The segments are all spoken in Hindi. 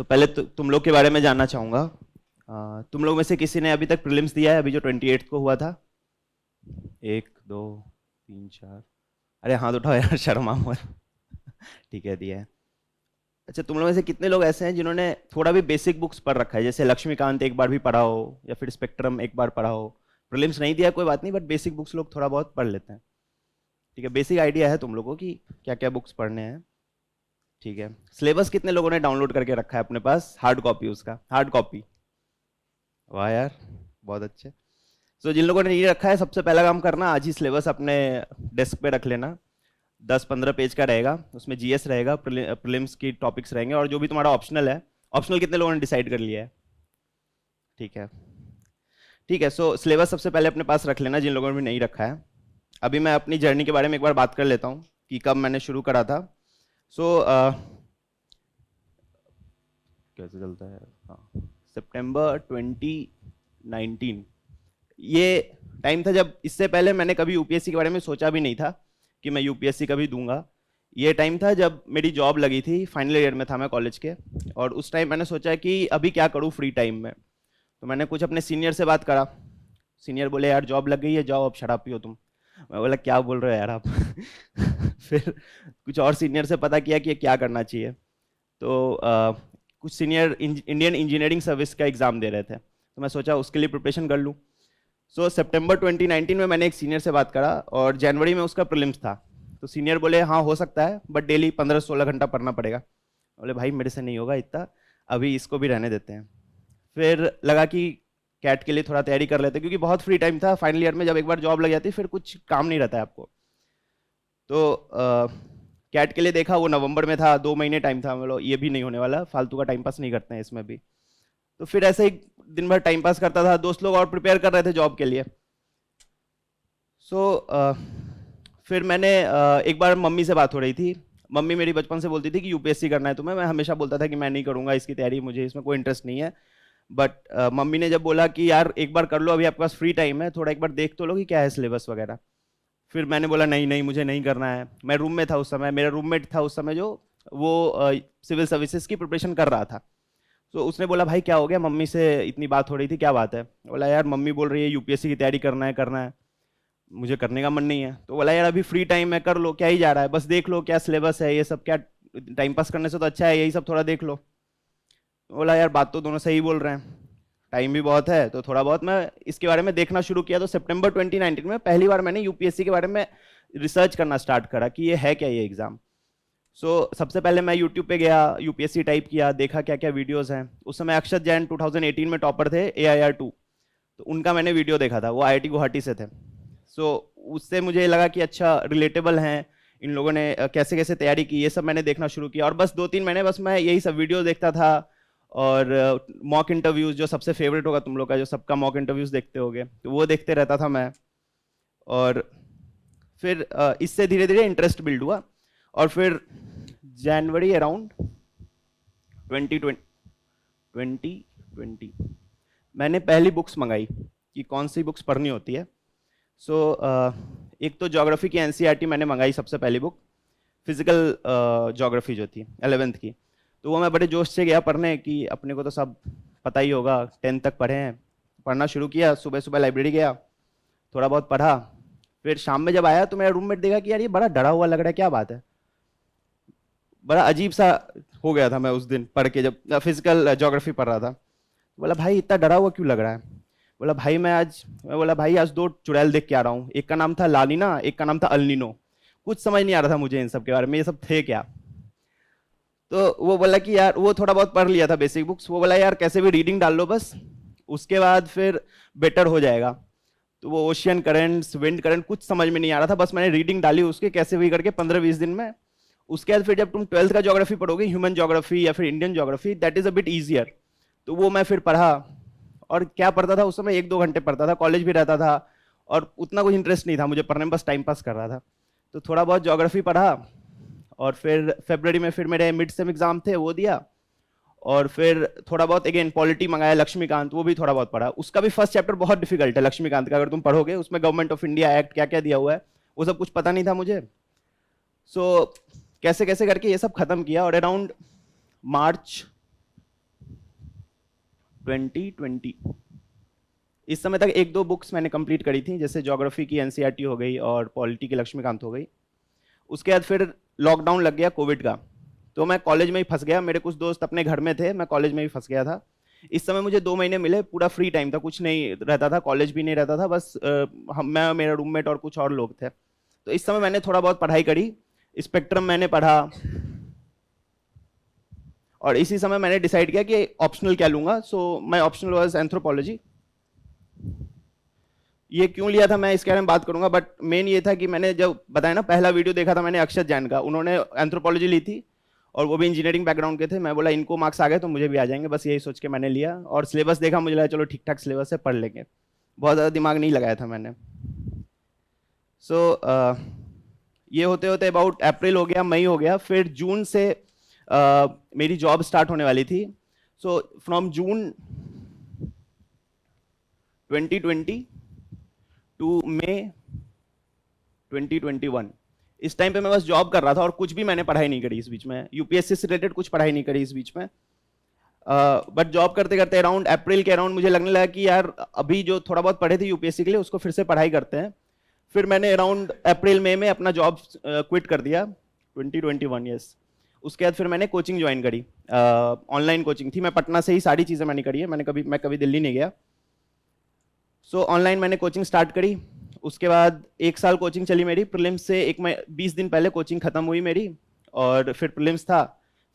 पहले तुम लोग के बारे में जानना चाहूंगा। तुम लोग में से किसी ने अभी तक प्रीलिम्स दिया है, अभी जो 28 को हुआ था? एक, दो, तीन, चार। अरे हाथ उठाओ यार, शर्मा मत। ठीक है, दिया है। अच्छा, तुम लोग में से कितने लोग ऐसे हैं जिन्होंने थोड़ा भी बेसिक बुक्स पढ़ रखा है, जैसे लक्ष्मीकांत एक बार भी पढ़ा हो, या फिर स्पेक्ट्रम एक बार पढ़ा हो? प्रीलिम्स नहीं दिया कोई बात नहीं, बट बेसिक बुक्स लोग थोड़ा बहुत पढ़ लेते हैं। ठीक है, बेसिक आइडिया है तुम लोगों की क्या क्या बुक्स पढ़ने हैं। ठीक है, सिलेबस कितने लोगों ने डाउनलोड करके रखा है अपने पास, हार्ड कॉपी? उसका हार्ड कॉपी? वाह यार, बहुत अच्छे। जिन लोगों ने नहीं रखा है, सबसे पहला काम करना, आज ही सिलेबस अपने डेस्क पे रख लेना। 10-15 पेज का रहेगा, उसमें जीएस रहेगा, प्रीलिम्स की टॉपिक्स रहेंगे, और जो भी तुम्हारा ऑप्शनल है। ऑप्शनल कितने लोगों ने डिसाइड कर लिया है? ठीक है, ठीक है। सिलेबस सबसे पहले अपने पास रख लेना, जिन लोगों ने भी नहीं रखा है। अभी मैं अपनी जर्नी के बारे में एक बार बात कर लेता हूँ कि कब मैंने शुरू करा था। कैसे चलता है, हाँ, सितंबर 2019 ये टाइम था, जब इससे पहले मैंने कभी यूपीएससी के बारे में सोचा भी नहीं था कि मैं यूपीएससी कभी दूंगा। ये टाइम था जब मेरी जॉब लगी थी, फाइनल ईयर में था मैं कॉलेज के, और उस टाइम मैंने सोचा कि अभी क्या करूँ फ्री टाइम में। तो मैंने कुछ अपने सीनियर से बात करा। सीनियर बोले, यार जॉब लग गई है, जाओ अब शराब पियो तुम। मैं बोला, क्या बोल रहे हो यार आप? फिर कुछ और सीनियर से पता किया कि क्या करना चाहिए। तो कुछ सीनियर इंडियन इंजीनियरिंग सर्विस का एग्ज़ाम दे रहे थे, तो मैं सोचा उसके लिए प्रिपरेशन कर लूँ। सितंबर 2019 में मैंने एक सीनियर से बात करा, और जनवरी में उसका प्रीलिम्स था। तो सीनियर बोले, हाँ हो सकता है, बट डेली 15-16 घंटा पढ़ना पड़ेगा। बोले, भाई मेरे से नहीं होगा इतना, अभी इसको भी रहने देते हैं। फिर लगा कि कैट के लिए थोड़ा तैयारी कर लेते, क्योंकि बहुत फ्री टाइम था फाइनल ईयर में, जब एक बार जॉब लग जाती फिर कुछ काम नहीं रहता है आपको। तो कैट के लिए देखा, वो नवंबर में था, 2 महीने टाइम था। मतलब ये भी नहीं होने वाला, फालतू का टाइम पास नहीं करते हैं इसमें भी। तो फिर ऐसे ही दिन भर टाइम पास करता था, दोस्त लोग और प्रिपेयर कर रहे थे जॉब के लिए। फिर मैंने एक बार मम्मी से बात हो रही थी। मम्मी मेरी बचपन से बोलती थी कि यूपीएससी करना है तुम्हें। मैं हमेशा बोलता था कि मैं नहीं करूंगा इसकी तैयारी, मुझे इसमें कोई इंटरेस्ट नहीं है। बट मम्मी ने जब बोला कि यार एक बार कर लो, अभी आपके पास फ्री टाइम है, थोड़ा एक बार देख तो लो कि क्या है सिलेबस वगैरह। फिर मैंने बोला, नहीं नहीं, मुझे नहीं करना है। मैं रूम में था उस समय, मेरा रूममेट था उस समय जो वो सिविल सर्विसेज की प्रिपरेशन कर रहा था। तो उसने बोला, भाई क्या हो गया, मम्मी से इतनी बात हो रही थी, क्या बात है? बोला, यार मम्मी बोल रही है यूपीएससी की तैयारी करना है, करना है। मुझे करने का मन नहीं है। तो बोला, यार अभी फ्री टाइम है, कर लो, क्या ही जा रहा है, बस देख लो क्या सिलेबस है, ये सब क्या टाइम पास करने से तो अच्छा है यही सब थोड़ा देख लो। बोला, यार बात तो दोनों सही बोल रहे हैं, टाइम भी बहुत है, तो थोड़ा बहुत मैं इसके बारे में देखना शुरू किया। तो सितंबर 2019 में पहली बार मैंने यूपीएससी के बारे में रिसर्च करना स्टार्ट करा कि ये है क्या, ये एग्जाम। सबसे पहले मैं यूट्यूब पे गया, यूपीएससी टाइप किया, देखा क्या क्या वीडियोस हैं। उस समय अक्षत जैन 2018 में टॉपर थे AIR 2, तो उनका मैंने वीडियो देखा था, वो IIT गुवाहाटी से थे। उससे मुझे लगा कि अच्छा रिलेटेबल हैं, इन लोगों ने कैसे कैसे तैयारी की, ये सब मैंने देखना शुरू किया। और बस 2-3 महीने बस मैं यही सब वीडियो देखता था। और मॉक इंटरव्यूज, जो सबसे फेवरेट होगा तुम लोग का, जो सबका मॉक इंटरव्यूज देखते होगे, तो वो देखते रहता था मैं। और फिर इससे धीरे धीरे इंटरेस्ट बिल्ड हुआ। और फिर जनवरी अराउंड 2020 मैंने पहली बुक्स मंगाई कि कौन सी बुक्स पढ़नी होती है। एक तो ज्योग्राफी की एनसीईआरटी मैंने मंगाई सबसे पहली बुक, फिजिकल ज्योग्राफी जो थी 11th की। तो वो मैं बड़े जोश से गया पढ़ने कि अपने को तो सब पता ही होगा, 10th तक पढ़े हैं। पढ़ना शुरू किया, सुबह सुबह लाइब्रेरी गया, थोड़ा बहुत पढ़ा। फिर शाम में जब आया तो मेरा रूममेट देखा कि यार ये बड़ा डरा हुआ लग रहा है, क्या बात है, बड़ा अजीब सा हो गया था मैं उस दिन पढ़ के, जब फिजिकल ज्योग्राफी पढ़ रहा था। बोला, भाई इतना डरा हुआ क्यों लग रहा है? मैं बोला, भाई आज 2 चुड़ैल देख के आ रहा हूँ, एक का नाम था लालिना, एक का नाम था अल्निनो। कुछ समझ नहीं आ रहा था मुझे इन सब के बारे में, ये सब थे क्या। तो वो बोला कि यार, वो थोड़ा बहुत पढ़ लिया था बेसिक बुक्स, वो बोला यार कैसे भी रीडिंग डाल लो बस, उसके बाद फिर बेटर हो जाएगा। तो वो ओशियन करेंट्स, विंड करंट, कुछ समझ में नहीं आ रहा था, बस मैंने रीडिंग डाली उसके कैसे भी करके 15-20 दिन में। उसके बाद फिर जब तुम 12th का ज्योग्राफी पढ़ोगे, ह्यूमन ज्योग्राफी या फिर Indian geography, that is a bit easier. तो वो मैं फिर पढ़ा। और क्या पढ़ता था उस समय, 1-2 घंटे पढ़ता था, कॉलेज भी रहता था, और उतना कुछ इंटरेस्ट नहीं था मुझे पढ़ने में, बस टाइम पास कर रहा था। तो थोड़ा बहुत ज्योग्राफी पढ़ा। और फिर फरवरी में फिर मेरे मिड सेम एग्जाम थे, वो दिया। और फिर थोड़ा बहुत अगेन पॉलिटी मंगाया, लक्ष्मीकांत, वो भी थोड़ा बहुत पढ़ा। उसका भी फर्स्ट चैप्टर बहुत डिफिकल्ट है लक्ष्मीकांत का, अगर तुम पढ़ोगे उसमें गवर्नमेंट ऑफ इंडिया एक्ट क्या क्या दिया हुआ है वो सब कुछ पता नहीं था मुझे। सो कैसे कैसे करके ये सब खत्म किया, और अराउंड मार्च 2020 इस समय तक एक दो बुक्स मैंने कंप्लीट करी थी, जैसे ज्योग्राफी की एनसीईआरटी हो गई और पॉलिटी की लक्ष्मीकांत हो गई। उसके बाद फिर लॉकडाउन लग गया कोविड का, तो मैं कॉलेज में ही फंस गया। मेरे कुछ दोस्त अपने घर में थे, मैं कॉलेज में ही फंस गया था। इस समय मुझे 2 महीने मिले, पूरा फ्री टाइम था, कुछ नहीं रहता था, कॉलेज भी नहीं रहता था, बस मैं, मेरा रूममेट और कुछ और लोग थे। तो इस समय मैंने थोड़ा बहुत पढ़ाई करी, स्पेक्ट्रम मैंने पढ़ा, और इसी समय मैंने डिसाइड किया कि ऑप्शनल क्या लूंगा। So my optional was anthropology. ये क्यों लिया था मैं इसके बारे में बात करूंगा, बट मेन ये था कि मैंने जब बताया ना, पहला वीडियो देखा था मैंने अक्षत जैन का, उन्होंने एंथ्रोपोलॉजी ली थी और वो भी इंजीनियरिंग बैकग्राउंड के थे। मैं बोला इनको मार्क्स आ गए तो मुझे भी आ जाएंगे, बस यही सोच के मैंने लिया। और सिलेबस देखा, मुझे लगा चलो ठीक ठाक सिलेबस है, पढ़ लेंगे। बहुत ज़्यादा दिमाग नहीं लगाया था मैंने। सो ये होते होते अबाउट अप्रैल हो गया, मई हो गया, फिर जून से मेरी जॉब स्टार्ट होने वाली थी। सो फ्रॉम जून 2020 टू मई 2021, इस टाइम पे मैं बस जॉब कर रहा था और कुछ भी मैंने पढ़ाई नहीं करी इस बीच में, यूपीएससी से रिलेटेड कुछ पढ़ाई नहीं करी इस बीच में। बट जॉब करते करते अराउंड अप्रैल के अराउंड मुझे लगने लगा कि यार अभी जो थोड़ा बहुत पढ़े थे यूपीएससी के लिए उसको फिर से पढ़ाई करते हैं। फिर मैंने अराउंड अप्रैल मई में अपना जॉब क्विट कर दिया, 2021, यस। उसके बाद फिर मैंने कोचिंग ज्वाइन करी, ऑनलाइन कोचिंग थी। मैं पटना से ही सारी चीज़ें मैंने करी है, मैं कभी दिल्ली नहीं गया। सो ऑनलाइन मैंने कोचिंग स्टार्ट करी। उसके बाद 1 साल कोचिंग चली मेरी, प्रीलिम्स से 20 दिन पहले कोचिंग खत्म हुई मेरी, और फिर प्रीलिम्स था,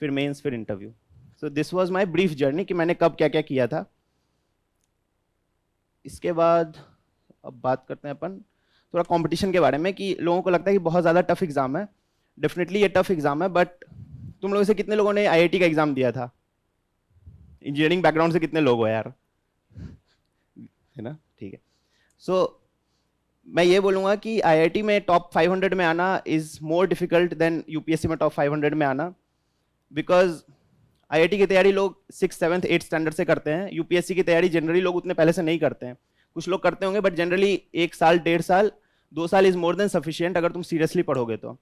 फिर मेंस, फिर interview. So this was my brief journey कि मैंने कब क्या क्या किया था। इसके बाद अब बात करते हैं अपन थोड़ा कंपटीशन के बारे में, कि लोगों को लगता है कि बहुत ज़्यादा टफ एग्जाम है। डेफिनेटली ये टफ एग्जाम है, बट तुम लोगों से कितने लोगों ने आईआईटी का एग्जाम दिया था? इंजीनियरिंग बैकग्राउंड से कितने लोग हो यार, है ना? ठीक है। सो मैं ये बोलूँगा कि आईआईटी में टॉप 500 में आना is more difficult than UPSC में टॉप 500 में आना, बिकॉज आईआईटी की तैयारी लोग 6th 7th 8th स्टैंडर्ड से करते हैं। यूपीएससी की तैयारी जनरली लोग उतने पहले से नहीं करते हैं, कुछ लोग करते होंगे, बट जनरली 1 साल, 1.5 साल, 2 साल इज़ मोर देन सफिशियंट अगर तुम सीरियसली पढ़ोगे तो।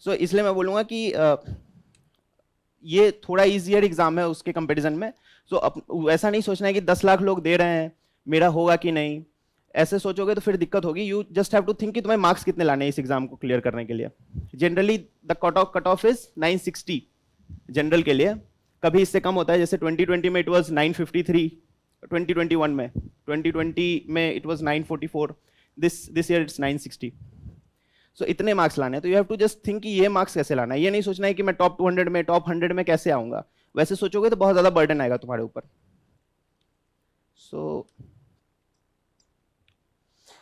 सो इसलिए मैं बोलूँगा कि ये थोड़ा ईजियर एग्जाम है उसके कंपेरिजन में। सो ऐसा नहीं सोचना है कि 10 लाख लोग दे रहे हैं, मेरा होगा कि नहीं। ऐसे सोचोगे तो फिर दिक्कत होगी। You just have to think कि तुम्हें मार्क्स कितने लाने हैं इस एग्जाम को क्लियर करने के लिए। Generally the cut off is 960 general के लिए, कभी इससे कम होता है, जैसे 2020 में इट वाज 953, 2020 में it was 944, this year it's 960। So इतने मार्क्स लाने हैं, तो you have to just think कि ये मार्क्स कैसे लाना है। ये नहीं सोचना है कि मैं टॉप 200 में, टॉप 100 में कैसे आऊंगा। वैसे सोचोगे तो बहुत ज्यादा बर्डन आएगा तुम्हारे ऊपर। सो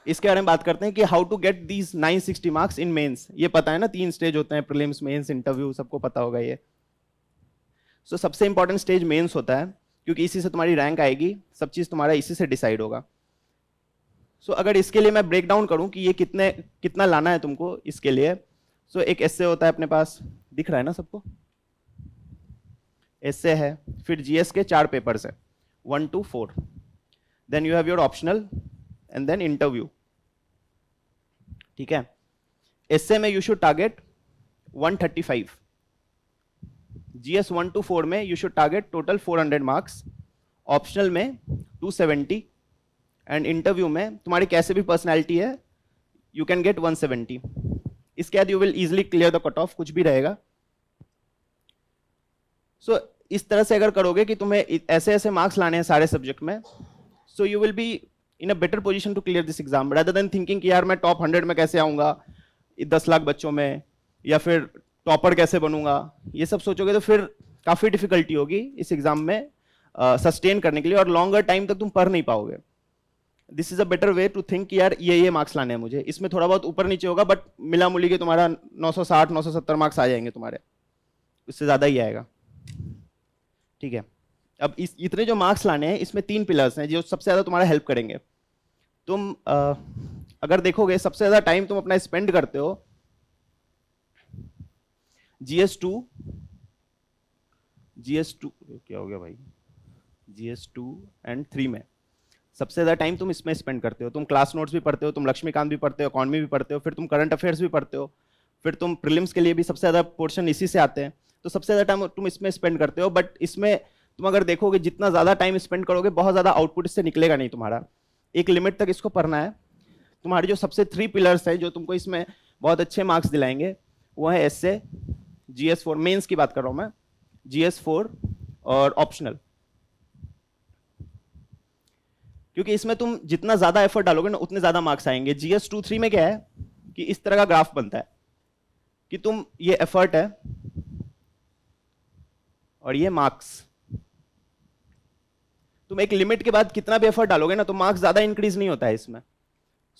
इसके बारे में बात करते हैं कि how to get these 960 marks in mains. ये पता है ना, 3 स्टेज होते हैं, प्रीलिम्स, मेंस, इंटरव्यू, सबको पता होगा ये। सो सबसे इंपॉर्टेंट स्टेज मेंस होता है, क्योंकि इसी से तुम्हारी रैंक आएगी, सब चीज तुम्हारा इसी से डिसाइड होगा। सो अगर इसके लिए मैं ब्रेक डाउन करूं कि ये कितना लाना है तुमको इसके लिए, सो एक एस्से होता है अपने पास, दिख रहा है ना सबको? एस्से है, फिर जीएस के 4 पेपर्स है, 1 to 4, then you have your optional and then interview. ठीक है। एस्से में you should target 135, GS 1 to 4 में you should target total 400 marks, optional में 270, एंड इंटरव्यू में तुम्हारी कैसे भी पर्सनैलिटी है यू कैन गेट 170। इसके बाद you will easily clear the cut off, कुछ भी रहेगा। सो इस तरह से अगर करोगे कि तुम्हें ऐसे ऐसे मार्क्स लाने हैं सारे सब्जेक्ट में, so you will be in a better position to clear this exam, rather than thinking कि यार मैं टॉप 100 में कैसे आऊंगा 10 लाख बच्चों में, या फिर टॉपर कैसे बनूंगा। ये सब सोचोगे तो फिर काफी डिफिकल्टी होगी इस एग्जाम में सस्टेन करने के लिए, और लॉन्गर टाइम तक तुम पढ़ नहीं पाओगे। This is a better way to think कि यार ये मार्क्स लाने हैं मुझे। इसमें थोड़ा बहुत ऊपर नीचे होगा, बट मिला मुली के तुम्हारा 960 970 मार्क्स आ जाएंगे तुम्हारे, इससे ज्यादा ही आएगा। ठीक है। अब इतने जो मार्क्स लाने हैं, इसमें 3 पिलर्स हैं जो सबसे ज्यादा तुम्हारा हेल्प करेंगे। तुम अगर देखोगे सबसे ज्यादा टाइम तुम अपना स्पेंड करते हो GS2 GS2 क्या हो गया भाई, GS2 एंड 3 में सबसे ज़्यादा टाइम तुम इसमें स्पेंड करते हो। तुम क्लास नोट्स भी पढ़ते हो, तुम लक्ष्मीकांत भी पढ़ते हो, इकॉनमी भी पढ़ते हो, फिर तुम करंट अफेयर्स भी पढ़ते हो, फिर तुम प्रीलिम्स के लिए भी सबसे ज़्यादा पोर्शन इसी से आते हैं। तो सबसे ज़्यादा टाइम तुम इसमें स्पेंड करते हो, बट इसमें तुम अगर देखोगे जितना ज़्यादा टाइम स्पेंड करोगे बहुत ज़्यादा आउटपुट इससे निकलेगा नहीं तुम्हारा। एक लिमिट तक इसको पढ़ना है। तुम्हारे जो सबसे 3 पिलर्स है जो तुमको इसमें बहुत अच्छे मार्क्स दिलाएंगे वो है एसए, GS4 मेंस की बात कर रहा हूँ मैं, GS4 और ऑप्शनल। क्योंकि इसमें तुम जितना ज्यादा एफर्ट डालोगे ना उतने ज्यादा मार्क्स आएंगे। GS2-3 में क्या है कि इस तरह का ग्राफ बनता है कि तुम ये एफर्ट है और ये मार्क्स, तुम एक लिमिट के बाद कितना भी एफर्ट डालोगे ना तो मार्क्स ज्यादा इंक्रीज नहीं होता है इसमें।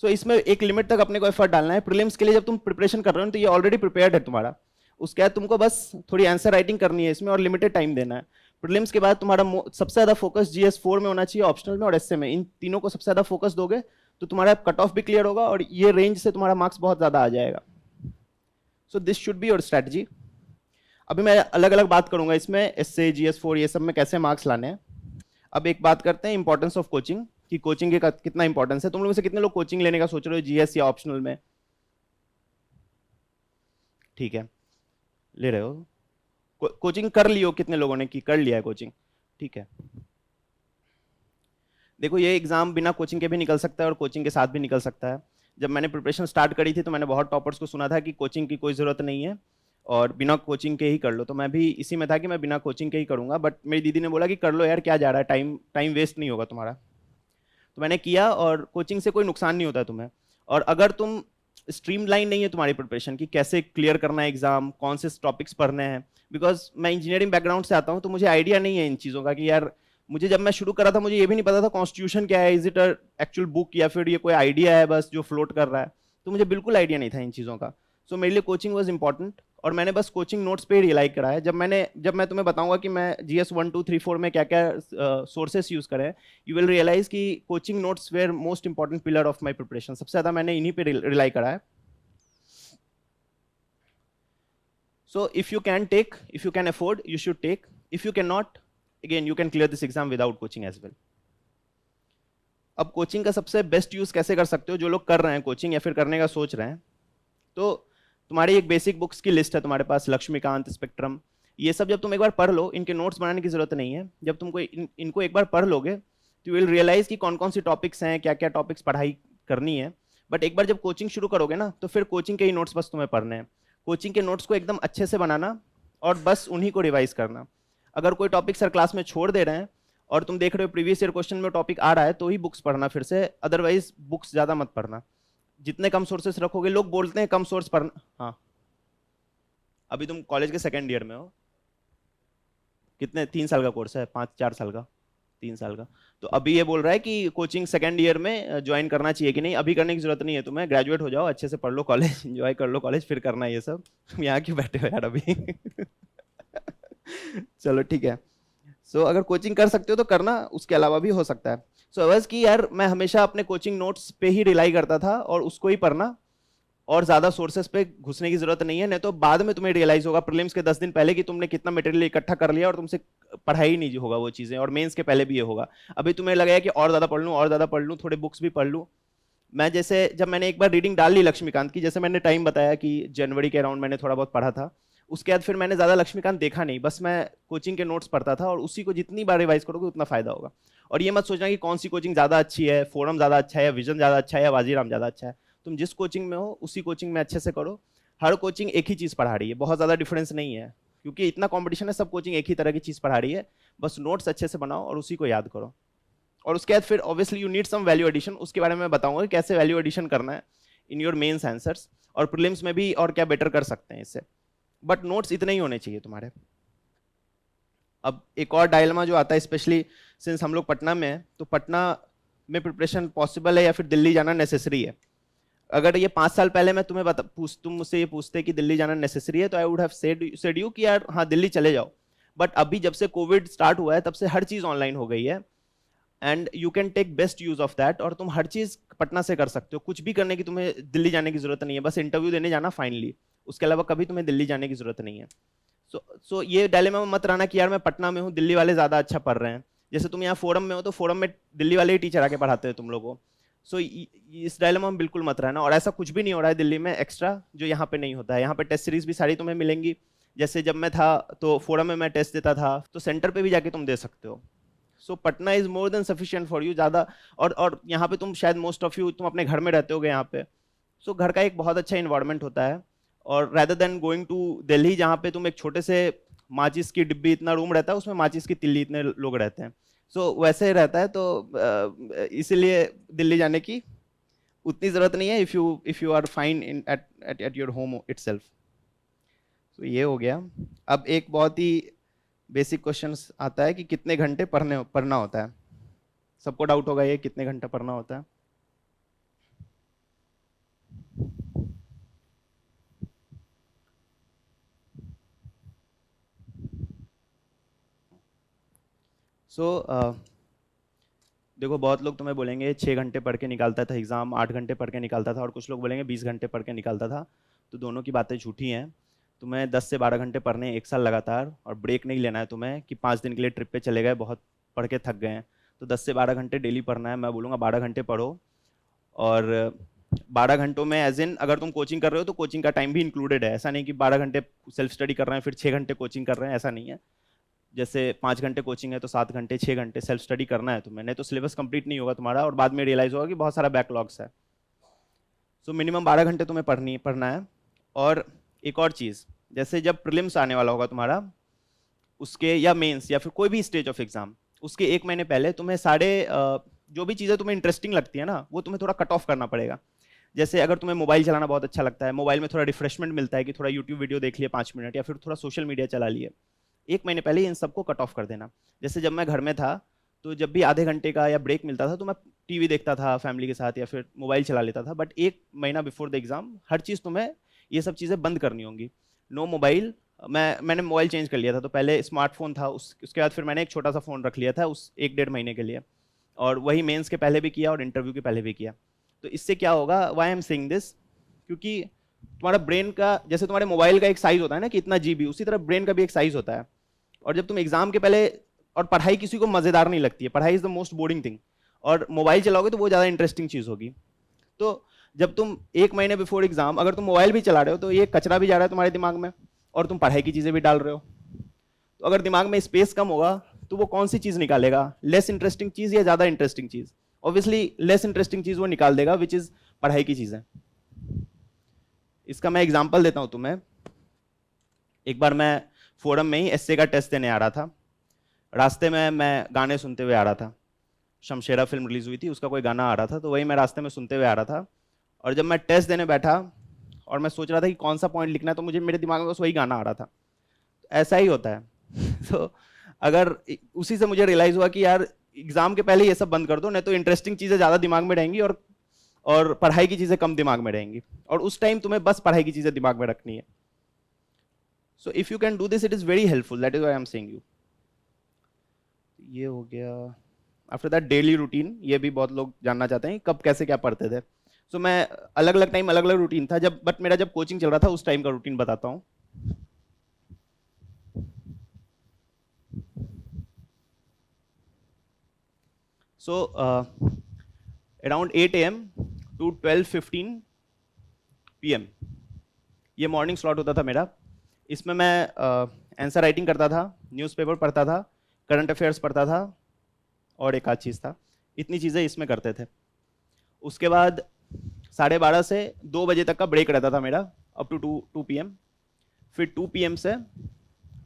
सो इसमें एक लिमिट तक अपने को एफर्ट डालना है। प्रीलिम्स के लिए जब तुम प्रिपरेशन कर रहे हो तो ये ऑलरेडी प्रिपेयर्ड है तुम्हारा, उसके बाद तुमको बस थोड़ी आंसर राइटिंग करनी है इसमें और लिमिटेड टाइम देना है। प्रीलिम्स के बाद तुम्हारा सबसे ज्यादा फोकस GS4 में होना चाहिए, ऑप्शनल में और एसए में। इन तीनों को सबसे ज्यादा फोकस दोगे तो तुम्हारा कट ऑफ भी क्लियर होगा और ये रेंज से तुम्हारा मार्क्स बहुत ज्यादा आ जाएगा। So this should be your strategy. अभी मैं अलग अलग बात करूंगा इसमें एसए, GS4 ये सब में कैसे मार्क्स लाने हैं। अब एक बात करते हैं इंपॉर्टेंस ऑफ कोचिंग, कि कोचिंग का कितना इंपॉर्टेंस है। तुम लोगों में से कितने लोग कोचिंग लेने का सोच रहे हो GS या ऑप्शनल में? ठीक है, ले रहे हो। कोचिंग कर लियो, कितने लोगों ने की कर लिया है कोचिंग? ठीक है। देखो ये एग्जाम बिना कोचिंग के भी निकल सकता है और कोचिंग के साथ भी निकल सकता है। जब मैंने प्रिपरेशन स्टार्ट करी थी तो मैंने बहुत टॉपर्स को सुना था कि कोचिंग की कोई ज़रूरत नहीं है और बिना कोचिंग के ही कर लो, तो मैं भी इसी में था कि मैं बिना कोचिंग के ही करूँगा। बट मेरी दीदी ने बोला कि कर लो यार, क्या जा रहा है, टाइम टाइम वेस्ट नहीं होगा तुम्हारा। तो मैंने किया और कोचिंग से कोई नुकसान नहीं होता तुम्हें। और अगर तुम स्ट्रीमलाइन नहीं है तुम्हारी प्रिपरेशन कि कैसे क्लियर करना है एग्जाम, कौन से टॉपिक्स पढ़ने हैं, बिकॉज मैं इंजीनियरिंग बैकग्राउंड से आता हूँ तो मुझे आइडिया नहीं है इन चीज़ों का कि यार, मुझे जब मैं शुरू करा था मुझे ये भी नहीं पता था कॉन्स्टिट्यूशन क्या है, इज इट एक्चुअल बुक या फिर ये कोई आइडिया है बस जो फ्लोट कर रहा है। तो मुझे बिल्कुल आइडिया नहीं था इन चीज़ों का। सो मेरे लिए कोचिंग वॉज इंपॉर्टेंट और मैंने बस कोचिंग नोट्स पे ही रिलाई करा है। जब मैं तुम्हें बताऊंगा कि मैं GS1 2 3 4 में क्या क्या सोर्सेस यूज़ करें, यू विल रियलाइज कि coaching notes were most important pillar of my preparation. सबसे ज़्यादा मैंने इन्हीं पे रिलाई करा है। So if you can take, if you can afford, you should take. If you cannot, again you can clear this exam without coaching as well. अब कोचिंग का सबसे बेस्ट यूज कैसे कर सकते हो, जो लोग कर रहे हैं कोचिंग या फिर करने का सोच रहे हैं, तो तुम्हारी एक बेसिक बुक्स की लिस्ट है तुम्हारे पास, लक्ष्मीकांत, स्पेक्ट्रम, ये सब जब तुम एक बार पढ़ लो, इनके नोट्स बनाने की जरूरत नहीं है। जब तुमको इनको एक बार पढ़ लोगे तो यू विल रियलाइज कि कौन कौन सी टॉपिक्स हैं, क्या क्या टॉपिक्स पढ़ाई करनी है। बट एक बार जब कोचिंग शुरू करोगे ना तो फिर कोचिंग के ही नोट्स बस तुम्हें पढ़ने हैं। कोचिंग के नोट्स को एकदम अच्छे से बनाना और बस उन्हीं को रिवाइज करना। अगर कोई टॉपिक सर क्लास में छोड़ दे रहे हैं और तुम देख रहे हो प्रीवियस ईयर क्वेश्चन में टॉपिक आ रहा है तो ही बुक्स पढ़ना फिर से, अदरवाइज बुक्स ज़्यादा मत पढ़ना। जितने कम सोर्सेस रखोगे, लोग बोलते हैं कम सोर्स पढ़ना, हाँ अभी तुम कॉलेज के सेकेंड ईयर में हो, कितने 3 साल का कोर्स है, 5 4 साल का, 3 साल का, तो अभी ये बोल रहा है कि कोचिंग सेकंड ईयर में ज्वाइन करना चाहिए कि नहीं। अभी करने की जरूरत नहीं है तुम्हें, ग्रेजुएट हो जाओ, अच्छे से पढ़ लो कॉलेज, एंजॉय कर लो कॉलेज, फिर करना ये सब। तुम यहाँ क्यों बैठे हो यार अभी? चलो ठीक है। सो अगर कोचिंग कर सकते हो तो करना, उसके अलावा भी हो सकता है। सो बस कि यार मैं हमेशा अपने कोचिंग नोट्स पे ही रिलाई करता था और उसको ही पढ़ना, और ज्यादा सोर्सेस पे घुसने की जरूरत नहीं है, नहीं तो बाद में तुम्हें रियलाइज होगा प्रीलिम्स के 10 दिन पहले कि तुमने कितना मटेरियल इकट्ठा कर लिया और तुमसे पढ़ाई ही नहीं होगा वो चीजें, और मेंस के पहले भी ये होगा। अभी तुम्हें लगेगा कि और ज्यादा पढ़ लूँ, और ज्यादा पढ़ लूँ, थोड़े बुक्स भी पढ़ लूँ। मैं जैसे जब मैंने एक बार रीडिंग डाल ली लक्ष्मीकांत की, जैसे मैंने टाइम बताया कि जनवरी के अराउंड मैंने थोड़ा बहुत पढ़ा था, उसके बाद फिर मैंने ज्यादा लक्ष्मीकांत देखा नहीं, बस मैं कोचिंग के नोट्स पढ़ता था, और उसी को जितनी बार रिवाइज करोगे उतना फायदा होगा। और ये मत सोचना कि कौन सी कोचिंग ज्यादा अच्छी है, फोरम ज्यादा अच्छा है, या विजन ज्यादा अच्छा है, या वाजीराम ज्यादा अच्छा है। तुम जिस कोचिंग में हो उसी कोचिंग में अच्छे से करो। हर कोचिंग एक ही चीज पढ़ा रही है, बहुत ज्यादा डिफरेंस नहीं है, क्योंकि इतना कंपटीशन है, सब कोचिंग एक ही तरह की चीज पढ़ा रही है। बस नोट्स अच्छे से बनाओ और उसी को याद करो। और उसके बाद फिर obviously you need some value addition, उसके बारे में मैं बताऊंगा कि कैसे वैल्यू एडिशन करना है इन योर मेंस आंसर्स, और प्रीलिम्स में भी और क्या बेटर कर सकते हैं इससे। बट नोट्स इतने ही होने चाहिए तुम्हारे। अब एक और डायलेमा जो आता है, स्पेशली सिंस हम लोग पटना में है, तो पटना में प्रिपरेशन पॉसिबल है या फिर दिल्ली जाना नेसेसरी है। अगर ये 5 साल पहले मैं तुम्हें तुम मुझसे ये पूछते कि दिल्ली जाना नेसेसरी है, तो I would have said you कि यार हाँ दिल्ली चले जाओ। बट अभी जब से कोविड स्टार्ट हुआ है तब से हर चीज ऑनलाइन हो गई है, and you can take best use of that, और तुम हर चीज पटना से कर सकते हो। कुछ भी करने की तुम्हें दिल्ली जाने की जरूरत नहीं है, बस इंटरव्यू देने जाना फाइनली, उसके अलावा कभी तुम्हें दिल्ली जाने की जरूरत नहीं है। सो ये डायलेमा में मत रहना कि यार मैं पटना में हूँ, दिल्ली वाले ज़्यादा अच्छा पढ़ रहे हैं। जैसे तुम यहाँ फोरम में हो तो फोरम में दिल्ली वाले ही टीचर आके पढ़ाते हैं तुम लोगों को। सो इस डायलेमा में बिल्कुल मत रहना। और ऐसा कुछ भी नहीं हो रहा है दिल्ली में एक्स्ट्रा जो यहाँ पे नहीं होता है। यहाँ पे टेस्ट सीरीज भी सारी तुम्हें मिलेंगी। जैसे जब मैं था तो फोरम में मैं टेस्ट देता था, तो सेंटर पे भी जाके तुम दे सकते हो। So Patna is more than sufficient for you ज़्यादा। और यहाँ पे तुम शायद मोस्ट ऑफ यू तुम अपने घर में रहते होगे यहाँ पे। सो घर का एक बहुत अच्छा इन्वायरमेंट होता है। और rather then going to Delhi जहाँ पे तुम एक छोटे से माचिस की डिब्बी इतना रूम रहता है, उसमें माचिस की तिल्ली इतने लोग रहते हैं। सो वैसे रहता है, तो इसीलिए दिल्ली जाने की उतनी ज़रूरत नहीं है if you are fine in at your home itself. तो ये हो गया। अब एक बहुत ही बेसिक क्वेश्चन आता है कि कितने घंटे पढ़ना होता है। सबको डाउट होगा ये कितने घंटे पढ़ना होता है। देखो बहुत लोग तुम्हें बोलेंगे 6 घंटे पढ़ के निकालता था एग्जाम, 8 घंटे पढ़ के निकालता था, और कुछ लोग बोलेंगे 20 घंटे पढ़ के निकालता था। तो दोनों की बातें झूठी हैं। तुम्हें 10 से 12 घंटे पढ़ने एक साल लगातार, और ब्रेक नहीं लेना है तुम्हें कि 5 दिन के लिए ट्रिप पे चले गए, बहुत पढ़ के थक गए हैं। तो 10 से 12 घंटे डेली पढ़ना है। मैं बोलूँगा 12 घंटे पढ़ो। और 12 घंटों में एज इन अगर तुम कोचिंग कर रहे हो तो कोचिंग का टाइम भी इंक्लूडेड है। ऐसा नहीं कि 12 घंटे सेल्फ स्टडी कर रहे हैं फिर 6 घंटे कोचिंग कर रहे हैं, ऐसा नहीं है। जैसे 5 घंटे कोचिंग है तो 7 घंटे 6 घंटे सेल्फ स्टडी करना है तुम्हें, नहीं तो सिलेबस कंप्लीट नहीं होगा तुम्हारा और बाद में रियलाइज होगा कि बहुत सारा बैकलॉग्स है। सो मिनिमम 12 घंटे तुम्हें पढ़ना है। और एक और चीज़, जैसे जब प्रीलिम्स आने वाला होगा तुम्हारा, उसके या मेंस या फिर कोई भी स्टेज ऑफ एग्जाम, उसके 1 महीने पहले तुम्हें सारे जो भी चीज़ें तुम्हें इंटरेस्टिंग लगती है ना, वो तुम्हें थोड़ा कट ऑफ करना पड़ेगा। जैसे अगर तुम्हें मोबाइल चलाना बहुत अच्छा लगता है, मोबाइल में थोड़ा रिफ्रेशमेंट मिलता है कि थोड़ा यूट्यूब वीडियो देख लिए 5 मिनट, या फिर थोड़ा सोशल मीडिया चला लिए, 1 महीने पहले इन सबको कट ऑफ कर देना। जैसे जब मैं घर में था तो जब भी आधे घंटे का या ब्रेक मिलता था तो मैं टीवी देखता था फैमिली के साथ या फिर मोबाइल चला लेता था। बट 1 महीना बिफोर द एग्जाम हर चीज़ तुम्हें ये सब चीज़ें बंद करनी होंगी। No mobile. मैंने मोबाइल चेंज कर लिया था, तो पहले स्मार्टफोन था, उसके बाद फिर मैंने एक छोटा सा फ़ोन रख लिया था उस 1 डेढ़ महीने के लिए। और वही मेंस के पहले भी किया और इंटरव्यू के पहले भी किया। तो इससे क्या होगा, why I am saying this, क्योंकि तुम्हारा ब्रेन का, जैसे तुम्हारे मोबाइल का एक साइज होता है ना कि इतना जीबी, उसी तरह ब्रेन का भी एक साइज होता है। और जब तुम एग्जाम के पहले, और पढ़ाई किसी को मजेदार नहीं लगती है, पढ़ाई is the most boring thing, और मोबाइल चलाओगे तो वो ज़्यादा इंटरेस्टिंग चीज़ होगी। तो जब तुम 1 महीने बिफोर एग्जाम अगर तुम मोबाइल भी चला रहे हो तो ये कचरा भी जा रहा है तुम्हारे दिमाग में, और तुम पढ़ाई की चीज़ें भी डाल रहे हो। तो अगर दिमाग में स्पेस कम होगा तो वो कौन सी चीज़ निकालेगा, लेस इंटरेस्टिंग चीज़ या ज़्यादा इंटरेस्टिंग चीज़? ऑब्वियसली लेस इंटरेस्टिंग चीज़ वो निकाल देगा, विच इज़ पढ़ाई की चीज़ें। इसका मैं एग्जाम्पल देता हूँ तुम्हें। एक बार मैं फोरम में ही एसए का टेस्ट देने आ रहा था। रास्ते में मैं गाने सुनते हुए आ रहा था। शमशेरा फिल्म रिलीज हुई थी, उसका कोई गाना आ रहा था, तो वही मैं रास्ते में सुनते हुए आ रहा था। और जब मैं टेस्ट देने बैठा और मैं सोच रहा था कि कौन सा पॉइंट लिखना है, तो मुझे मेरे दिमाग में बस वही गाना आ रहा था। ऐसा ही होता है। तो अगर उसी से मुझे रियलाइज हुआ कि यार एग्जाम के पहले ये सब बंद कर दो, नहीं तो इंटरेस्टिंग चीज़ें ज़्यादा दिमाग में रहेंगी और पढ़ाई की चीज़ें कम दिमाग में रहेंगी, और उस टाइम तुम्हें बस पढ़ाई की चीज़ें दिमाग में रखनी है। So if you can do this, it is very helpful, that is why I am saying you. ये हो गया। आफ्टर दैट डेली रूटीन, ये भी बहुत लोग जानना चाहते हैं कब कैसे क्या पढ़ते थे। सो मैं अलग अलग टाइम अलग अलग रूटीन था, बट मेरा जब कोचिंग चल रहा था उस टाइम का रूटीन बताता हूँ। So around 8 AM to 12:15 PM ये मॉर्निंग स्लॉट होता था मेरा। इसमें मैं आंसर राइटिंग करता था, न्यूज़पेपर पढ़ता था, करंट अफेयर्स पढ़ता था, और एक आध चीज़ था। इतनी चीज़ें इसमें करते थे। उसके बाद 12:30 से 2 बजे तक का ब्रेक रहता था मेरा, अप टू 2 PM। फिर 2 PM से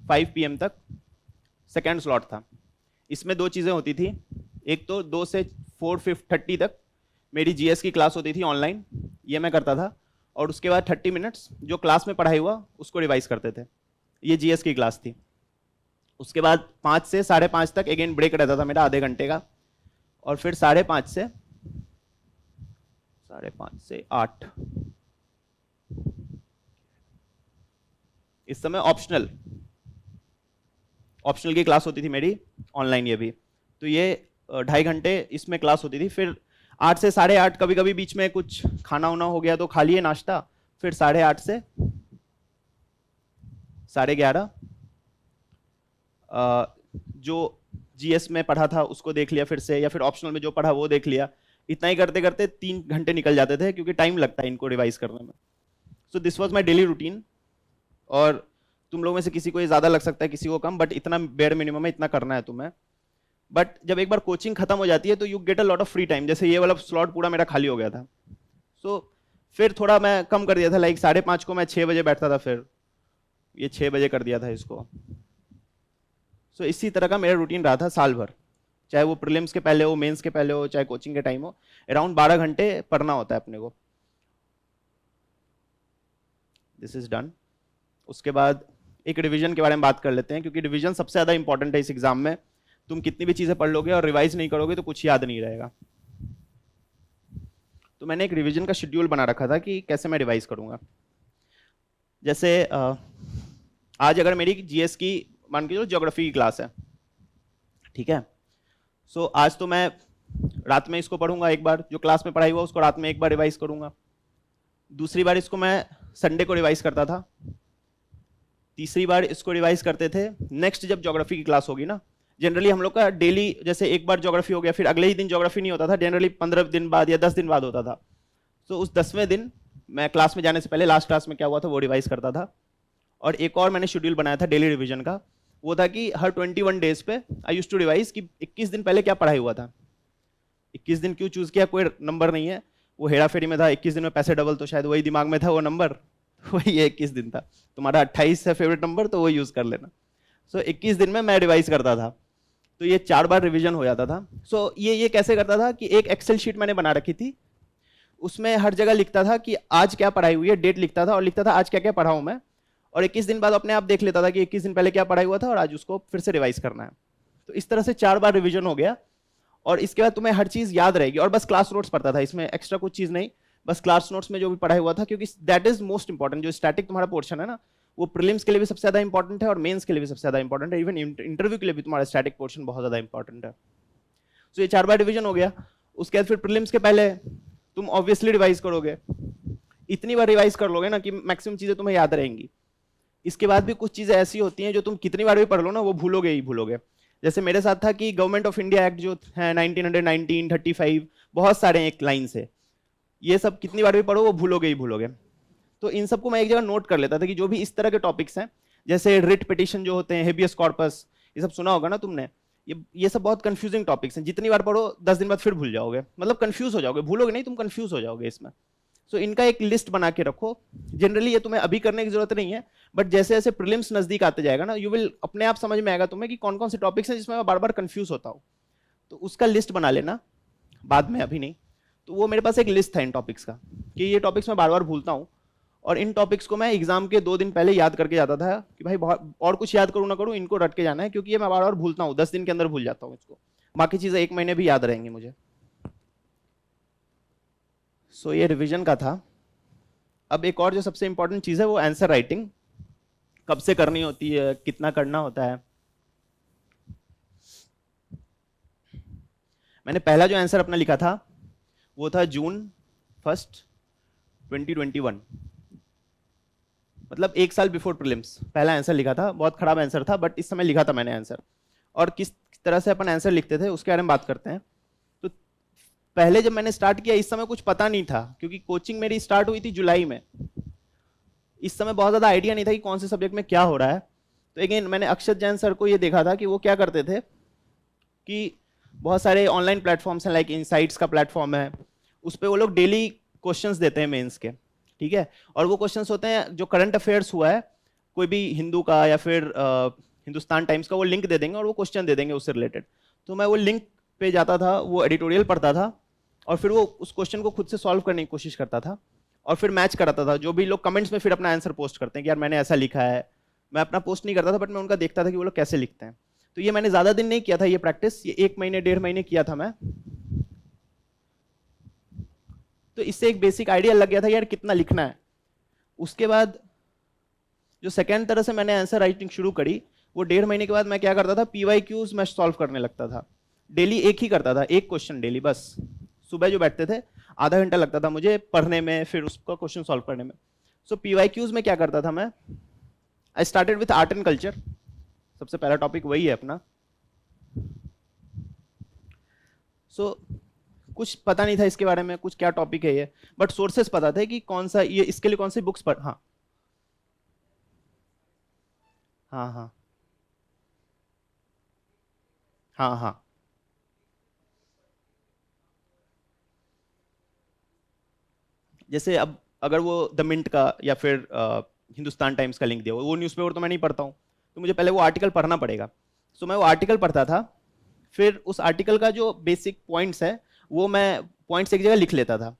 5 PM तक सेकेंड स्लॉट था। इसमें 2 चीज़ें होती थी। एक तो 2 से 4:30 तक मेरी जीएस की क्लास होती थी ऑनलाइन, ये मैं करता था। और उसके बाद 30 मिनट्स जो क्लास में पढ़ाई हुआ उसको रिवाइज करते थे, ये जीएस की क्लास थी। उसके बाद 5 से 5:30 तक अगेन ब्रेक रहता था मेरा आधे घंटे का। और फिर 5:30 से 8 इस समय ऑप्शनल की क्लास होती थी मेरी ऑनलाइन, ये भी। तो ये 2.5 घंटे इसमें क्लास होती थी। फिर 8 से 8:30 कभी कभी बीच में कुछ खाना वाना हो गया तो खा लिए नाश्ता। फिर 8:30 से 11:30 जो जीएस में पढ़ा था उसको देख लिया फिर से, या फिर ऑप्शनल में जो पढ़ा वो देख लिया। इतना ही करते करते 3 घंटे निकल जाते थे, क्योंकि टाइम लगता है इनको रिवाइज करने में। So this was my daily routine. और तुम लोगों में से किसी को ये ज़्यादा लग सकता है, किसी को कम, बट इतना बेयर मिनिमम है, इतना करना है तुम्हें। बट जब एक बार कोचिंग खत्म हो जाती है तो you get a lot of free time. जैसे ये वाला स्लॉट पूरा मेरा खाली हो गया था, सो फिर थोड़ा मैं कम कर दिया था, लाइक 5:30 को मैं 6 बजे बैठता था, फिर ये 6 बजे कर दिया था इसको। सो इसी तरह का मेरा रूटीन रहा था साल भर, चाहे वो प्रीलिम्स के पहले हो, मेंस के पहले हो, चाहे कोचिंग के टाइम हो। अराउंड 12 घंटे पढ़ना होता है अपने को। This is done. उसके बाद एक रिवीजन के बारे में बात कर लेते हैं, क्योंकि रिवीजन सबसे ज़्यादा इंपॉर्टेंट है इस एग्जाम में। तुम कितनी भी चीज़ें पढ़ लोगे और रिवाइज नहीं करोगे तो कुछ याद नहीं रहेगा। तो मैंने एक रिवीजन का शेड्यूल बना रखा था कि कैसे मैं रिवाइज करूँगा। जैसे आज अगर मेरी जीएस की मान के चलो ज्योग्राफी की क्लास है, ठीक है, सो आज तो मैं रात में इसको पढ़ूंगा एक बार, जो क्लास में पढ़ाई हुआ उसको रात में एक बार रिवाइज करूंगा। दूसरी बार इसको मैं संडे को रिवाइज करता था। तीसरी बार इसको रिवाइज करते थे नेक्स्ट जब ज्योग्राफी की क्लास होगी ना। जनरली हम लोग का डेली जैसे एक बार ज्योग्राफी हो गया, फिर अगले ही दिन ज्योग्राफी नहीं होता था, जनरली 15 दिन बाद या 10 दिन बाद होता था। तो उस 10वें दिन मैं क्लास में जाने से पहले लास्ट क्लास में क्या हुआ था वो रिवाइज करता था। और एक और मैंने शेड्यूल बनाया था डेली रिवीजन का, वो था कि हर 21 डेज पे आई यूज टू रिवाइज कि 21 दिन पहले क्या पढ़ाई हुआ था। 21 दिन क्यों चूज किया, कोई नंबर नहीं है, वो हेरा फेरी में था 21 दिन में पैसे डबल, तो शायद वही दिमाग में था वो नंबर, वही 21 दिन था। तुम्हारा 28 है फेवरेट नंबर तो वो यूज कर लेना। सो 21 दिन में मैं रिवाइज करता था, तो ये 4 बार रिवीजन हो जाता था। सो ये कैसे करता था कि एक एक्सेल शीट मैंने बना रखी थी, उसमें हर जगह लिखता था कि आज क्या पढ़ाई हुई है, डेट लिखता था और लिखता था आज क्या क्या पढ़ा हूं मैं। और 21 दिन बाद अपने आप देख लेता था कि 21 दिन पहले क्या पढ़ाई हुआ था और आज उसको फिर से रिवाइज करना है। तो इस तरह से 4 बार रिवीजन हो गया। और इसके बाद तुम्हें हर चीज याद रहेगी। और बस क्लास नोट्स पढ़ता था, इसमें एक्स्ट्रा कुछ चीज नहीं, बस क्लास नोट्स में जो भी पढ़ाई हुआ था, क्योंकि दैट इज मोस्ट इंपॉर्टेंट। जो स्टैटिक तुम्हारा पोर्शन है ना, वो प्रीलिम्स के लिए भी सबसे ज्यादा इंपॉर्टेंट है और मेंस के लिए भी सबसे ज्यादा इंपॉर्टेंट है। इवन इंटरव्यू के लिए भी तुम्हारा स्टैटिक पोर्शन बहुत ज्यादा इंपॉर्टेंट है। तो ये 4 बार रिवीजन हो गया। उसके बाद फिर प्रीलिम्स के पहले तुम ऑब्वियसली रिवाइज करोगे, इतनी बार रिवाइज कर लोगे ना कि मैक्सिमम चीजें तुम्हें याद रहेंगी। इसके बाद भी कुछ चीजें ऐसी होती हैं जो तुम कितनी बार भी पढ़ लो ना वो भूलोगे ही भूलोगे। जैसे मेरे साथ था कि गवर्नमेंट ऑफ इंडिया एक्ट जो है 1919, 35, बहुत सारे एक लाइन से, ये सब कितनी बार भी पढ़ो वो भूलोगे ही भूलोगे। तो इन सबको मैं एक जगह नोट कर लेता था कि जो भी इस तरह के टॉपिक्स हैं, जैसे रिट पिटिशन जो होते हैं, हेबियस कॉर्पस, ये सब सुना होगा ना तुमने। ये सब बहुत कंफ्यूजिंग टॉपिक्स हैं, जितनी बार पढ़ो 10 दिन बाद फिर भूल जाओगे, मतलब कंफ्यूज हो जाओगे, भूलोगे नहीं, तुम कंफ्यूज हो जाओगे इसमें। सो इनका एक लिस्ट बना के रखो। जनरली ये तुम्हें अभी करने की जरूरत नहीं है, बट जैसे जैसे प्रीलिम्स नजदीक आते जाएगा ना, यू विल अपने आप समझ में आएगा तुम्हें कि कौन कौन से टॉपिक्स हैं जिसमें मैं बार बार कंफ्यूज होता हूँ। तो उसका लिस्ट बना लेना बाद में, अभी नहीं। तो वो मेरे पास एक लिस्ट था इन टॉपिक्स का कि ये टॉपिक्स मैं बार बार भूलता हूँ, और इन टॉपिक्स को मैं एग्जाम के 2 दिन पहले याद करके जाता था कि भाई बहुत और कुछ याद करूँ ना करूँ, इनको रट के जाना है, क्योंकि ये मैं बार बार भूलता हूँ, 10 दिन के अंदर भूल जाता हूँ इसको। बाकी चीजें 1 महीने भी याद रहेंगी मुझे। सो ये रिविजन का था। अब एक और जो सबसे इंपॉर्टेंट चीज है वो आंसर राइटिंग, कब से करनी होती है, कितना करना होता है। मैंने पहला जो आंसर अपना लिखा था वो था जून 1, 2021, मतलब 1 साल बिफोर प्रीलिम्स पहला आंसर लिखा था। बहुत खराब आंसर था, बट इस समय लिखा था मैंने आंसर। और किस तरह से अपन आंसर लिखते थे उसके बारे में बात करते हैं। तो पहले जब मैंने स्टार्ट किया इस समय कुछ पता नहीं था, क्योंकि कोचिंग मेरी स्टार्ट हुई थी जुलाई में। इस समय बहुत ज्यादा आइडिया नहीं था कि कौन से सब्जेक्ट में क्या हो रहा है। तो अगेन मैंने अक्षत जैन सर को ये देखा था कि वो क्या करते थे कि बहुत सारे ऑनलाइन प्लेटफॉर्म्स हैं, लाइक इनसाइट्स का प्लेटफॉर्म है, उस पर वो लोग डेली क्वेश्चंस देते हैं मेंस के, ठीक है। और वो क्वेश्चंस होते हैं जो करंट अफेयर्स हुआ है, कोई भी हिंदू का या फिर हिंदुस्तान टाइम्स का, वो लिंक दे देंगे और वो क्वेश्चन दे देंगे उससे रिलेटेड। तो मैं वो लिंक पे जाता था, वो एडिटोरियल पढ़ता था और फिर वो उस क्वेश्चन को खुद से सॉल्व करने की कोशिश करता था और फिर मैच कराता था। जो भी लोग कमेंट्स में फिर अपना आंसर पोस्ट करते हैं कि यार मैंने ऐसा लिखा है, मैं अपना पोस्ट नहीं करता था, बट मैं उनका देखता था कि वो लोग कैसे लिखते हैं। तो ये मैंने ज्यादा दिन नहीं किया था ये प्रैक्टिस, ये 1 महीने 1.5 महीने किया था मैं। तो इससे एक बेसिक आइडिया लग गया था यार कितना लिखना है। उसके बाद जो सेकेंड तरह से मैंने आंसर राइटिंग शुरू करी, वो 1.5 महीने के बाद मैं क्या करता था, PYQs मैं सॉल्व करने लगता था। डेली एक ही करता था, एक क्वेश्चन डेली बस। सुबह जो बैठते थे आधा घंटा लगता था मुझे पढ़ने में, फिर उसका क्वेश्चन सॉल्व करने में। सो PYQs में क्या करता था मैं, I started with art and culture. सबसे पहला टॉपिक वही है अपना। सो कुछ पता नहीं था इसके बारे में, कुछ क्या टॉपिक है ये, बट सोर्सेस पता थे कि कौन सा ये, इसके लिए कौन सी बुक्स पढ़। हाँ हाँ हाँ हाँ हाँ। जैसे अब अगर वो द मिंट का या फिर हिंदुस्तान टाइम्स का लिंक दिया वो न्यूज़पेपर तो मैं नहीं पढ़ता हूँ, तो मुझे पहले वो आर्टिकल पढ़ना पड़ेगा। सो मैं वो आर्टिकल पढ़ता था, फिर उस आर्टिकल का जो बेसिक पॉइंट्स है वो मैं पॉइंट्स एक जगह लिख लेता था,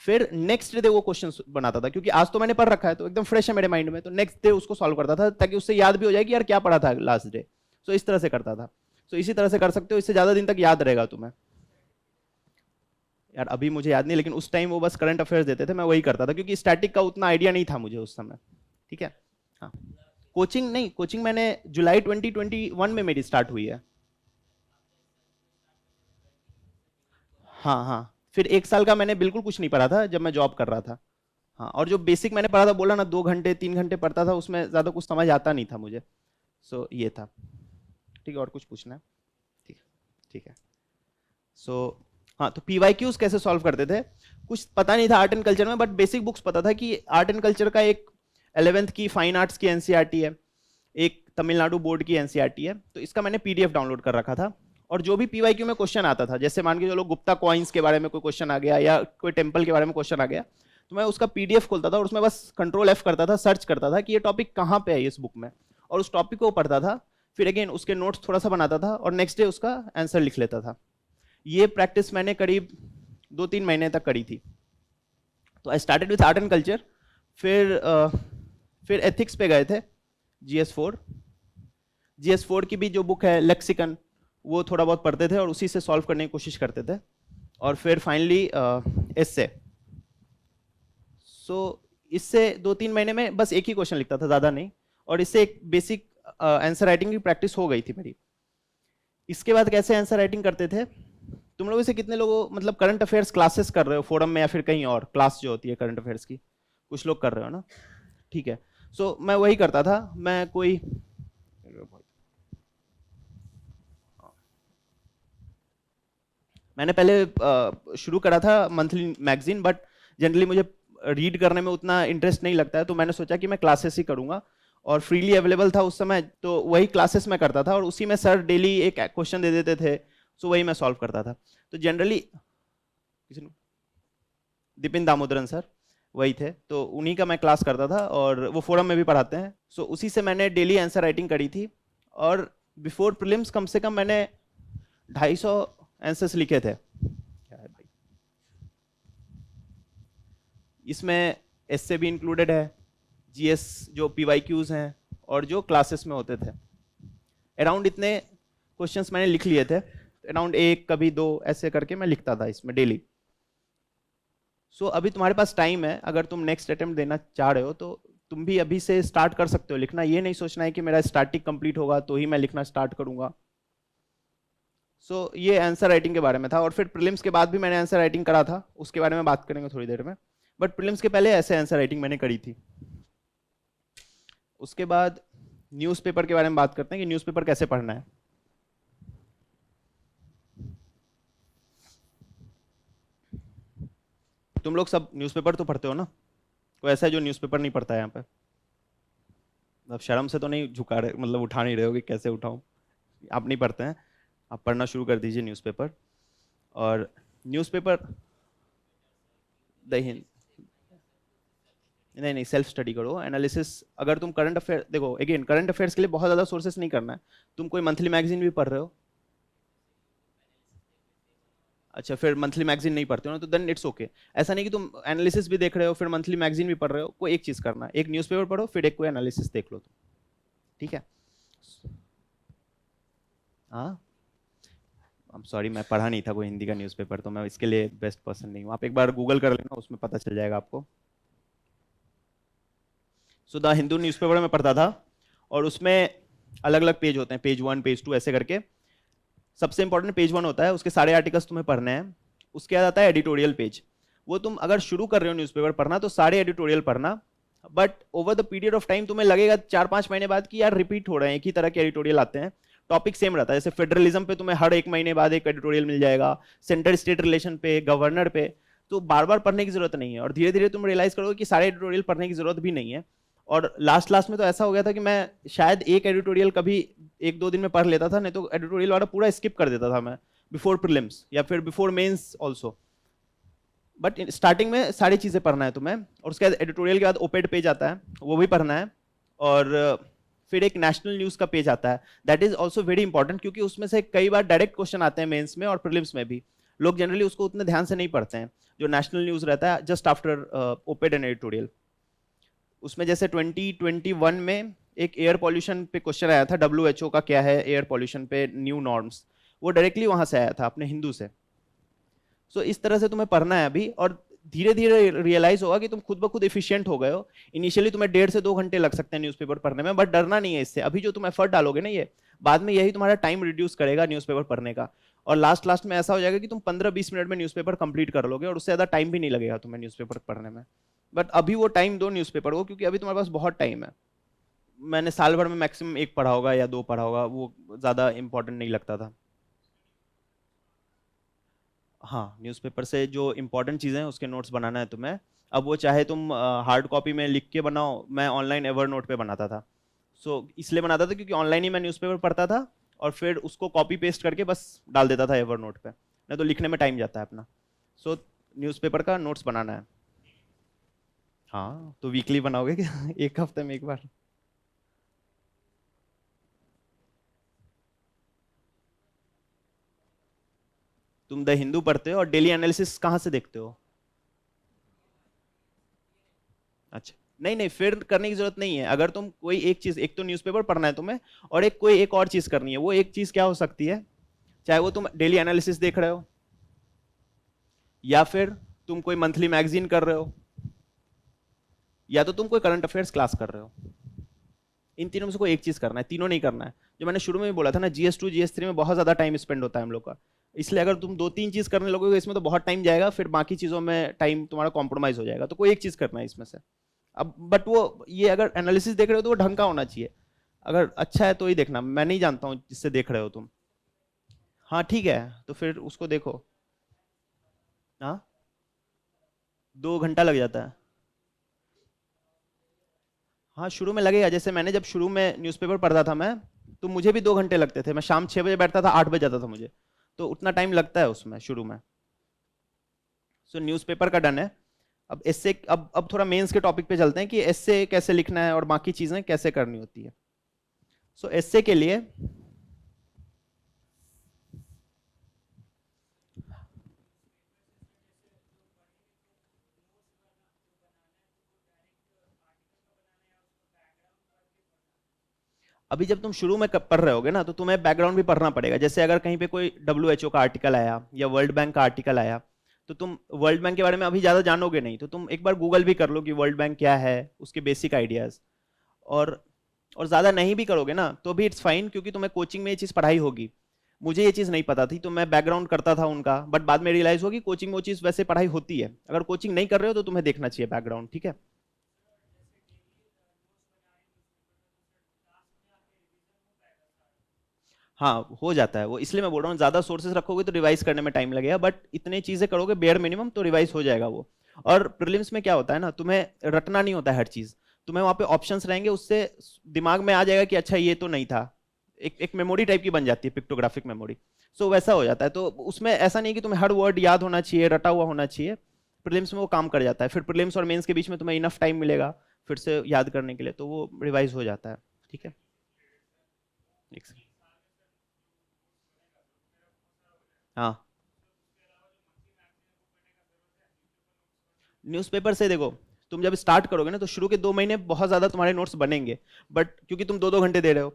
फिर नेक्स्ट डे वो क्वेश्चन बनाता था, क्योंकि आज तो मैंने पढ़ रखा है तो एकदम फ्रेश है मेरे माइंड में, तो नेक्स्ट डे उसको सॉल्व करता था ताकि उससे याद भी हो जाए कि यार क्या पढ़ा था लास्ट डे। सो इस तरह से करता था। सो इसी तरह से कर सकते हो, इससे ज्यादा दिन तक याद रहेगा तुम्हें। यार अभी मुझे याद नहीं, लेकिन उस टाइम वो बस करंट अफेयर्स देते थे, मैं वही करता था, क्योंकि स्टैटिक का उतना आइडिया नहीं था मुझे उस समय। ठीक है। हाँ, कोचिंग नहीं, कोचिंग मैंने जुलाई 2021 में मेरी स्टार्ट हुई है। हाँ हाँ, फिर एक साल का मैंने बिल्कुल कुछ नहीं पढ़ा था जब मैं जॉब कर रहा था। हाँ, और जो बेसिक मैंने पढ़ा था, बोला ना 2 घंटे 3 घंटे पढ़ता था, उसमें ज़्यादा कुछ समझ आता नहीं था मुझे। सो ये था। ठीक है, और कुछ पूछना है? ठीक है। ठीक है। सो हाँ, तो पीवाईक्यूज कैसे सॉल्व करते थे, कुछ पता नहीं था आर्ट एंड कल्चर में, बट बेसिक बुक्स पता था कि आर्ट एंड कल्चर का एक 11वीं की फाइन आर्ट्स की एनसीईआरटी है, एक तमिलनाडु बोर्ड की एनसीईआरटी है, तो इसका मैंने पीडीएफ डाउनलोड कर रखा था। और जो भी पीवाईक्यू में क्वेश्चन आता था, जैसे मान के चलो गुप्ता कॉइन्स के बारे में कोई क्वेश्चन आ गया या कोई टेम्पल के बारे में क्वेश्चन आ गया, तो मैं उसका पीडीएफ खोलता था और उसमें बस कंट्रोल एफ करता था, सर्च करता था कि ये टॉपिक कहाँ पे है इस बुक में, और उस टॉपिक को पढ़ता था, फिर अगेन उसके नोट्स थोड़ा सा बनाता था और नेक्स्ट डे उसका आंसर लिख लेता था। ये प्रैक्टिस मैंने करीब 2-3 महीने तक करी थी। तो I started with art and culture, फिर एथिक्स पे गए थे, जीएस 4। जीएस 4 की भी जो बुक है लेक्सिकन, वो थोड़ा बहुत पढ़ते थे और उसी से सॉल्व करने की कोशिश करते थे, और फिर फाइनली एस्से। सो इससे 2-3 महीने में बस एक ही क्वेश्चन लिखता था, ज़्यादा नहीं, और इससे एक बेसिक आंसर राइटिंग की प्रैक्टिस हो गई थी मेरी। इसके बाद कैसे आंसर राइटिंग करते थे, तुम लोगों से कितने लोगों मतलब करंट अफेयर्स क्लासेस कर रहे हो फोरम में या फिर कहीं और, क्लास जो होती है करंट अफेयर्स की, कुछ लोग कर रहे हो ना? ठीक है। सो मैं वही करता था, मैं कोई मैंने पहले शुरू करा था मंथली मैगजीन, बट जनरली मुझे रीड करने में उतना इंटरेस्ट नहीं लगता है, तो मैंने सोचा कि मैं क्लासेस ही करूंगा, और फ्रीली अवेलेबल था उस समय, तो वही क्लासेस में करता था, और उसी में सर डेली एक क्वेश्चन दे देते थे, सो वही मैं सॉल्व करता था। तो जनरली दिपिन दामोदरन सर वही थे, तो उन्हीं का मैं क्लास करता था, और वो फोरम में भी पढ़ाते हैं, सो उसी से मैंने डेली आंसर राइटिंग करी थी। और बिफोर प्रीलिम्स कम से कम मैंने 250 आंसर्स लिखे थे। क्या है भाई, इसमें एससे भी इंक्लूडेड है, जीएस जो पीवाईक्यूज हैं, और जो क्लासेस में होते थे, अराउंड इतने क्वेश्चंस मैंने लिख लिए थे, अराउंड 1 कभी 2 ऐसे करके मैं लिखता था इसमें डेली। सो अभी तुम्हारे पास टाइम है, अगर तुम नेक्स्ट अटेम्प्ट देना चाह रहे हो तो तुम भी अभी से स्टार्ट कर सकते हो लिखना, ये नहीं सोचना है कि मेरा स्टार्टिंग कंप्लीट होगा तो ही मैं लिखना स्टार्ट करूंगा। ये आंसर राइटिंग के बारे में था, और फिर प्रीलिम्स के बाद भी मैंने आंसर राइटिंग करा था, उसके बारे में बात करेंगे थोड़ी देर में, बट प्रीलिम्स के पहले ऐसे आंसर राइटिंग मैंने करी थी। उसके बाद न्यूज़पेपर के बारे में बात करते हैं कि न्यूज़पेपर कैसे पढ़ना है। तुम लोग सब न्यूज़पेपर तो पढ़ते हो ना? कोई ऐसा है जो न्यूज़पेपर नहीं पढ़ता है यहाँ पे? अब शर्म से तो नहीं झुका रहे, मतलब उठा नहीं रहे हो कि कैसे उठाऊं? आप नहीं पढ़ते हैं, आप पढ़ना शुरू कर दीजिए न्यूज़पेपर। और न्यूज़पेपर द हिंद, नहीं नहीं, सेल्फ स्टडी करो, एनालिसिस। अगर तुम करंट अफेयर देखो, अगेन करंट अफेयर्स के लिए बहुत ज़्यादा सोर्सेस नहीं करना है, तुम कोई मंथली मैगजीन भी पढ़ रहे हो? अच्छा, फिर मंथली मैगजीन नहीं पढ़ते हो ना, तो देन इट्स ओके। ऐसा नहीं कि तुम एनालिसिस भी देख रहे हो फिर मंथली मैगजीन भी पढ़ रहे हो, कोई एक चीज़ करना, एक न्यूज़पेपर पढ़ो फिर एक कोई एनालिसिस देख लो तुम। ठीक है। हाँ, आई एम सॉरी, मैं पढ़ा नहीं था कोई हिंदी का न्यूज़पेपर, तो मैं इसके लिए बेस्ट पर्सन नहीं हूँ, आप एक बार गूगल कर लेना, उसमें पता चल जाएगा आपको। सो द हिंदू न्यूज़पेपर में पढ़ता था, और उसमें अलग अलग पेज होते हैं, पेज 1 पेज 2 ऐसे करके। सबसे इंपॉर्टेंट पेज 1 होता है, उसके सारे आर्टिकल्स तुम्हें पढ़ने हैं। उसके बाद आता है एडिटोरियल पेज, वो तुम अगर शुरू कर रहे हो न्यूज़पेपर पढ़ना तो सारे एडिटोरियल पढ़ना, but over the period of time तुम्हें लगेगा 4-5 महीने बाद कि यार रिपीट हो रहे हैं, एक ही तरह के एडिटोरियल आते हैं, टॉपिक सेम रहता है। जैसे फेडरलिज्म पे तुम्हें हर 1 महीने बाद एक एडिटोरियल मिल जाएगा, सेंटर स्टेट रिलेशन पे, गवर्नर पे, तो बार बार पढ़ने की जरूरत नहीं है। और धीरे धीरे तुम रियलाइज करोगे कि सारे एडिटोरियल पढ़ने की जरूरत भी नहीं है। और लास्ट लास्ट में तो ऐसा हो गया था कि मैं शायद एक एडिटोरियल कभी 1-2 दिन में पढ़ लेता था, नहीं तो एडिटोरियल वाला पूरा स्किप कर देता था मैं बिफोर प्रीलिम्स या फिर before mains also. But starting में सारी चीज़ें पढ़ना है तुम्हें, और उसके बाद एडिटोरियल के बाद ओपेड पेज आता है, वो भी पढ़ना है। और फिर एक नेशनल न्यूज़ का पेज आता है, that is also very important, क्योंकि उसमें से कई बार डायरेक्ट क्वेश्चन आते हैं मेंस में और प्रीलिम्स में भी। लोग जनरली उसको उतने ध्यान से नहीं पढ़ते हैं, जो नेशनल न्यूज़ रहता है just after op-ed and editorial. उसमें जैसे 2021 में एक एयर पॉल्यूशन पे क्वेश्चन आया था, WHO का क्या है एयर पॉल्यूशन पे न्यू नॉर्म्स, वो डायरेक्टली वहां से आया था अपने हिंदू से। सो इस तरह से तुम्हें पढ़ना है अभी, और धीरे धीरे रियलाइज होगा कि तुम खुद ब खुद एफिशिएंट हो गए हो। इनिशियली तुम्हें 1.5 से 2 घंटे लग सकते हैं न्यूज़पेपर पढ़ने में, बट डरना नहीं है इससे। अभी जो तुम एफर्ट डालोगे ना, ये बाद में यही तुम्हारा टाइम रिड्यूस करेगा न्यूज़पेपर पढ़ने का। और लास्ट लास्ट में ऐसा हो जाएगा कि तुम 15-20 मिनट में न्यूज़पेपर कंप्लीट कर लोगे, और उससे ज्यादा टाइम भी नहीं लगेगा तुम्हें न्यूज़पेपर पढ़ने में। बट अभी वो टाइम दो न्यूज़पेपर को, क्योंकि अभी तुम्हारे पास बहुत टाइम है। मैंने साल भर में मैक्सिमम 1 पढ़ा होगा या 2 पढ़ा होगा, वो ज्यादा इंपॉर्टेंट नहीं लगता था। हाँ, न्यूज़पेपर से जो इंपॉर्टेंट चीज़ें हैं उसके नोट्स बनाना है तुम्हें। अब वो चाहे तुम हार्ड कॉपी में लिख के बनाओ, मैं ऑनलाइन एवर नोट पे बनाता था। इसलिए बनाता था क्योंकि ऑनलाइन ही मैं न्यूज़पेपर पढ़ता था, और फिर उसको कॉपी पेस्ट करके बस डाल देता था एवर नोट पे, नहीं तो लिखने में टाइम जाता है अपना। सो न्यूज़पेपर का नोट्स बनाना है। हाँ, तो वीकली बनाओगे क्या? एक हफ्ते में एक बार? तुम द हिंदू पढ़ते हो और डेली एनालिसिस कहाँ से देखते हो? अच्छा, नहीं नहीं, फिर करने की जरूरत नहीं है। अगर तुम कोई एक चीज, एक तो न्यूज़पेपर पढ़ना है तुम्हें, और एक कोई एक और चीज करनी है, वो एक चीज क्या हो सकती है? चाहे वो तुम डेली एनालिसिस देख रहे हो, या फिर तुम कोई मंथली मैगजीन कर रहे हो, या तो तुम कोई करंट अफेयर्स क्लास कर रहे हो। इन तीनों में से कोई एक चीज करना है, तीनों नहीं करना है। जो मैंने शुरू में भी बोला था ना, GS2 GS3 में बहुत ज्यादा टाइम स्पेंड होता है हम लोग का। इसलिए अगर तुम 2-3 चीज करने लगोगे इसमें तो बहुत टाइम जाएगा, फिर बाकी चीजों में टाइम तुम्हारा कॉम्प्रोमाइज हो जाएगा। तो कोई एक चीज करना है इसमें से। अब बट वो ये अगर एनालिसिस देख रहे हो तो वो ढंग का होना चाहिए। अगर अच्छा है तो ही देखना, मैं नहीं जानता हूँ जिससे देख रहे हो तुम। हाँ ठीक है, तो फिर उसको देखो। हाँ, 2 घंटा लग जाता है। हाँ, शुरू में लगेगा। जैसे मैंने जब शुरू में न्यूज़पेपर पढ़ता था मैं, तो मुझे भी 2 घंटे लगते थे। मैं शाम 6 बजे बैठता था, 8 बजे जाता था मुझे, तो उतना टाइम लगता है उसमें शुरू में। सो न्यूज़पेपर का डन है। अब एस्से, अब थोड़ा मेंस के टॉपिक पे चलते हैं कि एस्से कैसे लिखना है और बाकी चीजें कैसे करनी होती है। सो एस्से के लिए अभी जब तुम शुरू में पढ़ रहे होगे ना, तो तुम्हें बैकग्राउंड भी पढ़ना पड़ेगा। जैसे अगर कहीं पे कोई WHO का आर्टिकल आया या वर्ल्ड बैंक का आर्टिकल आया, तो तुम वर्ल्ड बैंक के बारे में अभी ज्यादा जानोगे नहीं, तो तुम एक बार गूगल भी कर लो कि वर्ल्ड बैंक क्या है, उसके बेसिक आइडियाज। और और ज्यादा नहीं भी करोगे ना तो भी इट्स फाइन, क्योंकि तुम्हें कोचिंग में ये चीज पढ़ाई होगी। मुझे ये चीज नहीं पता थी, तो मैं बैकग्राउंड करता था उनका, बट बाद में रियलाइज होगी कोचिंग में वो चीज वैसे पढ़ाई होती है। अगर कोचिंग नहीं कर रहे हो तो तुम्हें देखना चाहिए बैकग्राउंड, ठीक है? हाँ, हो जाता है वो, इसलिए मैं बोल रहा हूँ ज्यादा सोर्सेस रखोगे तो रिवाइज करने में टाइम लगेगा, बट इतने चीजें करोगे बेयर मिनिमम तो रिवाइज हो जाएगा वो। और प्रीलिम्स में क्या होता है ना, तुम्हें रटना नहीं होता है हर चीज। तुम्हें वहां पे ऑप्शंस रहेंगे, उससे दिमाग में आ जाएगा कि अच्छा ये तो नहीं था। एक मेमोरी टाइप की बन जाती है, पिक्टोग्राफिक मेमोरी। सो वैसा हो जाता है। तो उसमें ऐसा नहीं कि तुम्हें हर वर्ड याद होना चाहिए, रटा हुआ होना चाहिए। प्रीलिम्स में वो काम कर जाता है, फिर प्रीलिम्स और मेंस के बीच में तुम्हें इनफ टाइम मिलेगा फिर से याद करने के लिए, तो वो रिवाइज हो जाता है। ठीक है, एक second। हाँ, न्यूज़पेपर से देखो, तुम जब स्टार्ट करोगे ना तो शुरू के 2 महीने बहुत ज्यादा तुम्हारे नोट्स बनेंगे, बट क्योंकि तुम 2-2 घंटे दे रहे हो।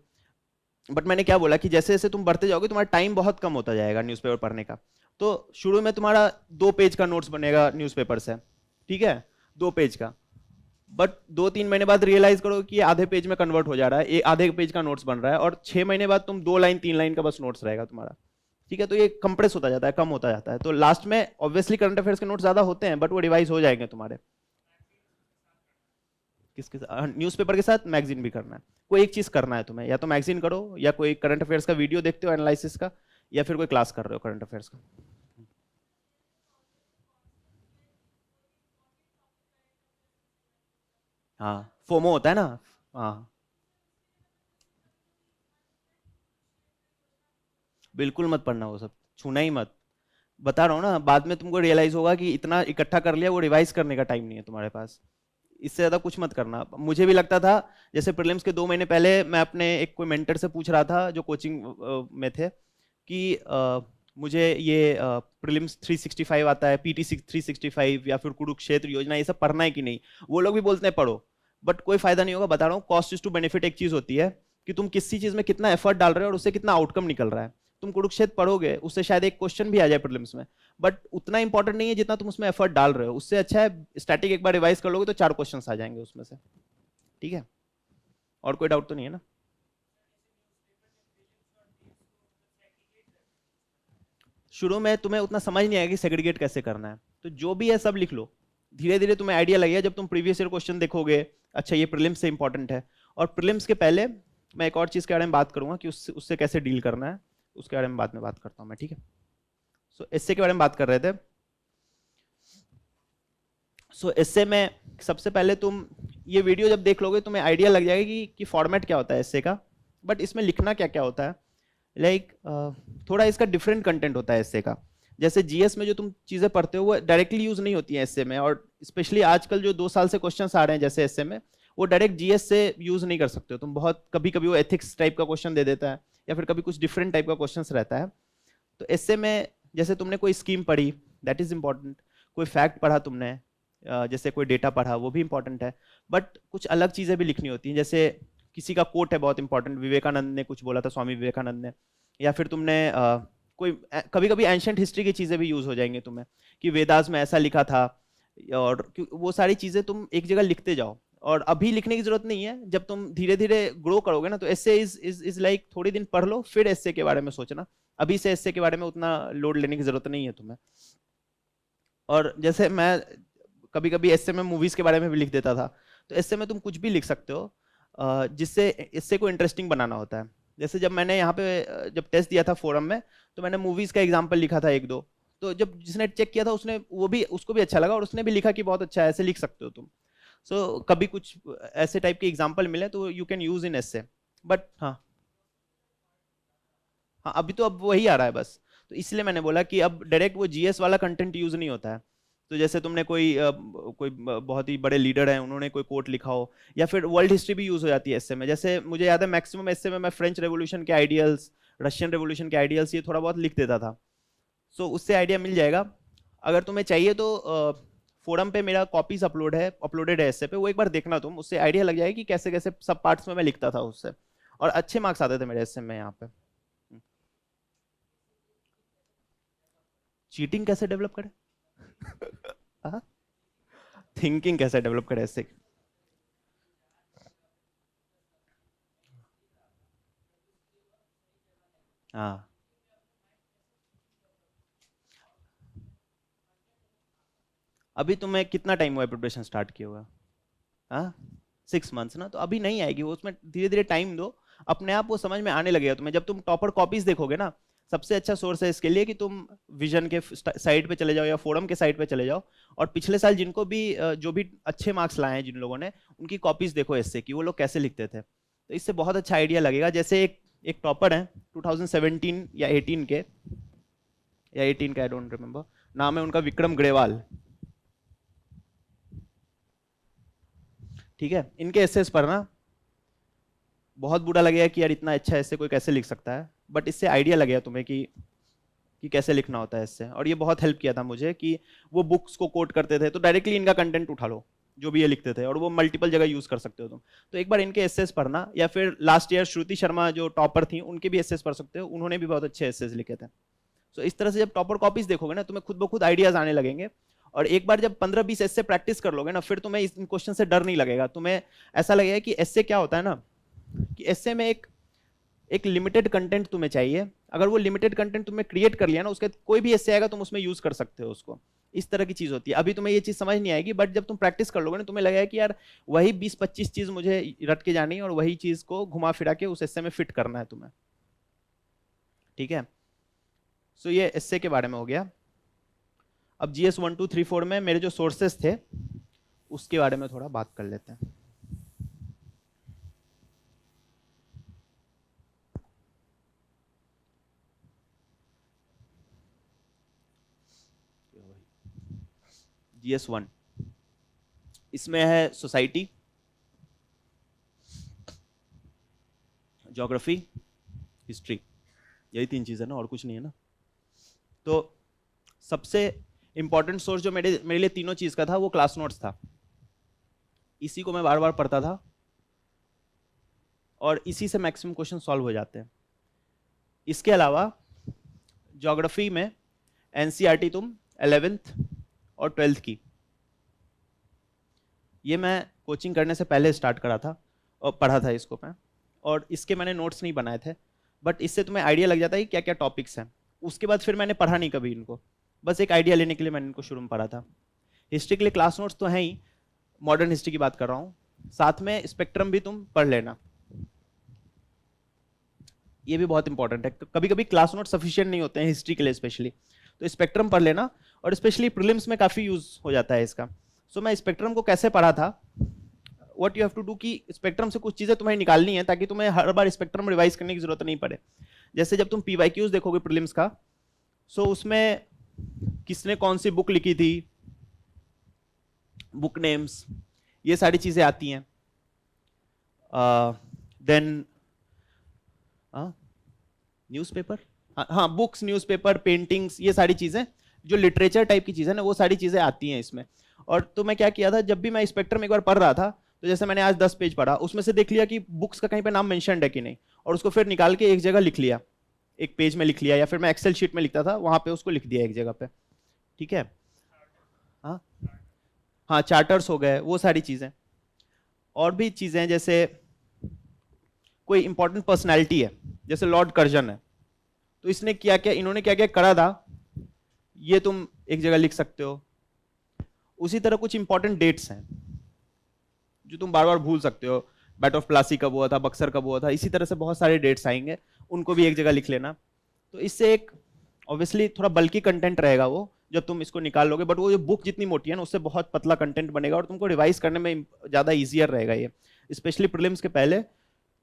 बट मैंने क्या बोला कि जैसे जैसे तुम बढ़ते जाओगे तुम्हारा टाइम बहुत कम होता जाएगा न्यूज़पेपर पढ़ने का। तो शुरू में तुम्हारा 2 पेज का नोट्स बनेगा न्यूज़पेपर से, ठीक है, 2 पेज का। बट 2-3 महीने बाद रियलाइज करो कि ये आधे पेज में कन्वर्ट हो जा रहा है, ये आधे पेज का नोट्स बन रहा है, और 6 महीने बाद तुम 2 लाइन 3 लाइन का बस नोट्स रहेगा तुम्हारा। ठीक है, तो ये कंप्रेस होता जाता है, कम होता जाता है। तो लास्ट में ऑब्वियसली करंट अफेयर्स के नोट्स ज्यादा होते हैं, बट वो रिवाइज हो जाएंगे तुम्हारे। किसके साथ? न्यूज़पेपर के साथ मैगजीन भी करना है। कोई एक चीज करना है तुम्हें, या तो मैगजीन करो, या कोई करंट अफेयर्स का वीडियो देखते हो एनालिसिस का, या फिर कोई क्लास कर रहे हो करंट अफेयर्स का। हाँ, फोमो होता है ना। हाँ, बिल्कुल मत पढ़ना वो सब, छूना ही मत। बता रहा हूँ ना, बाद में तुमको रियलाइज होगा कि इतना इकट्ठा कर लिया, वो रिवाइज करने का टाइम नहीं है तुम्हारे पास। इससे ज्यादा कुछ मत करना। मुझे भी लगता था, जैसे प्रीलिम्स के 2 महीने पहले मैं अपने एक कोई मेंटर से पूछ रहा था जो कोचिंग में थे, कि मुझे ये प्रीलिम्स 365 आता है, पीटी 365 या फिर कुरुक्षेत्र योजना, ये सब पढ़ना है कि नहीं। वो लोग भी बोलते हैं पढ़ो, बट कोई फायदा नहीं होगा। बता रहा हूँ, कॉस्ट इज टू बेनिफिट एक चीज होती है कि तुम किसी चीज में कितना एफर्ट डाल रहे हो और उससे कितना आउटकम निकल रहा है। तुम कुरुक्षेत्र पढ़ोगे, उससे शायद एक क्वेश्चन भी आ जाए प्रीलिम्स में, बट उतना इंपॉर्टेंट नहीं है जितना तुम उसमें एफर्ट डाल रहे हो। उससे अच्छा है स्टैटिक एक बार रिवाइज कर लोगे तो 4 क्वेश्चन आ जाएंगे उसमें से। ठीक है, और कोई डाउट तो नहीं है ना? शुरू में तुम्हें उतना समझ नहीं आएगा कि सेग्रीगेट कैसे करना है, तो जो भी है सब लिख लो। धीरे धीरे तुम्हें आइडिया लगेगा जब तुम प्रीवियस ईयर क्वेश्चन देखोगे, अच्छा ये प्रीलिम्स से इंपॉर्टेंट है। और प्रीलिम्स के पहले मैं एक और चीज के बारे में बात करूंगा कि उससे उससे कैसे डील करना है, उसके बारे में बाद में बात करता हूँ मैं, ठीक है? सो एस्से के बारे में बात कर रहे थे। सो एस्से में सबसे पहले तुम ये वीडियो जब देख लोगे तुम्हें आइडिया लग जाएगा कि फॉर्मेट क्या होता है एस्से का, बट इसमें लिखना क्या क्या होता है। लाइक थोड़ा इसका डिफरेंट कंटेंट होता है एस्से का। जैसे जीएस में जो तुम चीजें पढ़ते हो वो डायरेक्टली यूज नहीं होती है एस्से में, और स्पेशली आजकल जो 2 साल से क्वेश्चन आ रहे हैं जैसे एस्से में, वो डायरेक्ट जीएस से यूज नहीं कर सकते हो तुम। बहुत कभी कभी वो एथिक्स टाइप का क्वेश्चन दे देता है, या फिर कभी कुछ डिफरेंट टाइप का क्वेश्चन रहता है। तो एस्से में जैसे तुमने कोई स्कीम पढ़ी, दैट इज इंपॉर्टेंट। कोई फैक्ट पढ़ा तुमने, जैसे कोई डेटा पढ़ा, वो भी इंपॉर्टेंट है। बट कुछ अलग चीजें भी लिखनी होती हैं, जैसे किसी का कोट है बहुत इंपॉर्टेंट, विवेकानंद ने कुछ बोला था, स्वामी विवेकानंद ने। या फिर तुमने कोई कभी कभी एंशंट हिस्ट्री की चीजें भी यूज हो जाएंगी तुम्हें, कि वेदास में ऐसा लिखा था। और वो सारी चीजें तुम एक जगह लिखते जाओ। और अभी लिखने की जरूरत नहीं है, जब तुम धीरे धीरे ग्रो करोगे ना, तो एस्से इज लाइक थोड़ी दिन पढ़ लो फिर एस्से के बारे में सोचना। अभी से एस्से के बारे में उतना लोड लेने की जरूरत नहीं है तुम्हें। और जैसे मैं कभी कभी एस्से में मूवीज के बारे में भी लिख देता था, तो एस्से में तुम कुछ भी लिख सकते हो जिससे एस्से को इंटरेस्टिंग बनाना होता है। जैसे जब मैंने यहाँ पे जब टेस्ट दिया था फोरम में, तो मैंने मूवीज का एग्जाम्पल लिखा था एक दो। तो जब जिसने चेक किया था उसने वो भी, उसको भी अच्छा लगा, और उसने भी लिखा कि बहुत अच्छा है, ऐसे लिख सकते हो तुम। सो कभी कुछ ऐसे टाइप के एग्जाम्पल मिले तो you can use in essay. But हाँ, हाँ अभी तो अब वही आ रहा है बस। तो इसलिए मैंने बोला कि अब डायरेक्ट वो जीएस वाला कंटेंट यूज नहीं होता है। तो जैसे तुमने बहुत ही बड़े लीडर हैं, उन्होंने कोई कोट लिखा हो, या फिर वर्ल्ड हिस्ट्री भी यूज हो जाती है एस्से में। जैसे मुझे याद है मैक्सिमम एस्से में मैं फ्रेंच रेवोल्यूशन के आइडियल्स, रशियन रेवोल्यूशन के आइडियल्स, ये थोड़ा बहुत लिख देता था। सो उससे आइडिया मिल जाएगा। अगर तुम्हें चाहिए तो फोरम पे मेरा कॉपीज अपलोडेड है एस्से पे, वो एक बार देखना तुम, उससे आइडिया लग जाएगा कि कैसे कैसे सब पार्ट्स में मैं लिखता था उससे। और अच्छे मार्क्स आते थे मेरे एस्से में यहाँ पे। चीटिंग कैसे डेवलप करे? थिंकिंग कैसे डेवलप करे ऐसे? हाँ, अभी तुम्हें कितना टाइम हुआ है प्रिपरेशन स्टार्ट किया हुआ? हाँ, 6 मंथ्स ना, तो अभी नहीं आएगी वो, उसमें धीरे धीरे टाइम दो। अपने आप वो समझ में आने लगेगा तुम्हें। जब तुम टॉपर कॉपीज देखोगे ना, सबसे अच्छा सोर्स है इसके लिए कि तुम विजन के साइट पे चले जाओ या फोरम के साइट पे चले जाओ, और पिछले साल जिनको भी जो भी अच्छे मार्क्स लाए हैं जिन लोगों ने, उनकी कॉपीज देखो इससे कि वो लोग कैसे लिखते थे। तो इससे बहुत अच्छा आइडिया लगेगा। जैसे एक एक टॉपर है 2017 या 18 के, या 18 का, आई डोंट रिमेम्बर, नाम है उनका विक्रम ग्रेवाल। ठीक है, इनके एसेस पढ़ना। बहुत बुरा लगेगा कि यार इतना अच्छा ऐसे कोई कैसे लिख सकता है, बट इससे आइडिया लगेगा तुम्हें कि कैसे लिखना होता है इससे। और ये बहुत हेल्प किया था मुझे कि वो बुक्स को कोट करते थे, तो डायरेक्टली इनका कंटेंट उठा लो जो भी ये लिखते थे, और वो मल्टीपल जगह यूज कर सकते हो तुम। तो एक बार इनके एसेस पढ़ना, या फिर लास्ट ईयर श्रुति शर्मा जो टॉपर थी उनके भी एसेस पढ़ सकते हो, उन्होंने भी बहुत अच्छे एसेस लिखे थे। सो इस तरह से जब टॉपर कॉपीज देखोगे ना, तुम्हें खुद ब खुद आइडियाज आने लगेंगे। और एक बार जब 15-20 एस्से प्रैक्टिस कर लोगे ना, फिर तुम्हें इस क्वेश्चन से डर नहीं लगेगा। तुम्हें ऐसा लगेगा कि एस्से क्या होता है ना, कि एस्से में एक एक लिमिटेड कंटेंट तुम्हें चाहिए। अगर वो लिमिटेड कंटेंट तुम्हें क्रिएट कर लिया ना, उसके कोई भी एस्से आएगा तुम उसमें यूज कर सकते हो उसको। इस तरह की चीज होती है। अभी तुम्हें ये चीज समझ नहीं आएगी, बट जब तुम प्रैक्टिस कर लोगे ना तुम्हें लगेगा कि यार वही 20-25 चीज मुझे रट के जानी है और वही चीज को घुमा फिरा के उस एस्से में फिट करना है तुम्हें। ठीक है, सो ये एस्से के बारे में हो गया। अब GS 1 2 3 4 में मेरे जो सोर्सेस थे उसके बारे में थोड़ा बात कर लेते हैं। GS 1 इसमें है सोसाइटी, ज्योग्राफी, हिस्ट्री, यही 3 चीजें ना, और कुछ नहीं है ना। तो सबसे इंपॉर्टेंट सोर्स जो मेरे लिए तीनों चीज का था वो क्लास नोट्स था। इसी को मैं बार बार पढ़ता था और इसी से मैक्सिमम क्वेश्चन सॉल्व हो जाते हैं। इसके अलावा ज्योग्राफी में एनसीईआरटी तुम 11th और 12th की, ये मैं कोचिंग करने से पहले स्टार्ट करा था और पढ़ा था इसको मैं, और इसके मैंने नोट्स नहीं बनाए थे, बट इससे तुम्हें आइडिया लग जाता है कि क्या क्या टॉपिक्स हैं। उसके बाद फिर मैंने पढ़ा नहीं कभी इनको, बस एक आइडिया लेने के लिए मैंने इनको शुरू में पढ़ा था। हिस्ट्री के लिए क्लास नोट्स तो हैं ही, मॉडर्न हिस्ट्री की बात कर रहा हूँ, साथ में स्पेक्ट्रम भी तुम पढ़ लेना, ये भी बहुत इंपॉर्टेंट है। कभी कभी क्लास नोट सफिशिएंट नहीं होते हैं हिस्ट्री के लिए स्पेशली, तो स्पेक्ट्रम पढ़ लेना, और स्पेशली प्रीलिम्स में काफी यूज हो जाता है इसका। सो मैं स्पेक्ट्रम को कैसे पढ़ा था, what you have to do कि स्पेक्ट्रम से कुछ चीजें तुम्हें निकालनी है ताकि तुम्हें हर बार स्पेक्ट्रम रिवाइज करने की जरूरत नहीं पड़े। जैसे जब तुम PYQs देखोगे प्रीलिम्स का, सो उसमें किसने कौन सी बुक लिखी थी, बुक नेम्स, ये सारी चीजें आती हैं। देन न्यूज़पेपर, हाँ बुक्स, न्यूज़पेपर, पेंटिंग्स, ये सारी चीजें जो लिटरेचर टाइप की चीजें ना वो सारी चीजें आती हैं इसमें। और तो मैं क्या किया था, जब भी मैं स्पेक्ट्रम एक बार पढ़ रहा था, तो जैसे मैंने आज 10 पेज पढ़ा, उसमें से देख लिया कि बुक्स का कहीं पे नाम मेंशन्ड है कि नहीं, और उसको फिर निकाल के एक जगह लिख लिया, एक पेज में लिख लिया, या फिर मैं एक्सेल शीट में लिखता था वहां पे उसको लिख दिया एक जगह पे। ठीक है, हाँ हाँ, चार्टर्स हो गए, वो सारी चीजें। और भी चीजें जैसे कोई इंपॉर्टेंट पर्सनैलिटी है, जैसे लॉर्ड कर्जन है, तो इसने क्या क्या, इन्होंने क्या क्या करा था, ये तुम एक जगह लिख सकते हो। उसी तरह कुछ इंपॉर्टेंट डेट्स हैं जो तुम बार बार भूल सकते हो, बैटल ऑफ प्लासी कब हुआ था, बक्सर कब हुआ था, इसी तरह से बहुत सारे डेट्स आएंगे, उनको भी एक जगह लिख लेना। तो इससे एक ऑब्वियसली थोड़ा बल्कि कंटेंट रहेगा वो जब तुम इसको निकाल लोगे, बट वो जो बुक जितनी मोटी है ना उससे बहुत पतला कंटेंट बनेगा और तुमको रिवाइज करने में ज्यादा ईजियर रहेगा ये, स्पेशली प्रीलिम्स के पहले।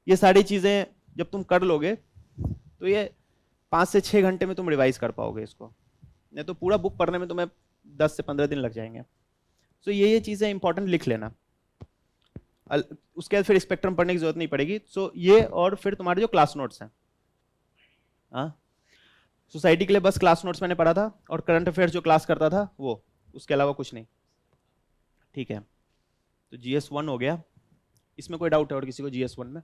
ये सारी चीजें जब तुम कर लोगे तो ये 5 से 6 घंटे में तुम रिवाइज कर पाओगे इसको, नहीं तो पूरा बुक पढ़ने में तुम्हें 10 से 15 दिन लग जाएंगे। सो ये चीजें इंपॉर्टेंट लिख लेना, उसके बाद फिर स्पेक्ट्रम पढ़ने की जरूरत नहीं पड़ेगी। सो ये, और फिर तुम्हारे जो क्लास नोट्स हैं, हाँ सोसाइटी के लिए बस क्लास नोट्स मैंने पढ़ा था, और करंट अफेयर्स जो क्लास करता था वो, उसके अलावा कुछ नहीं। ठीक है, तो GS 1 हो गया। इसमें कोई डाउट है और किसी को GS 1 में?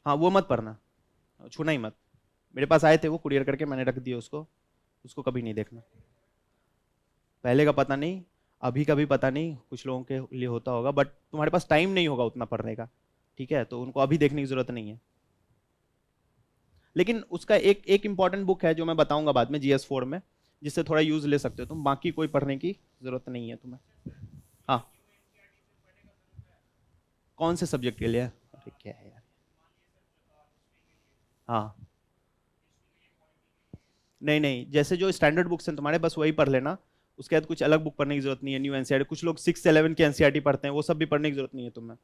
हाँ वो मत पढ़ना, छूना ही मत, मेरे पास आए थे वो कुरियर करके, मैंने रख दिया उसको, उसको कभी नहीं देखना। पहले का पता नहीं, अभी का भी पता नहीं, कुछ लोगों के लिए होता होगा, बट तुम्हारे पास टाइम नहीं होगा उतना पढ़ने का, ठीक है, तो उनको अभी देखने की जरूरत नहीं है। लेकिन उसका एक इंपॉर्टेंट बुक है जो मैं बताऊंगा बाद में GS 4 में, जिससे थोड़ा यूज ले सकते हो तुम, बाकी कोई पढ़ने की जरूरत नहीं है तुम्हें। हाँ, कौन से सब्जेक्ट के लिए? अरे क्या है यार, हाँ नहीं नहीं, जैसे जो स्टैंडर्ड बुक्स हैं तुम्हारे बस वही पढ़ लेना, उसके बाद कुछ अलग बुक पढ़ने की जरूरत नहीं है। न्यू एनसीईआरटी, कुछ लोग 6 11 की एनसीईआरटी पढ़ते हैं, वो सब भी पढ़ने की जरूरत नहीं है तुम्हें।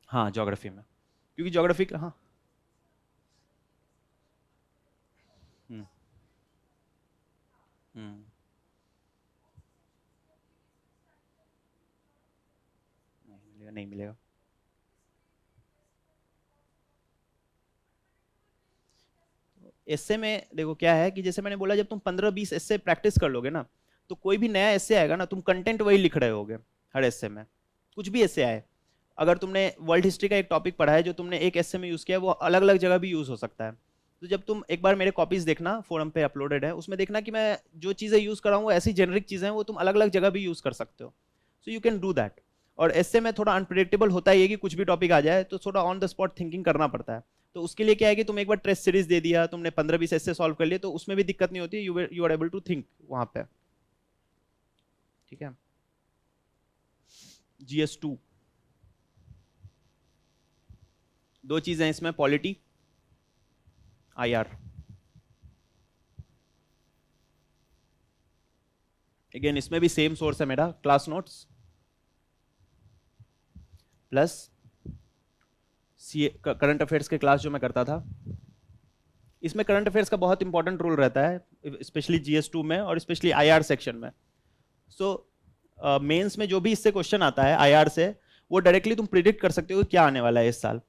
हाँ ज्योग्राफी में, क्योंकि ज्योग्राफी का, हाँ हम्म हम्म, नहीं मिलेगा, नहीं मिलेगा। एस्से में देखो क्या है कि जैसे मैंने बोला, जब तुम 15-20 एस्से प्रैक्टिस कर लोगे ना, तो कोई भी नया एस्से आएगा ना, तुम कंटेंट वही लिख रहे होगे हर एस्से में, कुछ भी एस्से आए। अगर तुमने वर्ल्ड हिस्ट्री का एक टॉपिक पढ़ा है जो तुमने एक एस्से में यूज किया, वो अलग अलग जगह भी यूज हो सकता है। तो जब तुम एक बार मेरे कॉपीज देखना, फोरम पे अपलोडेड है, उसमें देखना कि मैं जो चीजें यूज कर रहा हूँ वो ऐसी जेनरिक चीजें हैं, वो तुम अलग अलग जगह भी यूज कर सकते हो। So you can do that. और एस्से में थोड़ा अनप्रिडिक्टेबल होता है ये कि कुछ भी टॉपिक आ जाए, तो थोड़ा ऑन द स्पॉट थिंकिंग करना पड़ता है, तो उसके लिए क्या है कि तुम एक बार टेस्ट सीरीज दे दिया, तुमने 15-20 ऐसे सॉल्व कर लिए, तो उसमें भी दिक्कत नहीं होती, you are able to think वहां पे। ठीक है। GS2 दो चीजें इसमें, पॉलिटी, IR। अगेन इसमें भी सेम सोर्स है मेरा, class notes plus current affairs के क्लास जो मैं करता था। इसमें करंट अफेयर्स का बहुत इंपॉर्टेंट रोल रहता है, स्पेशली GS2 में और स्पेशली IR सेक्शन में। सो मेंस में जो भी इससे क्वेश्चन आता है IR से, वो डायरेक्टली तुम प्रिडिक्ट कर सकते हो क्या आने वाला है इस साल।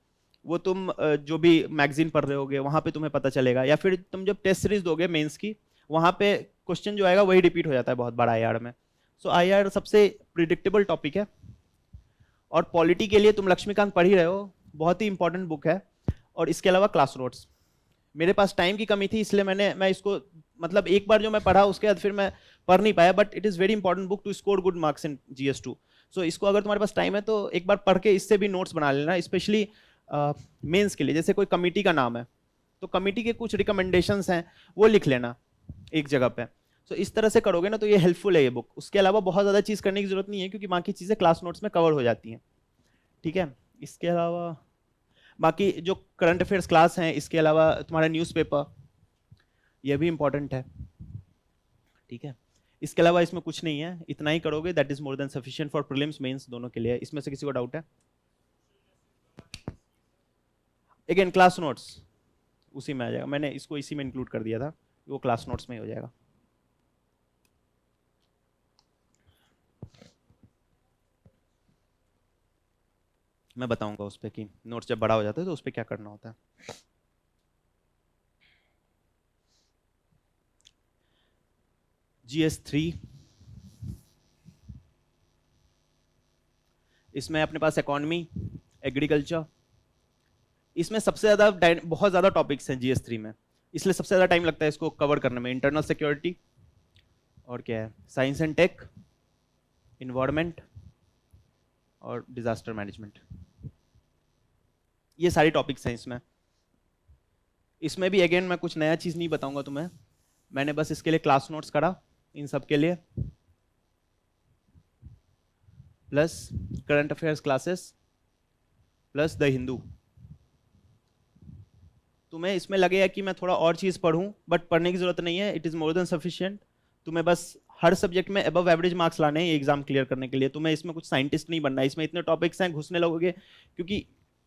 वो तुम जो भी मैगजीन पढ़ रहे होगे वहां पे तुम्हें पता चलेगा, या फिर तुम जब टेस्ट सीरीज दोगे मेंस की, वहां पे क्वेश्चन जो आएगा वही रिपीट हो जाता है बहुत बार IR में। सो IR सबसे प्रिडिक्टेबल टॉपिक है। और पॉलिटी के लिए तुम लक्ष्मीकांत पढ़ ही रहे हो, बहुत ही इंपॉर्टेंट बुक है। और इसके अलावा क्लास नोट्स, मेरे पास टाइम की कमी थी इसलिए मैं इसको मतलब एक बार जो मैं पढ़ा उसके बाद फिर मैं पढ़ नहीं पाया, but it is very important book to score good marks in GS2। सो इसको अगर तुम्हारे पास टाइम है तो एक बार पढ़ के इससे भी नोट्स बना लेना, स्पेशली मेंस के लिए। जैसे कोई कमिटी का नाम है तो कमिटी के कुछ रिकमेंडेशंस हैं वो लिख लेना एक जगह पे। सो इस तरह से करोगे ना तो ये हेल्पफुल है ये बुक। उसके अलावा बहुत ज़्यादा चीज़ करने की जरूरत नहीं है क्योंकि बाकी चीज़ें क्लास नोट्स में कवर हो जाती हैं। ठीक है। इसके अलावा बाकी जो करंट अफेयर्स क्लास हैं, इसके अलावा तुम्हारा न्यूज़पेपर, ये भी इंपॉर्टेंट है। ठीक है। इसके अलावा इसमें कुछ नहीं है, इतना ही करोगे that is more than sufficient for prelims mains दोनों के लिए। इसमें से किसी को डाउट है? अगेन क्लास नोट्स उसी में आ जाएगा, मैंने इसको इसी में इंक्लूड कर दिया था, वो क्लास नोट्स में ही हो जाएगा। मैं बताऊंगा उस पर कि नोट्स जब बड़ा हो जाता है तो उस पर क्या करना होता है। GS3 इसमें अपने पास इकोनॉमी, एग्रीकल्चर, इसमें सबसे ज्यादा बहुत ज्यादा टॉपिक्स हैं GS3 में, इसलिए सबसे ज्यादा टाइम लगता है इसको कवर करने में। इंटरनल सिक्योरिटी, और क्या है, साइंस एंड टेक, इन्वायरमेंट और डिजास्टर मैनेजमेंट, ये सारी टॉपिक्स हैं इसमें। इसमें भी अगेन मैं कुछ नया चीज नहीं बताऊंगा तुम्हें, मैंने बस इसके लिए क्लास नोट्स करा इन सब के लिए, plus current affairs classes, plus the Hindu. तुम्हें इसमें लगेगा कि मैं थोड़ा और चीज पढ़ूं, बट पढ़ने की जरूरत नहीं है, it is more than sufficient. तुम्हें बस हर सब्जेक्ट में अबव एवरेज मार्क्स लाने हैं एग्जाम क्लियर करने के लिए। तुम्हें इसमें कुछ साइंटिस्ट नहीं बनना है, इसमें इतने टॉपिक्स हैं घुसने लगोगे। क्योंकि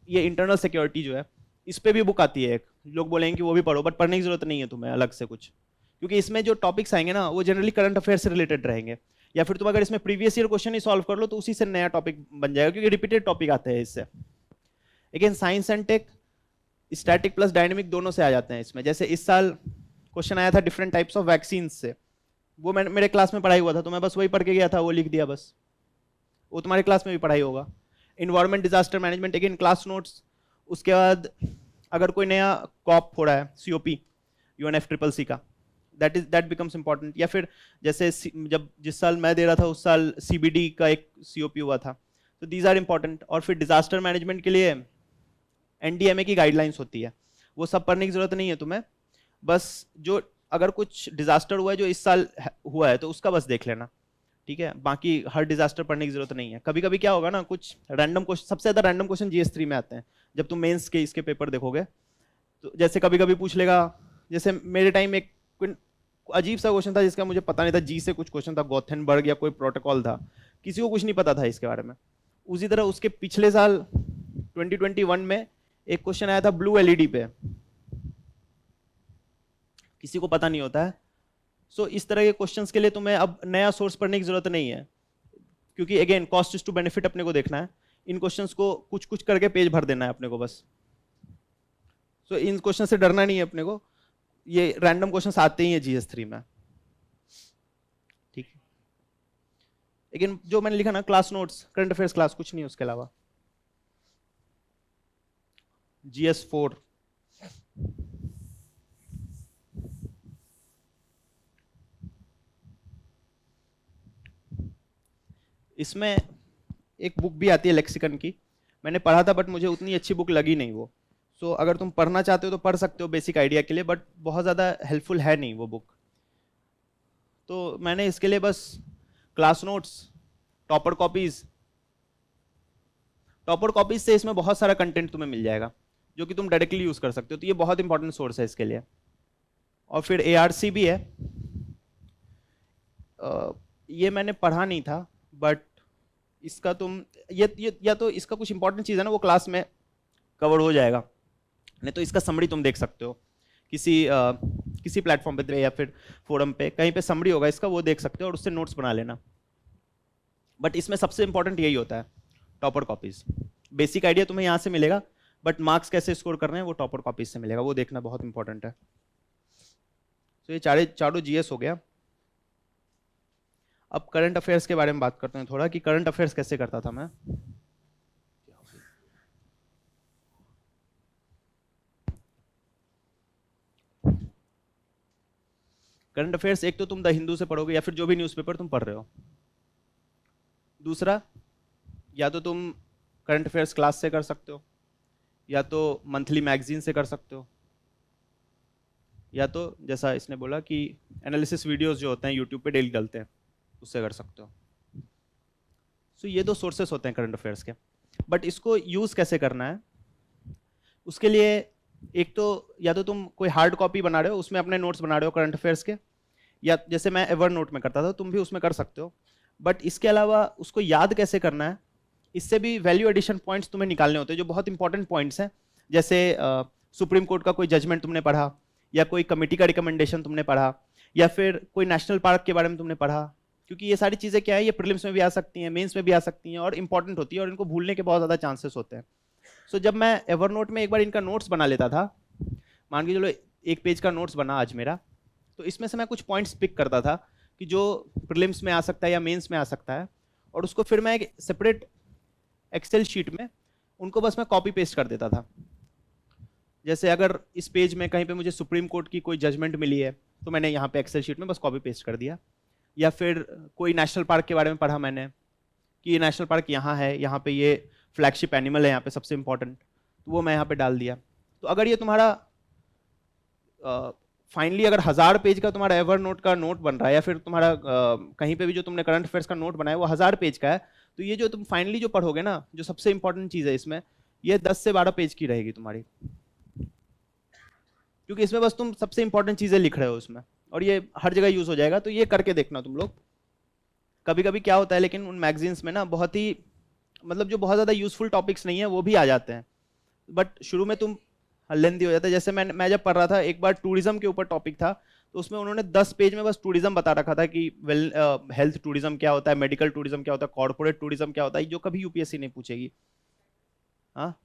ये इंटरनल सिक्योरिटी जो है इस पे भी बुक आती है एक, लोग बोलेंगे कि वो भी पढ़ो, बट पढ़ने की जरूरत नहीं है तुम्हें अलग से कुछ, क्योंकि इसमें जो टॉपिक्स आएंगे ना वो जनरली करंट अफेयर से रिलेटेड रहेंगे। या फिर तुम अगर इसमें प्रीवियस ईयर क्वेश्चन ही सॉल्व कर लो तो उसी से नया टॉपिक बन जाएगा, क्योंकि रिपीटेड टॉपिक आते हैं इससे। Again science and tech, static plus dynamic दोनों से आ जाते हैं इसमें। जैसे इस साल क्वेश्चन आया था डिफरेंट टाइप्स ऑफ वैक्सीन से, वो मैं मेरे क्लास में पढ़ाई हुआ था तो मैं बस वही पढ़ के गया था, वो लिख दिया बस, वो तुम्हारे क्लास में भी पढ़ाई होगा। Environment, disaster management, again class notes. उसके बाद अगर कोई नया कॉप हो रहा है, COP UNFCCC का, दैट बिकम्स इंपॉर्टेंट। या फिर जैसे जब जिस साल मैं दे रहा था उस साल CBD का एक COP हुआ था, तो दीज आर इंपॉर्टेंट। और फिर डिजास्टर मैनेजमेंट के लिए NDMA की गाइडलाइंस होती है, वो सब पढ़ने की जरूरत नहीं है तुम्हें, बस जो अगर कुछ डिजास्टर हुआ है जो इस साल हुआ है तो उसका बस देख लेना। ठीक है, बाकी हर डिजास्टर पढ़ने की जरूरत नहीं है। कभी कभी क्या होगा ना, कुछ रैंडम क्वेश्चन, सबसे ज्यादा रैंडम क्वेश्चन GS3 में आते हैं जब तुम मेंस के इसके पेपर देखोगे। तो जैसे कभी कभी पूछ लेगा, जैसे मेरे टाइम एक अजीब सा क्वेश्चन था जिसका मुझे पता नहीं था, जी से कुछ क्वेश्चन था, गोथेनबर्ग या कोई प्रोटोकॉल था, किसी को कुछ नहीं पता था इसके बारे में। उसी तरह उसके पिछले साल 2021 में एक क्वेश्चन आया था ब्लू LED पे, किसी को पता नहीं होता है। सो इस तरह के क्वेश्चंस के लिए तुम्हें अब नया सोर्स पढ़ने की जरूरत नहीं है, क्योंकि again cost is to benefit अपने को देखना है। इन क्वेश्चंस को कुछ कुछ करके पेज भर देना है अपने को बस। सो इन क्वेश्चन से डरना नहीं है अपने को, ये रैंडम क्वेश्चंस आते ही हैं GS3 में। ठीक है, लेकिन जो मैंने लिखा ना class notes, current affairs class, कुछ नहीं उसके अलावा। GS4 इसमें एक बुक भी आती है लेक्सिकन की, मैंने पढ़ा था बट मुझे उतनी अच्छी बुक लगी नहीं वो। सो अगर तुम पढ़ना चाहते हो तो पढ़ सकते हो बेसिक आइडिया के लिए, बट बहुत ज़्यादा हेल्पफुल है नहीं वो बुक। तो मैंने इसके लिए बस class notes, topper copies, topper copies से इसमें बहुत सारा कंटेंट तुम्हें मिल जाएगा जो कि तुम डायरेक्टली यूज कर सकते हो, तो ये बहुत इंपॉर्टेंट सोर्स है इसके लिए। और फिर ARC भी है। ये मैंने पढ़ा नहीं था, बट इसका तुम ये या तो इसका कुछ इंपॉर्टेंट चीज़ है ना वो क्लास में कवर हो जाएगा, नहीं तो इसका समरी तुम देख सकते हो किसी प्लेटफॉर्म पे या फिर फोरम पे, कहीं पे समरी होगा इसका, वो देख सकते हो और उससे नोट्स बना लेना। बट इसमें सबसे इंपॉर्टेंट यही होता है, टॉपर कॉपीज। बेसिक आइडिया तुम्हें यहाँ से मिलेगा, बट मार्क्स कैसे स्कोर करने हैं वो टॉपर कॉपीज से मिलेगा, वो देखना बहुत इंपॉर्टेंट है। तो ये चारों GS हो गया। अब करंट अफेयर्स के बारे में बात करते हैं थोड़ा, कि करंट अफेयर्स कैसे करता था मैं। करंट अफेयर्स एक तो तुम द हिंदू से पढ़ोगे या फिर जो भी न्यूज़पेपर तुम पढ़ रहे हो। दूसरा, या तो तुम करंट अफेयर्स क्लास से कर सकते हो, या तो मंथली मैगजीन से कर सकते हो, या तो जैसा इसने बोला कि एनालिसिस वीडियोस जो होते हैं यूट्यूब पे डेली डलते हैं उससे कर सकते हो। सो ये 2 सोर्सेस होते हैं करंट अफेयर्स के। बट इसको यूज़ कैसे करना है, उसके लिए एक तो या तो तुम कोई हार्ड कॉपी बना रहे हो, उसमें अपने नोट्स बना रहे हो करंट अफेयर्स के, या जैसे मैं एवर नोट में करता था, तुम भी उसमें कर सकते हो। बट इसके अलावा उसको याद कैसे करना है, इससे भी वैल्यू एडिशन पॉइंट्स तुम्हें निकालने होते हैं जो बहुत इंपॉर्टेंट पॉइंट्स हैं। जैसे सुप्रीम कोर्ट का कोई जजमेंट तुमने पढ़ा, या कोई कमेटी का रिकमेंडेशन तुमने पढ़ा, या फिर कोई नेशनल पार्क के बारे में तुमने पढ़ा, क्योंकि ये सारी चीज़ें क्या है, ये प्रीलिम्स में भी आ सकती हैं, मेंस में भी आ सकती हैं और इंपॉर्टेंट होती है, और इनको भूलने के बहुत ज़्यादा चांसेस होते हैं। सो जब मैं एवरनोट में एक बार इनका नोट्स बना लेता था, मान के चलो 1 पेज का नोट्स बना आज मेरा, तो इसमें से मैं कुछ पॉइंट्स पिक करता था कि जो प्रीलिम्स में आ सकता है या मेंस में आ सकता है, और उसको फिर मैं एक सेपरेट एक्सेल शीट में उनको बस मैं कॉपी पेस्ट कर देता था। जैसे अगर इस पेज में कहीं पे मुझे सुप्रीम कोर्ट की कोई जजमेंट मिली है, तो मैंने यहाँ पे एक्सेल शीट में बस कॉपी पेस्ट कर दिया। या फिर कोई नेशनल पार्क के बारे में पढ़ा मैंने कि ये नेशनल पार्क यहाँ है, यहाँ पे ये फ्लैगशिप एनिमल है यहाँ पे सबसे इंपॉर्टेंट, तो वो मैं यहाँ पे डाल दिया। तो अगर ये तुम्हारा फाइनली अगर 1000 पेज का तुम्हारा एवर नोट का नोट बन रहा है, या फिर तुम्हारा कहीं पे भी जो तुमने करंट अफेयर्स का नोट बनाया वो 1000 पेज का है, तो ये जो तुम फाइनली जो पढ़ोगे ना, जो सबसे इंपॉर्टेंट चीज़ है इसमें, ये 10 से 12 पेज की रहेगी तुम्हारी, क्योंकि इसमें बस तुम सबसे इंपॉर्टेंट चीज़ें लिख रहे हो उसमें, और ये हर जगह यूज़ हो जाएगा। तो ये करके देखना तुम लोग। कभी कभी क्या होता है लेकिन उन मैगजीन्स में ना बहुत ही मतलब जो बहुत ज़्यादा यूजफुल टॉपिक्स नहीं है वो भी आ जाते हैं, बट शुरू में तुम लेंदी हो जाता है। जैसे मैं जब पढ़ रहा था, एक बार टूरिज्म के ऊपर टॉपिक था, तो उसमें उन्होंने 10 पेज में बस टूरिज्म बता रखा था कि हेल्थ टूरिज्म क्या होता है, मेडिकल टूरिज्म क्या होता है, कॉर्पोरेट टूरिज्म क्या होता है, जो कभी यूपीएससी नहीं पूछेगी। हाँ,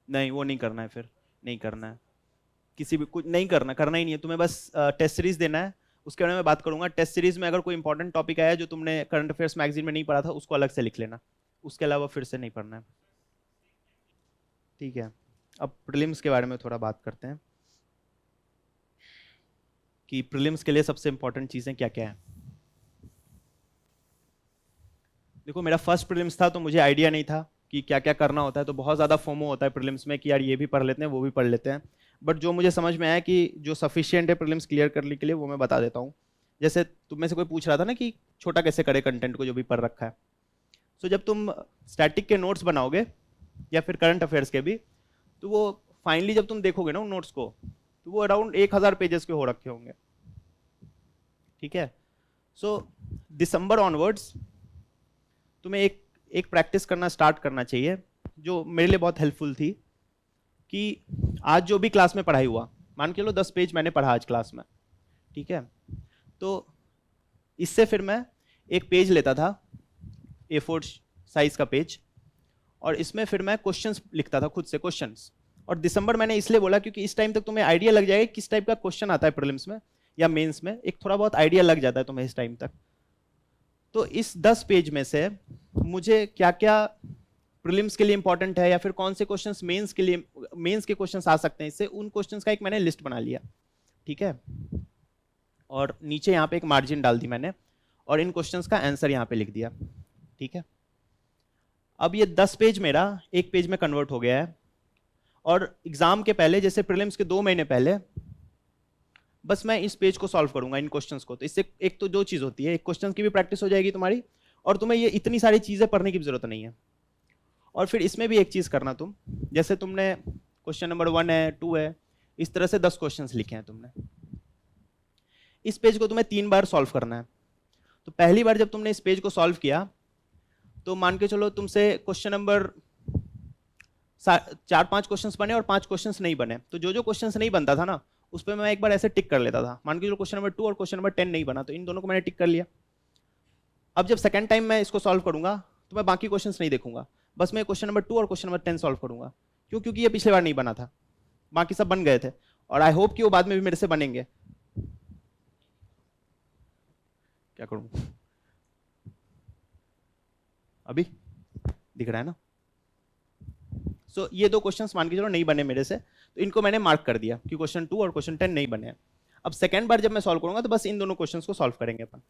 नहीं वो नहीं करना है, फिर नहीं करना है, किसी भी कुछ नहीं करना ही नहीं है तुम्हें, बस टेस्ट सीरीज देना है। उसके बारे में बात करूंगा। टेस्ट सीरीज में अगर कोई इंपॉर्टेंट टॉपिक आया जो तुमने करंट अफेयर्स मैगजीन में नहीं पढ़ा था, उसको अलग से लिख लेना, उसके अलावा फिर से नहीं पढ़ना है, ठीक है। अब प्रीलिम्स के बारे में थोड़ा बात करते हैं कि प्रीलिम्स के लिए सबसे इंपॉर्टेंट चीज़ें क्या क्या हैं। देखो, मेरा फर्स्ट प्रीलिम्स था तो मुझे आइडिया नहीं था कि क्या क्या करना होता है, तो बहुत ज़्यादा फोमो होता है प्रीलिम्स में कि यार ये भी पढ़ लेते हैं वो भी पढ़ लेते हैं। बट जो मुझे समझ में आया कि जो सफिशिएंट है प्रीलिम्स क्लियर करने के लिए, वो मैं बता देता हूँ। जैसे तुम में से कोई पूछ रहा था ना कि छोटा कैसे करे कंटेंट को जो भी पढ़ रखा है। सो जब तुम स्टैटिक के नोट्स बनाओगे या फिर करंट अफेयर्स के भी, तो वो फाइनली जब तुम देखोगे ना उन नोट्स को, तो वो अराउंड 1000 पेजेस के हो रखे होंगे, ठीक है। सो दिसंबर ऑनवर्ड्स तुम्हें एक प्रैक्टिस करना स्टार्ट करना चाहिए, जो मेरे लिए बहुत हेल्पफुल थी। कि आज जो भी क्लास में पढ़ाई हुआ, मान के लो 10 पेज मैंने पढ़ा आज क्लास में, ठीक है, तो इससे फिर मैं एक पेज लेता था, A4 साइज का पेज, और इसमें फिर मैं क्वेश्चंस लिखता था खुद से, क्वेश्चंस। और दिसंबर मैंने इसलिए बोला क्योंकि इस टाइम तक तुम्हें आइडिया लग जाएगा किस टाइप का क्वेश्चन आता है प्रीलिम्स में या मेंस में, एक थोड़ा बहुत आइडिया लग जाता है तुम्हें इस टाइम तक। तो इस 10 पेज में से मुझे क्या क्या प्रीलिम्स के लिए इंपॉर्टेंट है, या फिर कौन से क्वेश्चंस मेंस के लिए, मेंस के क्वेश्चंस आ सकते हैं इससे, उन क्वेश्चंस का एक मैंने लिस्ट बना लिया, ठीक है। और नीचे यहाँ पे एक मार्जिन डाल दी मैंने, और इन क्वेश्चंस का आंसर यहाँ पे लिख दिया, ठीक है। अब ये 10 पेज मेरा एक पेज में कन्वर्ट हो गया है, और एग्जाम के पहले, जैसे प्रीलिम्स के 2 महीने पहले, बस मैं इस पेज को सॉल्व करूंगा, इन क्वेश्चंस को। तो इससे एक तो 2 चीज होती है, एक क्वेश्चन की भी प्रैक्टिस हो जाएगी तुम्हारी, और तुम्हें ये इतनी सारी चीजें पढ़ने की जरूरत नहीं है। और फिर इसमें भी एक चीज करना तुम, जैसे तुमने क्वेश्चन नंबर 1 है, 2 है, इस तरह से 10 क्वेश्चंस लिखे हैं तुमने, इस पेज को तुम्हें 3 बार सॉल्व करना है। तो पहली बार जब तुमने इस पेज को सॉल्व किया, तो मान के चलो तुमसे क्वेश्चन नंबर 4-5 क्वेश्चंस बने और 5 क्वेश्चंस नहीं बने, तो जो जो क्वेश्चंस नहीं बनता था ना, उस पर मैं एक बार ऐसे टिक कर लेता था। मान के चलो क्वेश्चन नंबर 2 और क्वेश्चन नंबर 10 नहीं बना, तो इन दोनों को मैंने टिक कर लिया। अब जब सेकंड टाइम मैं इसको सॉल्व करूंगा, तो मैं बाकी क्वेश्चंस नहीं देखूंगा, बस मैं क्वेश्चन नंबर 2 और क्वेश्चन नंबर 10 सॉल्व करूंगा। क्यों? क्योंकि ये पिछले बार नहीं बना था, बाकी सब बन गए थे, और आई होप कि वो बाद में भी मेरे से बनेंगे। क्या करूं? अभी दिख रहा है ना? सो ये 2 क्वेश्चंस मान के चलो नहीं बने मेरे से, तो इनको मैंने मार्क कर दिया कि क्वेश्चन 2 और क्वेश्चन 10 नहीं बने। अब सेकंड बार जब मैं सॉल्व करूंगा, तो बस इन दोनों क्वेश्चंस को सॉल्व करेंगे अपन।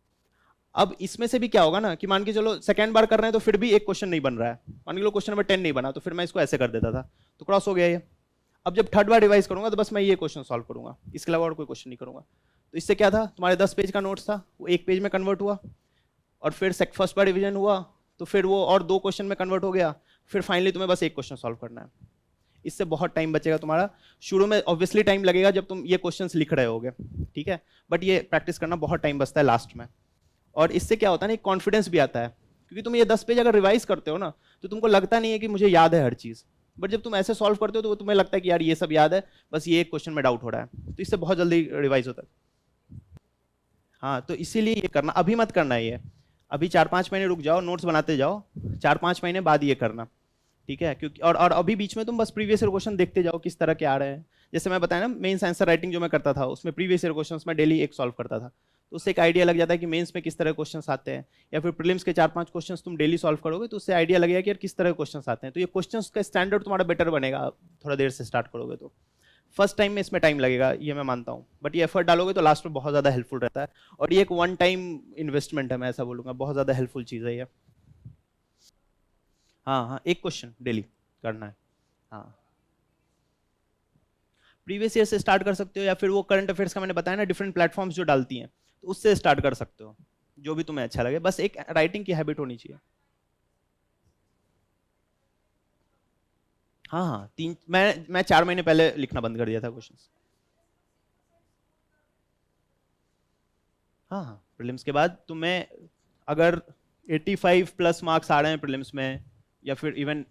अब इसमें से भी क्या होगा ना, कि मान के चलो सेकंड बार कर रहे हैं तो फिर भी एक क्वेश्चन नहीं बन रहा है, मान के चलो क्वेश्चन नंबर 10 नहीं बना, तो फिर मैं इसको ऐसे कर देता था, तो क्रॉस हो गया ये। अब जब थर्ड बार रिवाइज करूंगा, तो बस मैं ये क्वेश्चन सॉल्व करूंगा, इसके अलावा और कोई क्वेश्चन नहीं करूंगा। तो इससे क्या था, तुम्हारे 10 पेज का नोट्स था, वो 1 पेज में कन्वर्ट हुआ, और फिर फर्स्ट बार रिविजन हुआ, तो फिर वो और 2 क्वेश्चन में कन्वर्ट हो गया, फिर फाइनली तुम्हें बस एक क्वेश्चन सॉल्व करना है। इससे बहुत टाइम बचेगा तुम्हारा। शुरू में ऑब्वियसली टाइम लगेगा जब तुम ये क्वेश्चंस लिख रहे होगे, ठीक है, बट ये प्रैक्टिस करना बहुत टाइम बचता है लास्ट में। और इससे क्या होता है ना, कॉन्फिडेंस भी आता है, क्योंकि तुम ये 10 पेज अगर रिवाइज करते हो ना, तो तुमको लगता नहीं है कि मुझे याद है हर चीज, बट जब तुम ऐसे सॉल्व करते हो तो तुम्हें लगता है कि यार ये सब याद है, बस ये एक क्वेश्चन में डाउट हो रहा है, तो इससे बहुत जल्दी रिवाइज होता है। हाँ, तो इसीलिए ये करना, अभी मत करना है ये, अभी 4-5 महीने रुक जाओ, नोट्स बनाते जाओ, 4-5 महीने बाद ये करना, ठीक है? क्योंकि और अभी बीच में तुम बस प्रीवियस ईयर क्वेश्चन देखते जाओ किस तरह के आ रहे हैं। जैसे मैं बताया ना, मेंस आंसर राइटिंग जो मैं करता था, उसमें प्रीवियस ईयर क्वेश्चंस मैं डेली एक सॉल्व करता था, तो उससे एक आइडिया लग जाता है कि मेंस में किस तरह के क्वेश्चंस आते हैं, या फिर प्रीलिम्स के 4-5 क्वेश्चंस तुम डेली सॉल्व करोगे, तो उससे आइडिया लगेगा कि यार किस तरह के क्वेश्चंस आते हैं, तो ये क्वेश्चंस का स्टैंडर्ड तुम्हारा बेटर बनेगा, थोड़ा देर से स्टार्ट करोगे तो। फर्स्ट टाइम में इसमें टाइम लगेगा, ये मैं मानता हूँ, बट ये एफर्ट डालोगे तो लास्ट में बहुत ज्यादा हेल्पफुल रहता है, और ये एक वन टाइम इन्वेस्टमेंट है, मैं ऐसा बोलूंगा, बहुत ज्यादा हेल्पफुल चीज है ये। हाँ हाँ, एक क्वेश्चन डेली करना है। हाँ, प्रीवियस ईयर से स्टार्ट कर सकते हो, या फिर वो करंट अफेयर्स का मैंने बताया ना, डिफरेंट प्लेटफॉर्म्स जो डालती हैं, तो उससे स्टार्ट कर सकते हो, जो भी तुम्हें अच्छा लगे, बस एक राइटिंग की हैबिट होनी चाहिए। हाँ हाँ, मैं 4 महीने पहले लिखना बंद कर दिया था क्वेश्चंस। हाँ हाँ, प्रीलिम्स के बाद तुम्हें अगर 85 प्लस मार्क्स आ रहे हैं प्रीलिम्स में, या फिर इवन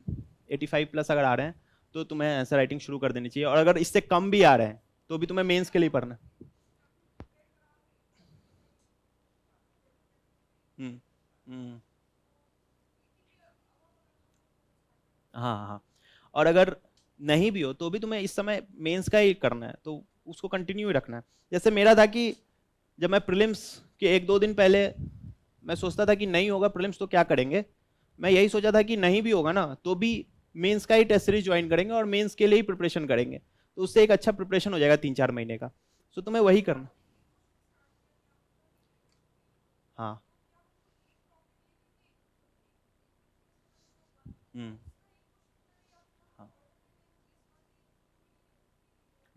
85 प्लस अगर आ रहे हैं, तो तुम्हें आंसर राइटिंग शुरू कर देनी चाहिए, और अगर इससे कम भी आ रहे हैं तो भी तुम्हें मेंस के लिए पढ़ना है। हम्म हम्म, हाँ हाँ, और अगर नहीं भी हो तो भी तुम्हें इस समय मेंस का ही करना है, तो उसको कंटिन्यू ही रखना है। जैसे मेरा था कि जब मैं प्रीलिम्स के 1-2 दिन पहले मैं सोचता था कि नहीं होगा प्रीलिम्स तो क्या करेंगे, मैं यही सोचा था कि नहीं भी होगा ना तो भी मेंस का ही टेस्ट सीरीज ज्वाइन करेंगे और मेंस के लिए ही प्रिपरेशन करेंगे, तो उससे एक अच्छा प्रिपरेशन हो जाएगा 3-4 महीने का। सो तुम्हें वही करना। हाँ। हम्म। हाँ,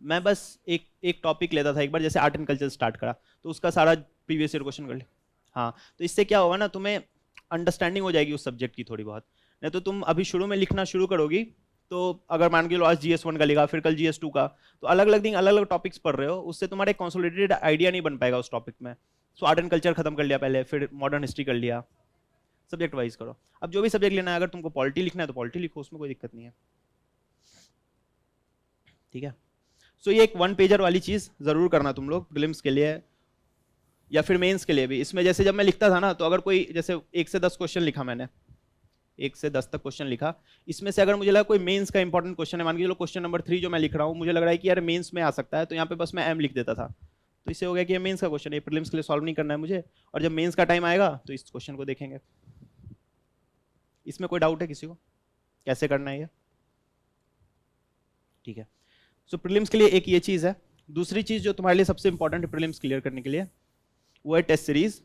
मैं बस एक एक टॉपिक लेता था एक बार, जैसे आर्ट एंड कल्चर स्टार्ट करा, तो उसका सारा प्रीवियस ईयर क्वेश्चन कर लिया। हाँ, तो इससे क्या होगा ना, तुम्हें अंडरस्टैंडिंग हो जाएगी उस सब्जेक्ट की थोड़ी बहुत। नहीं तो तुम अभी शुरू में लिखना शुरू करोगी, तो अगर मान के लो आज GS1 का लिखा, फिर कल GS2 का, तो अलग अलग दिन अलग अलग टॉपिक्स पढ़ रहे हो, उससे तुम्हारा कंसोलिडेटेड आइडिया नहीं बन पाएगा उस टॉपिक में। सो आर्ट एंड कल्चर खत्म कर लिया पहले, फिर मॉडर्न हिस्ट्री कर लिया, सब्जेक्ट वाइज करो। अब जो भी सब्जेक्ट लेना है, अगर तुमको पॉलिटी लिखना है तो पॉलिटी लिखो, उसमें कोई दिक्कत नहीं है, ठीक है? सो ये एक 1 पेजर वाली चीज जरूर करना तुम लोग प्रीलिम्स के लिए, या फिर मेंस के लिए भी। इसमें जैसे जब मैं लिखता था ना, तो अगर कोई जैसे 1 से 10 क्वेश्चन लिखा मैंने, 1 से 10 तक क्वेश्चन लिखा, इसमें से अगर मुझे लगा कोई मेंस का इंपॉर्टेंट क्वेश्चन है, मान के चलो क्वेश्चन नंबर 3 जो मैं लिख रहा हूँ, मुझे लग रहा है कि यार मेंस में आ सकता है, तो यहाँ पे बस मैं एम लिख देता था, तो इससे हो गया कि ये मेंस का क्वेश्चन है, प्रीलिम्स के लिए सॉल्व नहीं करना है मुझे, और जब मेंस का टाइम आएगा तो इस क्वेश्चन को देखेंगे। इसमें कोई डाउट है किसी को, कैसे करना है ये? ठीक है। सो प्रीलिम्स के लिए एक ये चीज है। दूसरी चीज जो तुम्हारे लिए सबसे इंपॉर्टेंट है प्रीलिम्स क्लियर करने के लिए, वो है टेस्ट सीरीज।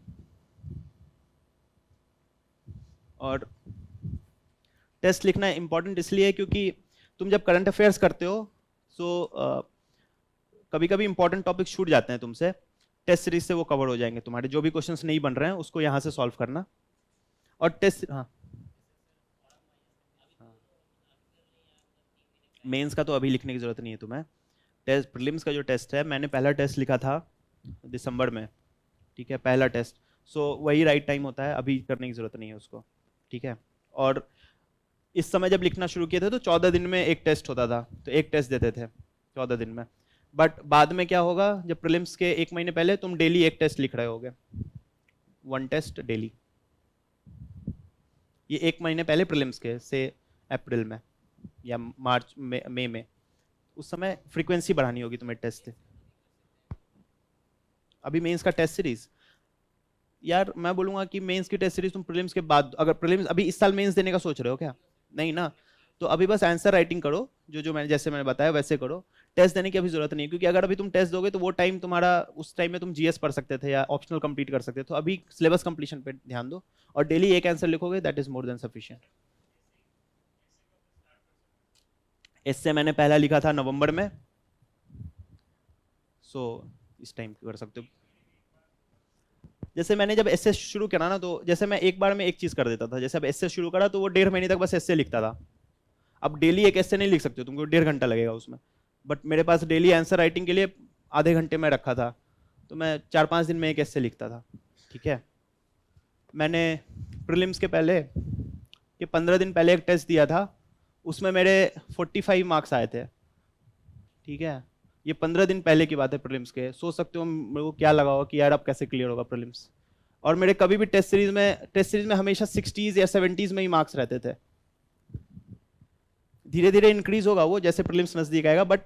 और टेस्ट लिखना इंपॉर्टेंट इसलिए है क्योंकि तुम जब करंट अफेयर्स करते हो सो कभी कभी इंपॉर्टेंट टॉपिक छूट जाते हैं तुमसे, टेस्ट सीरीज से वो कवर हो जाएंगे तुम्हारे। जो भी क्वेश्चंस नहीं बन रहे हैं उसको यहाँ से सॉल्व करना। और टेस्ट, हाँ, मेंस का तो अभी लिखने की जरूरत नहीं है तुम्हें। टेस्ट प्रीलिम्स का जो टेस्ट है, मैंने पहला टेस्ट लिखा था दिसंबर में, ठीक है, पहला टेस्ट। सो वही राइट टाइम होता है, अभी करने की जरूरत नहीं है उसको, ठीक है। और इस समय जब लिखना शुरू किए थे तो 14 दिन में एक टेस्ट होता था, तो एक टेस्ट देते थे 14 दिन में। बट बाद में क्या होगा, जब प्रीलिम्स के 1 महीने पहले तुम डेली एक टेस्ट लिख रहे होगे, 1 टेस्ट डेली। ये 1 महीने पहले प्रीलिम्स के से अप्रैल में या मार्च में उस समय फ्रीक्वेंसी बढ़ानी होगी तुम्हें टेस्ट। अभी मेंस का टेस्ट सीरीज, यार मैं बोलूंगा कि मेंस की टेस्ट सीरीज तुम प्रीलिम्स के बाद, अगर प्रीलिम्स अभी इस साल मेंस देने का सोच रहे हो क्या? नहीं ना, तो अभी बस आंसर राइटिंग करो, जो मैंने जैसे मैंने बताया वैसे करो। टेस्ट देने की अभी जरूरत नहीं है, क्योंकि अगर अभी तुम टेस्ट दोगे तो वो टाइम तुम्हारा, उस टाइम में तुम जीएस पढ़ सकते थे या ऑप्शनल कंप्लीट कर सकते थे। तो अभी सिलेबस कंप्लीशन पे ध्यान दो, और डेली एक आंसर लिखोगे, that is more than sufficient. इससे मैंने पहला लिखा था नवंबर में, सो इस टाइम कर सकते हो। जैसे मैंने जब एसए शुरू करा ना, तो जैसे मैं एक बार में एक चीज कर देता था। जैसे अब एसए शुरू करा तो वो 1.5 महीने तक बस एसए लिखता था। अब डेली एक एसए नहीं लिख सकते हो, तुमको 1.5 घंटा लगेगा उसमें। बट मेरे पास डेली आंसर राइटिंग के लिए आधे घंटे में रखा था, तो मैं 4-5 दिन में एक एसए लिखता था, ठीक है। मैंने प्रीलिम्स के पहले के 15 दिन पहले एक टेस्ट दिया था, उसमें मेरे 45 मार्क्स आए थे, ठीक है। ये 15 दिन पहले की बात है प्रीलिम्स के। सोच सकते हो मेरे को क्या लगा होगा कि यार अब कैसे क्लियर होगा प्रीलिम्स। और मेरे कभी भी टेस्ट सीरीज में हमेशा 60s या 70s में ही मार्क्स रहते थे। धीरे धीरे इंक्रीज होगा वो जैसे प्रीलिम्स नजदीक आएगा, बट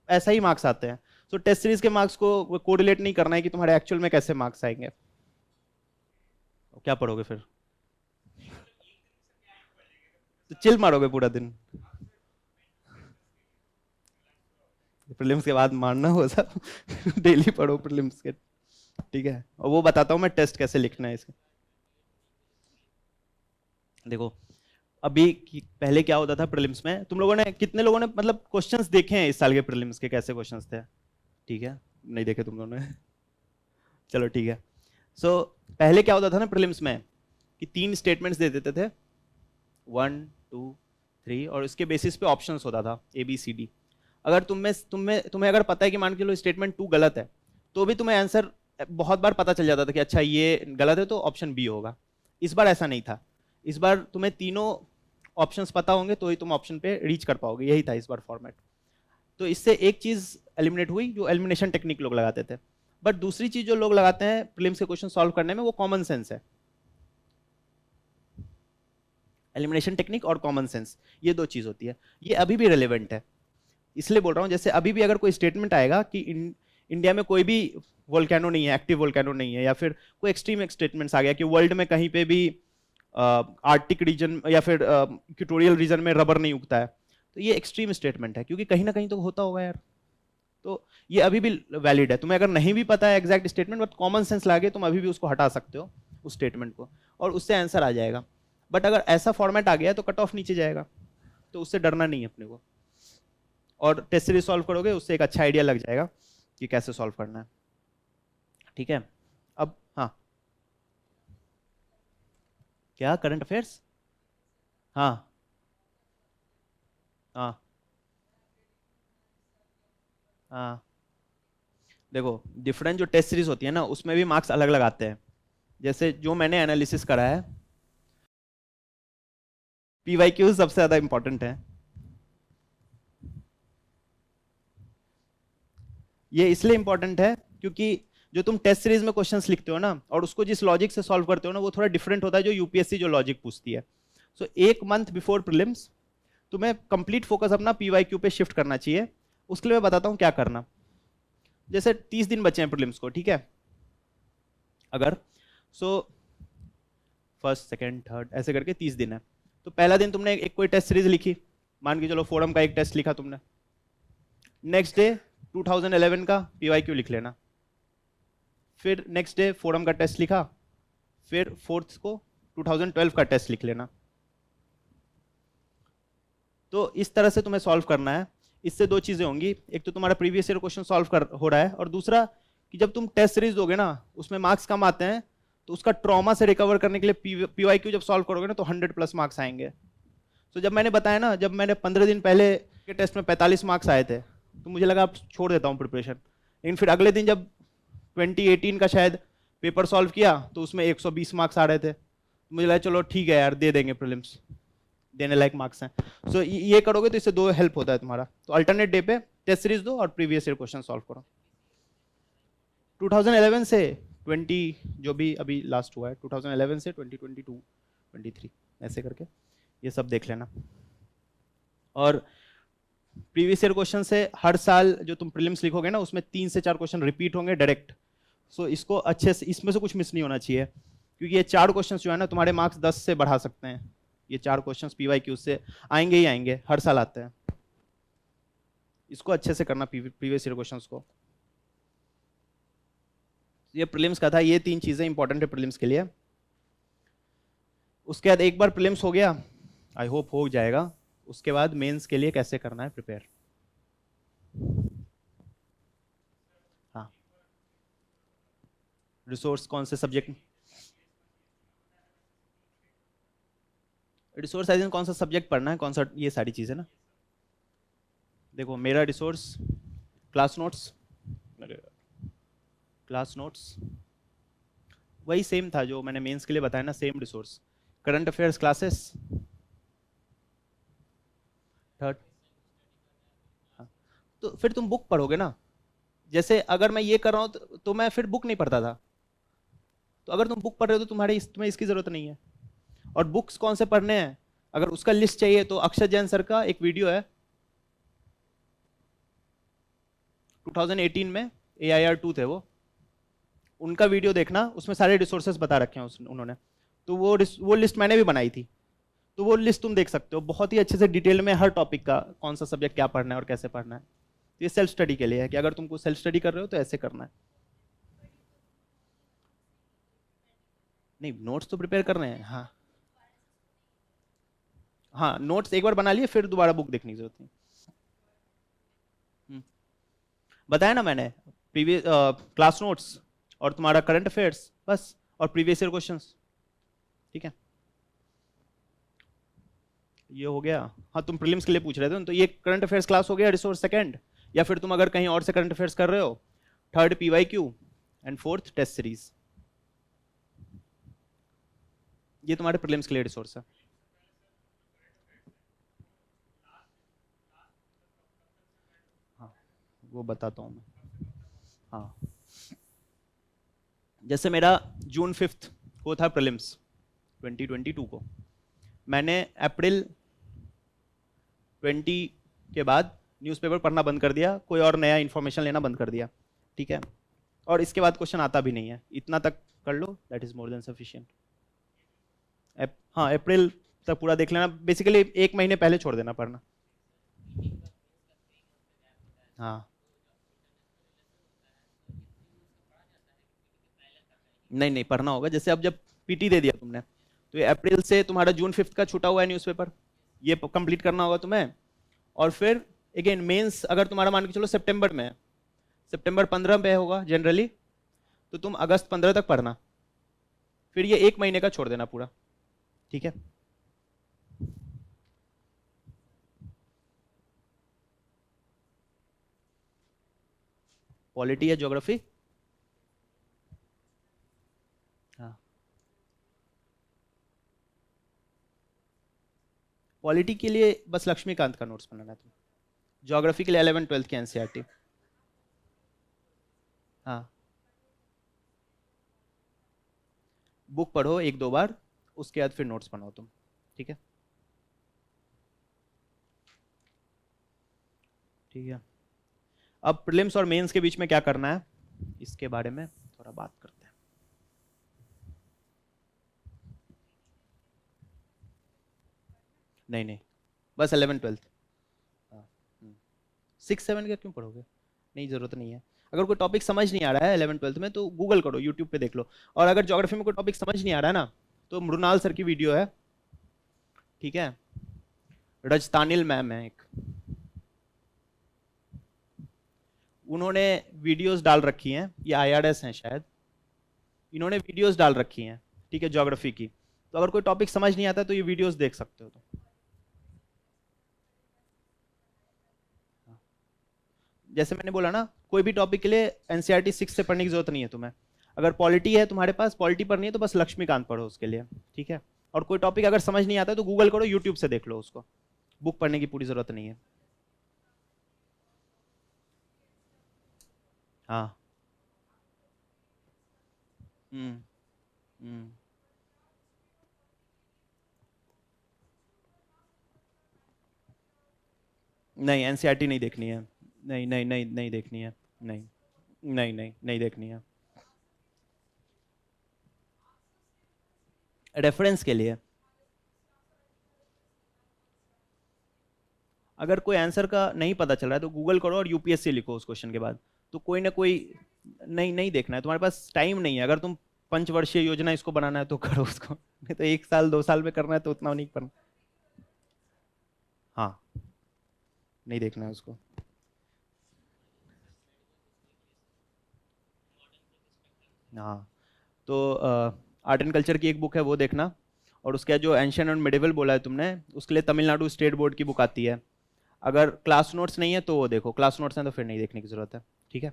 ऐसा ही मार्क्स आते हैं। तो टेस्ट सीरीज के मार्क्स को कोरिलेट नहीं करना है कि तुम्हारे एक्चुअल में कैसे मार्क्स आएंगे। क्या पढ़ोगे फिर? तो चिल मारोगे पूरा दिन? प्रीलिम्स के बाद मारना हो सब डेली पढ़ो प्रीलिम्स के, ठीक है। और वो बताता हूँ मैं टेस्ट कैसे लिखना है इसका। देखो अभी पहले क्या होता था प्रीलिम्स में, तुम लोगों ने कितने लोगों ने मतलब क्वेश्चंस देखे हैं इस साल के प्रीलिम्स के, कैसे क्वेश्चंस थे? ठीक है, नहीं देखे तुम लोगों ने चलो ठीक है। सो पहले क्या होता था ना प्रीलिम्स में, कि 3 स्टेटमेंट्स दे देते थे, 1 2 3, और इसके बेसिस पे ऑप्शंस होता था ABCD। अगर तुम्हें अगर पता है कि मान के लो स्टेटमेंट 2 गलत है, तो भी तुम्हें आंसर बहुत बार पता चल जाता था कि अच्छा ये गलत है तो ऑप्शन बी होगा। इस बार ऐसा नहीं था। इस बार तुम्हें तीनों ऑप्शंस पता होंगे तो ही तुम ऑप्शन पे रीच कर पाओगे, यही था इस बार फॉर्मेट। तो इससे एक चीज एलिमिनेट हुई, जो एलिमिनेशन टेक्निक लोग लगाते थे। बट दूसरी चीज जो लोग लगाते हैं प्रीलिम्स के क्वेश्चन सॉल्व करने में, वो कॉमन सेंस है। एलिमिनेशन टेक्निक और कॉमन सेंस, ये 2 चीज होती है। ये अभी भी रेलेवेंट है, इसलिए बोल रहा हूँ। जैसे अभी भी अगर कोई स्टेटमेंट आएगा कि इंडिया में कोई भी वोल्केनो नहीं है, एक्टिव वोल्केनो नहीं है, या फिर कोई एक्सट्रीम स्टेटमेंट्स आ गया कि वर्ल्ड में कहीं पे भी आर्टिक रीजन या फिर इक्वेटोरियल रीजन में रबर नहीं उगता है, तो ये एक्सट्रीम स्टेटमेंट है, क्योंकि कहीं ना कहीं तो होता होगा यार। तो ये अभी भी वैलिड है। तुम्हें अगर नहीं भी पता है exact statement, but common sense लाके तुम अभी भी उसको हटा सकते हो, उस स्टेटमेंट को, और उससे आंसर आ जाएगा। बट अगर ऐसा फॉर्मेट आ गया तो कट ऑफ नीचे जाएगा, तो उससे डरना नहीं है अपने को। और टेस्ट सीरीज सॉल्व करोगे, उससे एक अच्छा आइडिया लग जाएगा कि कैसे सॉल्व करना है, ठीक है। अब हाँ, क्या करंट अफेयर्स? हाँ हाँ हाँ, देखो डिफरेंट जो टेस्ट सीरीज होती है ना, उसमें भी मार्क्स अलग लगाते हैं। जैसे जो मैंने एनालिसिस करा है, PYQ सबसे ज्यादा इंपॉर्टेंट है। ये इसलिए इंपॉर्टेंट है क्योंकि जो तुम टेस्ट सीरीज में क्वेश्चंस लिखते हो ना, और उसको जिस लॉजिक से सॉल्व करते हो ना, वो थोड़ा डिफरेंट होता है जो यूपीएससी जो लॉजिक पूछती है। सो एक मंथ बिफोर प्रीलिम्स तुम्हें कंप्लीट फोकस अपना PYQ पे शिफ्ट करना चाहिए। उसके लिए मैं बताता हूँ क्या करना। जैसे 30 दिन बचे हैं प्रीलिम्स को, ठीक है। अगर सो फर्स्ट सेकेंड थर्ड ऐसे करके 30 दिन है, तो पहला दिन तुमने एक कोई टेस्ट सीरीज लिखी, मान के चलो फोरम का एक टेस्ट लिखा तुमने। नेक्स्ट डे 2011 का PYQ लिख लेना। फिर नेक्स्ट डे फोरम का टेस्ट लिखा, फिर फोर्थ को 2012 का टेस्ट लिख लेना। तो इस तरह से तुम्हें सॉल्व करना है। इससे दो चीज़ें होंगी, एक तो तुम्हारा प्रीवियस ईयर क्वेश्चन सॉल्व कर हो रहा है, और दूसरा कि जब तुम टेस्ट सीरीज दोगे ना उसमें मार्क्स कम आते हैं, तो उसका ट्रॉमा से रिकवर करने के लिए पीवाईक्यू जब सॉल्व करोगे ना तो 100+ मार्क्स आएंगे। तो जब मैंने बताया ना, जब मैंने 15 दिन पहले के टेस्ट में 45 मार्क्स आए थे, तो मुझे लगा अब छोड़ देता हूँ प्रिपरेशन। लेकिन फिर अगले दिन जब 2018 का शायद पेपर सॉल्व किया तो उसमें 120 मार्क्स आ रहे थे, तो मुझे लगा चलो ठीक है यार, दे देंगे, प्रीलिम्स देने लायक मार्क्स हैं। सो ये करोगे तो इससे दो हेल्प होता है तुम्हारा। तो अल्टरनेट डे पे टेस्ट सीरीज दो और प्रीवियस ईयर क्वेश्चन सॉल्व करो। 2011 से 20 जो भी अभी लास्ट हुआ है, 2011 से 2022 23 ऐसे करके ये सब देख लेना। और प्रीवियस ईयर क्वेश्चन से हर साल जो तुम प्रीलिम्स लिखोगे ना उसमें 3 से 4 क्वेश्चन रिपीट होंगे डायरेक्ट। सो इसको अच्छे से, इसमें से कुछ मिस नहीं होना चाहिए, क्योंकि ये 4 क्वेश्चन जो है ना तुम्हारे मार्क्स 10 से बढ़ा सकते हैं। ये 4 क्वेश्चन पीवाईक्यू से आएंगे ही आएंगे, हर साल आते हैं। इसको अच्छे से करना प्रीवियस ईयर क्वेश्चंस को। ये प्रीलिम्स का था, ये 3 चीजें इंपॉर्टेंट है प्रीलिम्स के लिए। उसके बाद एक बार प्रीलिम्स हो गया, आई होप हो जाएगा, उसके बाद मेंस के लिए कैसे करना है प्रिपेयर। हाँ, रिसोर्स कौन से सब्जेक्ट, रिसोर्स एज इन कौन सा सब्जेक्ट पढ़ना है, कौन सा, ये सारी चीजें ना। देखो मेरा resource class notes, class notes वही सेम था जो मैंने मेंस के लिए बताया ना, same resource. Current affairs classes third. हाँ, तो फिर तुम बुक पढ़ोगे ना। जैसे अगर मैं ये कर रहा हूँ तो मैं फिर बुक नहीं पढ़ता था। तो अगर तुम बुक पढ़ रहे हो तो तुम्हें इसकी जरूरत नहीं है। और बुक्स कौन से पढ़ने हैं, अगर उसका लिस्ट चाहिए तो अक्षय जैन सर का एक वीडियो है 2018 में, AIR 2 थे वो, उनका वीडियो देखना, उसमें सारे रिसोर्सेस बता रखे हैं उन्होंने। तो वो लिस्ट मैंने भी बनाई थी, तो वो लिस्ट तुम देख सकते हो बहुत ही अच्छे से डिटेल में, हर टॉपिक का कौन सा सब्जेक्ट क्या पढ़ना है और कैसे पढ़ना है। तो ये सेल्फ स्टडी के लिए है कि अगर तुमको सेल्फ स्टडी कर रहे हो तो ऐसे करना है। नहीं, नोट्स तो प्रिपेयर कर रहे हैं। हाँ हाँ, नोट्स एक बार बना लिए फिर दोबारा बुक देखने की जरूरत नहीं। बताया ना मैंने, प्रीवियस क्लास नोट्स और तुम्हारा करंट अफेयर्स बस, और प्रीवियस ईयर क्वेश्चंस। ठीक है, ये हो गया। हाँ, तुम प्रीलिम्स के लिए पूछ रहे थे तो ये करंट अफेयर्स क्लास हो गया, रिसोर्स सेकंड। या फिर तुम अगर कहीं और से करंट अफेयर्स कर रहे हो, third PYQ and fourth test series. ये तुम्हारे प्रीलिम्स के लिए रिसोर्स है। हाँ, वो बताता हूँ मैं। हाँ, जैसे मेरा जून 5 को था प्रीलिम्स 2022 को, मैंने अप्रैल 20 के बाद न्यूज़पेपर पढ़ना बंद कर दिया, कोई और नया इन्फॉर्मेशन लेना बंद कर दिया। ठीक है, और इसके बाद क्वेश्चन आता भी नहीं है, इतना तक कर लो, that is more than sufficient. हाँ, अप्रैल तक पूरा देख लेना, बेसिकली 1 महीने पहले छोड़ देना पढ़ना। हाँ, नहीं नहीं, पढ़ना होगा। जैसे अब जब पीटी दे दिया तुमने, तो ये अप्रैल से तुम्हारा जून 5 का छूटा हुआ है न्यूज़पेपर, ये कंप्लीट करना होगा तुम्हें। और फिर अगेन मेंस अगर तुम्हारा मान के चलो सितंबर में है, सितंबर 15 पे होगा जनरली, तो तुम अगस्त 15 तक पढ़ना, फिर ये 1 महीने का छोड़ देना पूरा। ठीक है, पॉलिटी या ज्योग्राफी। हाँ, पॉलिटी के लिए बस लक्ष्मीकांत का नोट्स बनाना है तुम। ज्योग्राफी के लिए 11th-12th की एनसीईआरटी। हाँ, बुक पढ़ो 1-2 बार, उसके बाद फिर नोट्स बनाओ तुम। ठीक है, ठीक है। अब प्रीलिम्स और मेंस के बीच में क्या करना है, इसके बारे में थोड़ा बात करते हैं। नहीं नहीं, बस 11th-12th। 6-7 का क्यों पढ़ोगे, नहीं, जरूरत नहीं है। अगर कोई टॉपिक समझ नहीं आ रहा है 11th-12th में तो गूगल करो, यूट्यूब पे देख लो। और अगर ज्योग्राफी में कोई टॉपिक समझ नहीं आ रहा है ना, तो मृणाल सर की वीडियो है, ठीक है, रजतानिल मैम है एक, उन्होंने वीडियोस डाल रखी हैं, ये IRS हैं शायद, इन्होंने वीडियोस डाल रखी हैं, ठीक है, ज्योग्राफी की। तो अगर कोई टॉपिक समझ नहीं आता तो ये वीडियोस देख सकते हो। तो जैसे मैंने बोला ना, कोई भी टॉपिक के लिए NCERT 6 से पढ़ने की जरूरत नहीं है तुम्हें। अगर पॉलिटी है तुम्हारे पास, पॉलिटी पढ़नी है तो बस लक्ष्मीकांत पढ़ो उसके लिए, ठीक है। और कोई टॉपिक अगर समझ नहीं आता है तो गूगल करो, यूट्यूब से देख लो उसको, बुक पढ़ने की पूरी जरूरत नहीं है। हाँ। हम्म। हम्म। नहीं, NCERT नहीं देखनी है। नहीं नहीं नहीं नहीं देखनी है। नहीं नहीं नहीं नहीं देखनी है। रेफरेंस के लिए अगर कोई आंसर का नहीं पता चल रहा है तो गूगल करो और UPSC लिखो उस क्वेश्चन के बाद, तो कोई ना कोई। नहीं नहीं देखना है, तुम्हारे पास टाइम नहीं है। अगर तुम पंचवर्षीय योजना इसको बनाना है तो करो उसको, नहीं तो 1 साल 2 साल में करना है तो उतना नहीं करना। हाँ, नहीं देखना है उसको। हाँ, तो आर्ट एंड कल्चर की एक बुक है वो देखना, और उसके जो एंशियंट और मिडिवल बोला है तुमने, उसके लिए तमिलनाडु स्टेट बोर्ड की बुक आती है। अगर क्लास नोट्स नहीं है तो वो देखो, क्लास नोट्स हैं तो फिर नहीं देखने की जरूरत है, ठीक है।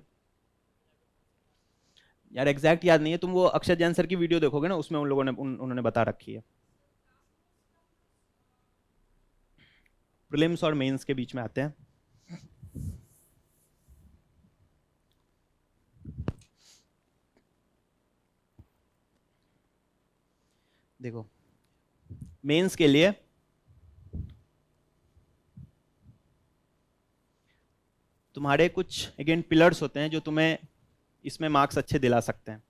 यार एग्जैक्ट याद नहीं है, तुम वो अक्षय जैन सर की वीडियो देखोगे ना, उसमें उन लोगों ने उन्होंने बता रखी है। प्रीलिम्स और मेंस के बीच में आते हैं। देखो, मेंस के लिए तुम्हारे कुछ अगेन पिलर्स होते हैं जो तुम्हें इसमें मार्क्स अच्छे दिला सकते हैं।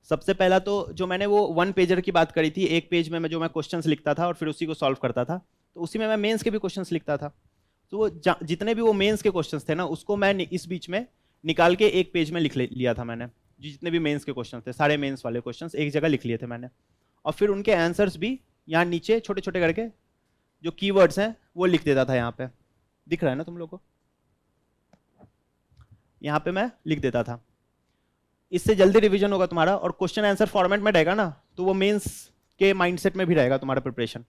सबसे पहला तो जो मैंने वो 1 पेजर की बात करी थी, एक पेज में मैं जो मैं क्वेश्चंस लिखता था और फिर उसी को सॉल्व करता था, तो उसी में मैं मेंस के भी क्वेश्चंस लिखता था। तो वो जितने भी वो मेंस के क्वेश्चंस थे ना, उसको मैं इस बीच में निकाल के एक पेज में लिख लिया था मैंने। जितने भी मेंस के क्वेश्चन थे, सारे मेंस वाले क्वेश्चंस एक जगह लिख लिए थे मैंने, और फिर उनके आंसर्स भी यहाँ नीचे छोटे छोटे करके जो कीवर्ड्स हैं वो लिख देता था। यहाँ पे दिख रहा है ना तुम लोग को, यहाँ पे मैं लिख देता था। इससे जल्दी रिवीजन होगा तुम्हारा, और क्वेश्चन आंसर फॉर्मेट में रहेगा ना, तो वो मेंस के माइंडसेट में भी रहेगा तुम्हारा प्रिपरेशन।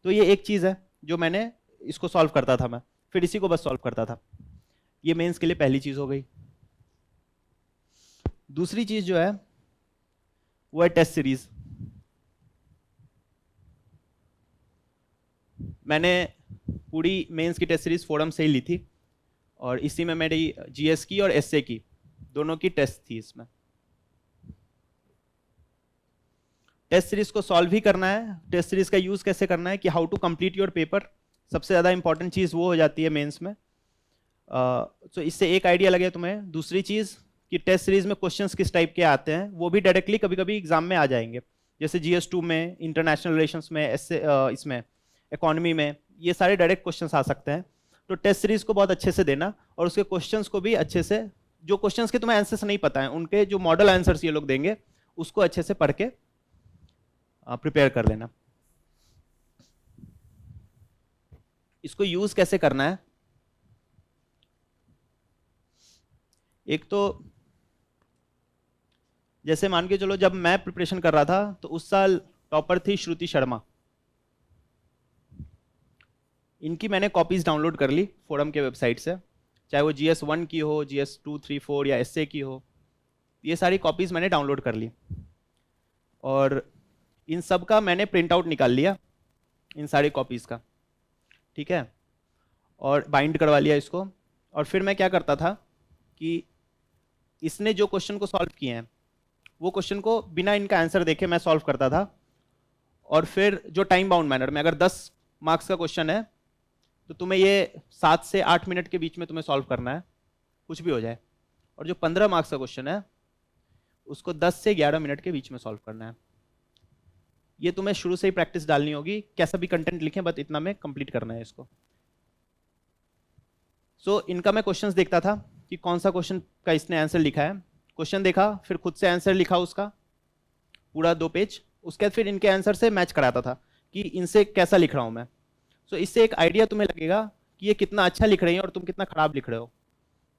तो ये एक चीज़ है जो मैंने इसको सॉल्व करता था मैं, फिर इसी को बस सॉल्व करता था। ये मेंस के लिए पहली चीज़ हो गई। दूसरी चीज़ जो है वो है टेस्ट सीरीज। मैंने पूरी मेंस की टेस्ट सीरीज फोरम से ही ली थी, और इसी में मेरी GS की और SA की दोनों की टेस्ट थी। इसमें टेस्ट सीरीज को सॉल्व ही करना है। टेस्ट सीरीज का यूज कैसे करना है कि how to complete your paper, सबसे ज़्यादा इंपॉर्टेंट चीज़ वो हो जाती है मेंस में। तो इससे एक आइडिया लगे तुम्हें। दूसरी चीज़ कि टेस्ट सीरीज में क्वेश्चंस किस टाइप के आते हैं, वो भी डायरेक्टली कभी कभी एग्जाम में आ जाएंगे, जैसे GS2 में, इंटरनेशनल रिलेशंस में, इसमें इकोनॉमी में, ये सारे डायरेक्ट क्वेश्चंस आ सकते हैं। तो टेस्ट सीरीज को बहुत अच्छे से देना, और उसके क्वेश्चंस को भी अच्छे से, जो क्वेश्चंस के तुम्हें आंसर्स नहीं पता है उनके जो मॉडल आंसर्स ये लोग देंगे, उसको अच्छे से पढ़ के प्रिपेयर कर लेना। इसको यूज कैसे करना है, एक तो जैसे मान के चलो जब मैं प्रिपरेशन कर रहा था तो उस साल टॉपर थी श्रुति शर्मा। इनकी मैंने कॉपीज डाउनलोड कर ली फोरम के वेबसाइट से, चाहे वो GS1 की हो, GS2, 3, 4 या SA की हो, ये सारी कॉपीज मैंने डाउनलोड कर ली, और इन सब का मैंने प्रिंट आउट निकाल लिया, इन सारी कॉपीज का, ठीक है, और बाइंड करवा लिया इसको। और फिर मैं क्या करता था कि इसने जो क्वेश्चन को सॉल्व किए हैं वो क्वेश्चन को बिना इनका आंसर देखे मैं सॉल्व करता था, और फिर जो टाइम बाउंड मैनर में, अगर 10 मार्क्स का क्वेश्चन है तो तुम्हें ये 7 से 8 मिनट के बीच में तुम्हें सॉल्व करना है, कुछ भी हो जाए। और जो 15 मार्क्स का क्वेश्चन है उसको 10 से 11 मिनट के बीच में सॉल्व करना है। ये तुम्हें शुरू से ही प्रैक्टिस डालनी होगी, कैसा भी कंटेंट लिखें बस इतना में कंप्लीट करना है इसको। सो इनका मैं क्वेश्चंस देखता था कि कौन सा क्वेश्चन का इसने आंसर लिखा है, क्वेश्चन देखा, फिर खुद से आंसर लिखा उसका पूरा 2 पेज, उसके बाद फिर इनके आंसर से मैच कराता था कि इनसे कैसा लिख रहा हूं मैं। सो इससे एक आइडिया तुम्हें लगेगा कि ये कितना अच्छा लिख रही है और तुम कितना खराब लिख रहे हो,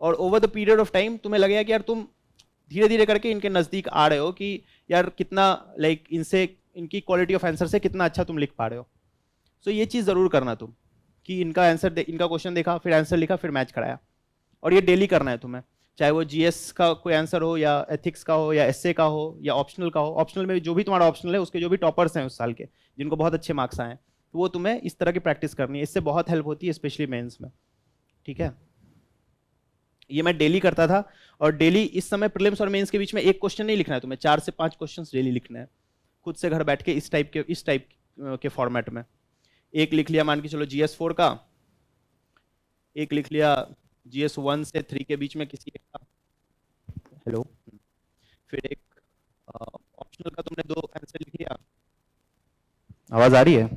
और over the period of time तुम्हें लगेगा कि यार तुम धीरे धीरे करके इनके नजदीक आ रहे हो कि यार कितना लाइक इनसे इनकी क्वालिटी ऑफ आंसर से कितना अच्छा तुम लिख पा रहे हो। सो ये चीज़ ज़रूर करना तुम कि इनका आंसर इनका क्वेश्चन देखा, फिर आंसर लिखा, फिर मैच कराया, और ये डेली करना है तुम्हें, चाहे वो जीएस का कोई आंसर हो या एथिक्स का हो या एसए का हो या ऑप्शनल का हो। ऑप्शनल में जो भी तुम्हारा ऑप्शनल है उसके जो भी टॉपर्स हैं उस साल के, जिनको बहुत अच्छे मार्क्स आए हैं, तो वो तुम्हें इस तरह की प्रैक्टिस करनी है, इससे बहुत हेल्प होती है स्पेशली मेंस में। ठीक है, ये मैं डेली करता था, और डेली इस समय प्रीलिम्स और मेंस के बीच में एक क्वेश्चन नहीं लिखना है तुम्हें, 4 से 5 क्वेश्चन डेली लिखना है खुद से घर बैठ के, इस टाइप के फॉर्मेट में। एक लिख लिया मान के चलो जीएस 4 का, एक लिख लिया जीएस 1 से 3 के बीच में किसी एक का, हेलो, फिर एक ऑप्शनल का तुमने 2 आंसर लिख लिया। आवाज आ रही है?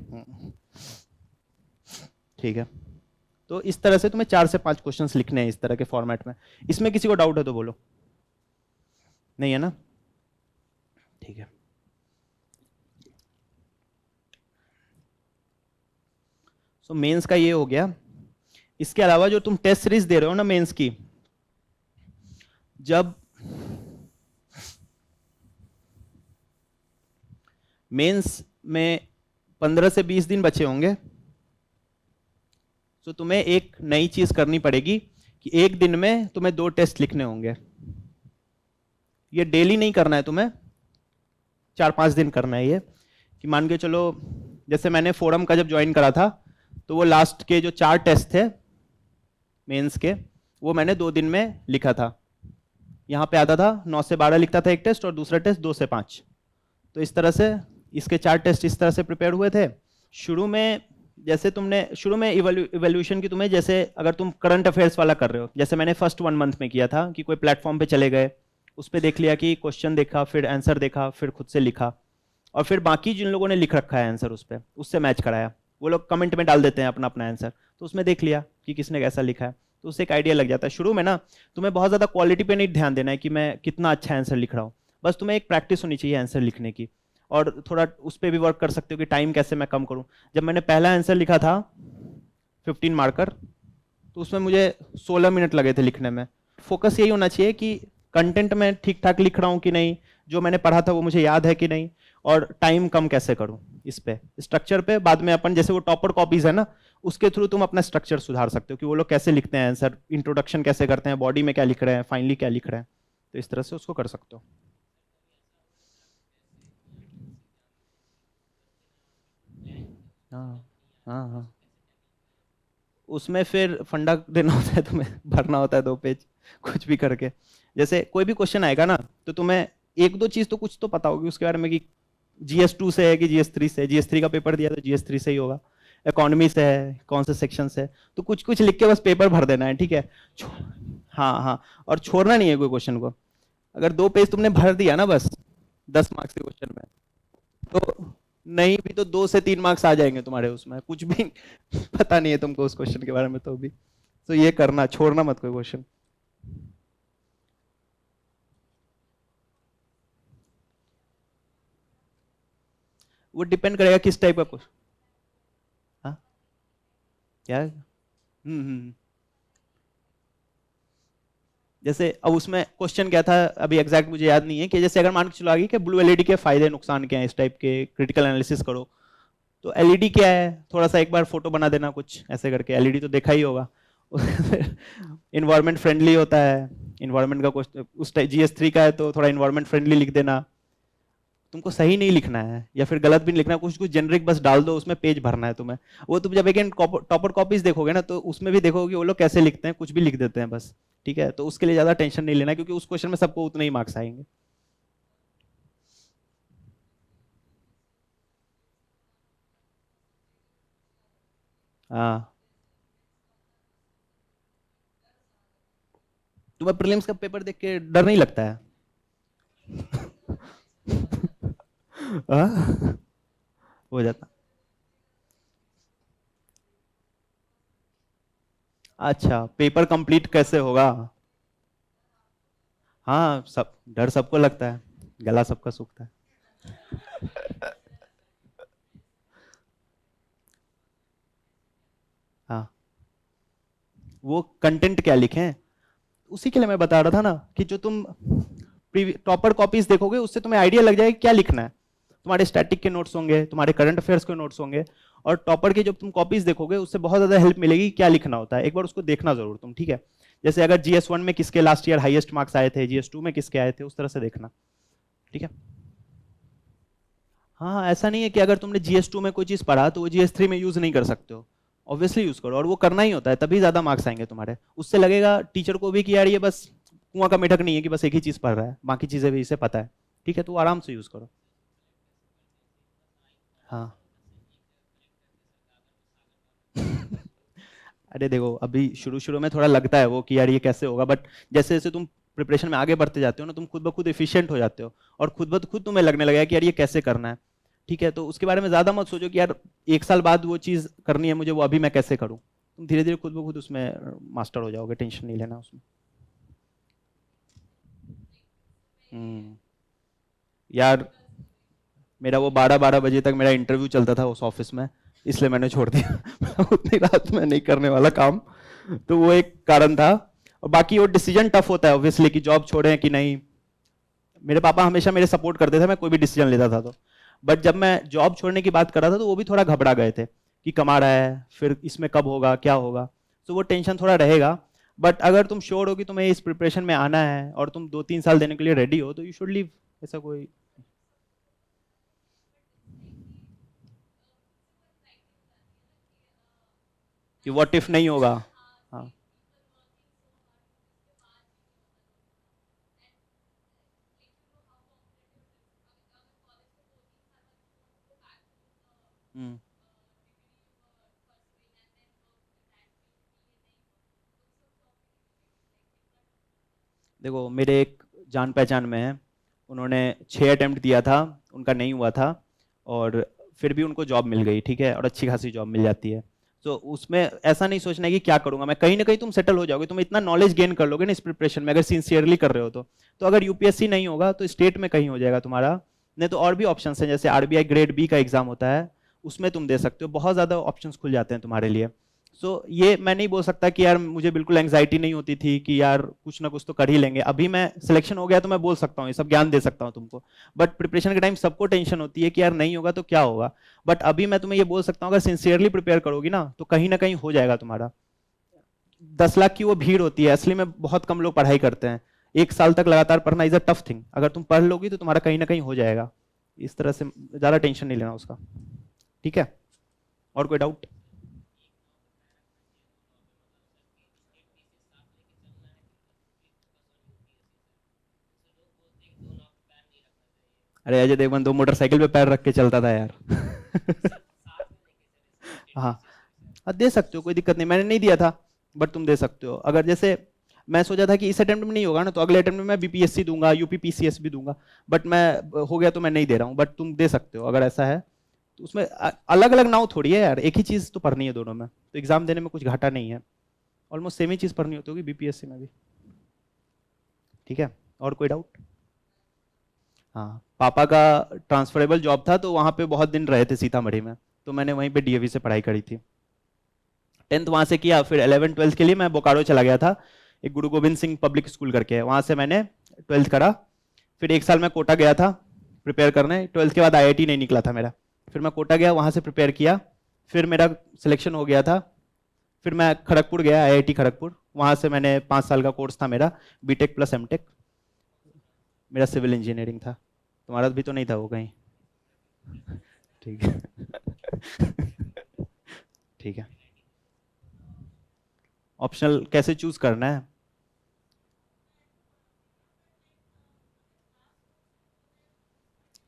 ठीक है, तो इस तरह से तुम्हें 4 से 5 क्वेश्चंस लिखने हैं इस तरह के फॉर्मेट में। इसमें किसी को डाउट है तो बोलो, नहीं है ना? ठीक है, सो मेंस का ये हो गया। इसके अलावा जो तुम टेस्ट सीरीज दे रहे हो ना मेंस की, जब मेंस में 15 से 20 दिन बचे होंगे, तो तुम्हें एक नई चीज करनी पड़ेगी कि एक दिन में तुम्हें 2 टेस्ट लिखने होंगे। ये डेली नहीं करना है तुम्हें, 4-5 दिन करना है ये। कि मान के चलो जैसे मैंने फोरम का जब ज्वाइन करा था, तो वो लास्ट के जो 4 टेस्ट थे मेंस के, वो मैंने 2 दिन में लिखा था। यहाँ पे आता था 9 से 12 लिखता था एक टेस्ट, और दूसरा टेस्ट 2 से 5। तो इस तरह से इसके 4 टेस्ट इस तरह से प्रिपेयर हुए थे। शुरू में जैसे तुमने शुरू में इवैल्यूएशन की, तुम्हें जैसे अगर तुम करंट अफेयर्स वाला कर रहे हो, जैसे मैंने फर्स्ट 1 मंथ में किया था कि कोई प्लेटफॉर्म पे चले गए, उस पर देख लिया कि क्वेश्चन देखा, फिर आंसर देखा, फिर खुद से लिखा, और फिर बाकी जिन लोगों ने लिख रखा है आंसर उस पर, उससे मैच कराया। वो लोग कमेंट में डाल देते हैं अपना अपना आंसर, तो उसमें देख लिया कि किसने कैसा लिखा है, तो उससे एक आइडिया लग जाता है। शुरू में ना तुम्हें बहुत ज़्यादा क्वालिटी पे नहीं ध्यान देना है कि मैं कितना अच्छा आंसर लिख रहा हूँ, बस तुम्हें एक प्रैक्टिस होनी चाहिए आंसर लिखने की, और थोड़ा उस पर भी वर्क कर सकते हो कि टाइम कैसे मैं कम करूँ। जब मैंने पहला आंसर लिखा था 15 मार्कर, तो उसमें मुझे 16 मिनट लगे थे लिखने में। फोकस यही होना चाहिए कि कंटेंट में ठीक ठाक लिख रहा हूँ कि नहीं, जो मैंने पढ़ा था वो मुझे याद है कि नहीं, और टाइम कम कैसे करूँ। इस पे स्ट्रक्चर पे बाद में अपन, जैसे वो टॉपर कॉपीज है ना, उसके थ्रू तुम अपना स्ट्रक्चर सुधार सकते हो कि वो लोग कैसे लिखते हैं आंसर, इंट्रोडक्शन कैसे करते हैं, बॉडी में क्या लिख रहे हैं, फाइनली क्या लिख रहे हैं, तो इस तरह से उसको कर सकते हो। हाँ हाँ हाँ, उसमें फिर फंडा देना होता है तुम्हें, भरना होता है 2 पेज कुछ भी करके। जैसे कोई भी क्वेश्चन आएगा ना, तो तुम्हें 1-2 चीज तो कुछ तो पता होगी उसके बारे में कि GS2 से है कि GS3 से। GS3 का पेपर दिया तो GS3 से ही होगा, इकोनॉमी से है, कौन से सेक्शन से है, तो कुछ कुछ लिख के बस पेपर भर देना है, ठीक है। हाँ हाँ, और छोड़ना नहीं है कोई क्वेश्चन को। अगर 2 पेज तुमने भर दिया ना बस 10 मार्क्स के क्वेश्चन में, तो नहीं भी तो 2 से 3 मार्क्स आ जाएंगे तुम्हारे उसमें, कुछ भी पता नहीं है तुमको उस क्वेश्चन के बारे में तो भी। तो ये करना, छोड़ना मत कोई क्वेश्चन। वो डिपेंड करेगा किस टाइप का क्वेश्चन। हाँ क्या? जैसे अब उसमें क्वेश्चन क्या था अभी एग्जैक्ट मुझे याद नहीं है, कि जैसे अगर मान के चलो आगे कि ब्लू एलईडी के फायदे नुकसान क्या है, इस टाइप के क्रिटिकल एनालिसिस करो, तो एलईडी क्या है, थोड़ा सा एक बार फोटो बना देना कुछ ऐसे करके, एलईडी तो देखा ही होगा। इन्वायरमेंट फ्रेंडली होता है, इन्वायरमेंट का क्वेश्चन उस टाइप GS3 का है, तो थोड़ा इन्वायरमेंट फ्रेंडली लिख देना। तुमको सही नहीं लिखना है या फिर गलत भी नहीं लिखना, कुछ कुछ जेनरिक बस डाल दो, उसमें पेज भरना है तुम्हें। वो तुम जब अगेन टॉपर कॉपीज देखोगे ना, तो उसमें भी देखोगे वो लोग कैसे लिखते हैं, कुछ भी लिख देते हैं बस, ठीक है। तो उसके लिए ज्यादा टेंशन नहीं लेना, क्योंकि उस क्वेश्चन में सबको उतने ही मार्क्स आएंगे। हाँ, तुम्हें प्रीलिम्स का पेपर देख के डर नहीं लगता है? हाँ? हो जाता। अच्छा, पेपर कंप्लीट कैसे होगा? हाँ, सब डर सबको लगता है, गला सबका सूखता है। वो कंटेंट क्या लिखें, उसी के लिए मैं बता रहा था ना कि जो तुम टॉपर कॉपीज देखोगे उससे तुम्हें आइडिया लग जाएगा क्या लिखना है। तुम्हारे स्टैटिक के नोट्स होंगे, तुम्हारे करंट अफेयर्स के नोट्स होंगे, और टॉपर की जब तुम कॉपीज देखोगे उससे बहुत ज्यादा हेल्प मिलेगी क्या लिखना होता है। एक बार उसको देखना जरूर तुम, ठीक है। जैसे अगर GS1 में किसके लास्ट ईयर हाईएस्ट मार्क्स आए थे, GS2 में किसके आए थे, उस तरह से देखना, ठीक है। हाँ हाँ, ऐसा नहीं है कि अगर तुमने GS2 में कोई चीज पढ़ा तो वो GS3 में यूज नहीं कर सकते हो, ऑब्वियसली यूज करो, और वो करना ही होता है, तभी ज्यादा मार्क्स आएंगे तुम्हारे। उससे लगेगा टीचर को भी कि यार ये बस कुआं का मेढक नहीं है कि बस एक ही चीज पढ़ रहा है, बाकी चीजें भी इसे पता है, ठीक है, तो आराम से यूज करो। हाँ अरे देखो, अभी शुरू शुरू में थोड़ा लगता है वो कि यार ये कैसे होगा, बट जैसे जैसे तुम प्रिपरेशन में आगे बढ़ते जाते हो ना, तुम खुद ब खुद एफिशिएंट हो जाते हो, और खुद ब खुद तुम्हें लगने लगेगा कि यार ये कैसे करना है, ठीक है। तो उसके बारे में ज्यादा मत सोचो कि यार 1 साल बाद वो चीज करनी है मुझे, वो अभी मैं कैसे करूँ। तुम धीरे धीरे खुद ब खुद उसमें मास्टर हो जाओगे, टेंशन नहीं लेना उसमें। हम्म। यार मेरा वो 12-12 बजे तक मेरा इंटरव्यू चलता था उस ऑफिस में, इसलिए मैंने छोड़ दिया उतनी रात में नहीं करने वाला काम, तो वो एक कारण था। और बाकी वो डिसीजन टफ होता है ऑब्वियसली कि जॉब छोड़ें कि नहीं। मेरे पापा हमेशा मेरे सपोर्ट करते थे, मैं कोई भी डिसीजन लेता था तो, बट जब मैं जॉब छोड़ने की बात कर रहा था तो वो भी थोड़ा घबरा गए थे कि कमा रहा है फिर इसमें कब होगा क्या होगा, तो वो टेंशन थोड़ा रहेगा। बट अगर तुम श्योर हो कि तुम्हें इस प्रिपरेशन में आना है और तुम 2-3 साल देने के लिए रेडी हो तो यू शुड लीव, ऐसा कोई। कि व्हाट इफ नहीं होगा। हाँ। हम्म। देखो मेरे एक जान पहचान में है, उन्होंने 6 अटेम्प्ट दिया था, उनका नहीं हुआ था, और फिर भी उनको जॉब मिल गई, ठीक है, और अच्छी खासी जॉब मिल जाती है। तो उसमें ऐसा नहीं सोचना है कि क्या करूंगा मैं, कहीं ना कहीं तुम सेटल हो जाओगे, तुम इतना नॉलेज गेन कर लोगे ना इस प्रिपरेशन में, अगर सिंसियरली कर रहे हो तो अगर यूपीएससी नहीं होगा तो स्टेट में कहीं हो जाएगा तुम्हारा, नहीं तो और भी ऑप्शन है, जैसे आरबीआई ग्रेड बी का एग्जाम होता है, उसमें तुम दे सकते हो, बहुत ज्यादा ऑप्शंस खुल जाते हैं तुम्हारे लिए। सो ये मैं नहीं बोल सकता कि यार मुझे बिल्कुल एंग्जाइटी नहीं होती थी कि यार कुछ ना कुछ तो कर ही लेंगे, अभी मैं सिलेक्शन हो गया तो मैं बोल सकता हूँ ये सब ज्ञान दे सकता हूँ तुमको, बट प्रिपरेशन के टाइम सबको टेंशन होती है कि यार नहीं होगा तो क्या होगा। बट अभी मैं तुम्हें ये बोल सकता हूँ अगर सिंसियरली प्रिपेयर करोगी ना तो कहीं ना कहीं हो जाएगा तुम्हारा। 10 लाख की वो भीड़ होती है, असली में बहुत कम लोग पढ़ाई करते हैं, 1 साल तक लगातार पढ़ना इज अ टफ थिंग, अगर तुम पढ़ लोगी तो तुम्हारा कहीं ना कहीं हो जाएगा, इस तरह से ज्यादा टेंशन नहीं लेना उसका, ठीक है। और कोई डाउट? अरे अजय देवगन तो मोटरसाइकिल पे पैर रख के चलता था यार हाँ। दे सकते हो, कोई दिक्कत नहीं, मैंने नहीं दिया था, बट तुम दे सकते हो। अगर जैसे मैं सोचा था कि इस अटेम्प्ट में नहीं होगा ना तो अगले अटेम्प्ट में मैं बीपीएससी दूंगा, यूपीपीसीएस भी दूंगा, बट मैं हो गया तो मैं नहीं दे रहा हूँ, बट तुम दे सकते हो अगर ऐसा है। तो उसमें अलग अलग नाव थोड़ी है यार, एक ही चीज तो पढ़नी है दोनों में, तो एग्जाम देने में कुछ घाटा नहीं है, ऑलमोस्ट सेम ही चीज पढ़नी होती होगी बीपीएससी में भी, ठीक है। और कोई डाउट? हाँ, पापा का ट्रांसफरेबल जॉब था तो वहाँ पे बहुत दिन रहे थे सीतामढ़ी में, तो मैंने वहीं पे डीएवी से पढ़ाई करी थी, 10th वहाँ से किया, फिर 11th 12th के लिए मैं बोकारो चला गया था, एक गुरु गोविंद सिंह पब्लिक स्कूल करके है, वहाँ से मैंने 12th करा। फिर 1 साल मैं कोटा गया था प्रिपेयर करने, 12th के बाद आईआईटी नहीं निकला था मेरा, फिर मैं कोटा गया, वहाँ से प्रिपेयर किया, फिर मेरा सिलेक्शन हो गया था, फिर मैं खड़गपुर गया, आईआईटी खड़गपुर, वहाँ से मैंने 5 साल का कोर्स था मेरा, बीटेक प्लस एमटेक, मेरा सिविल इंजीनियरिंग था, तुम्हारा भी तो नहीं था वो कहीं? ठीक है ठीक है। ऑप्शनल कैसे चूज करना है?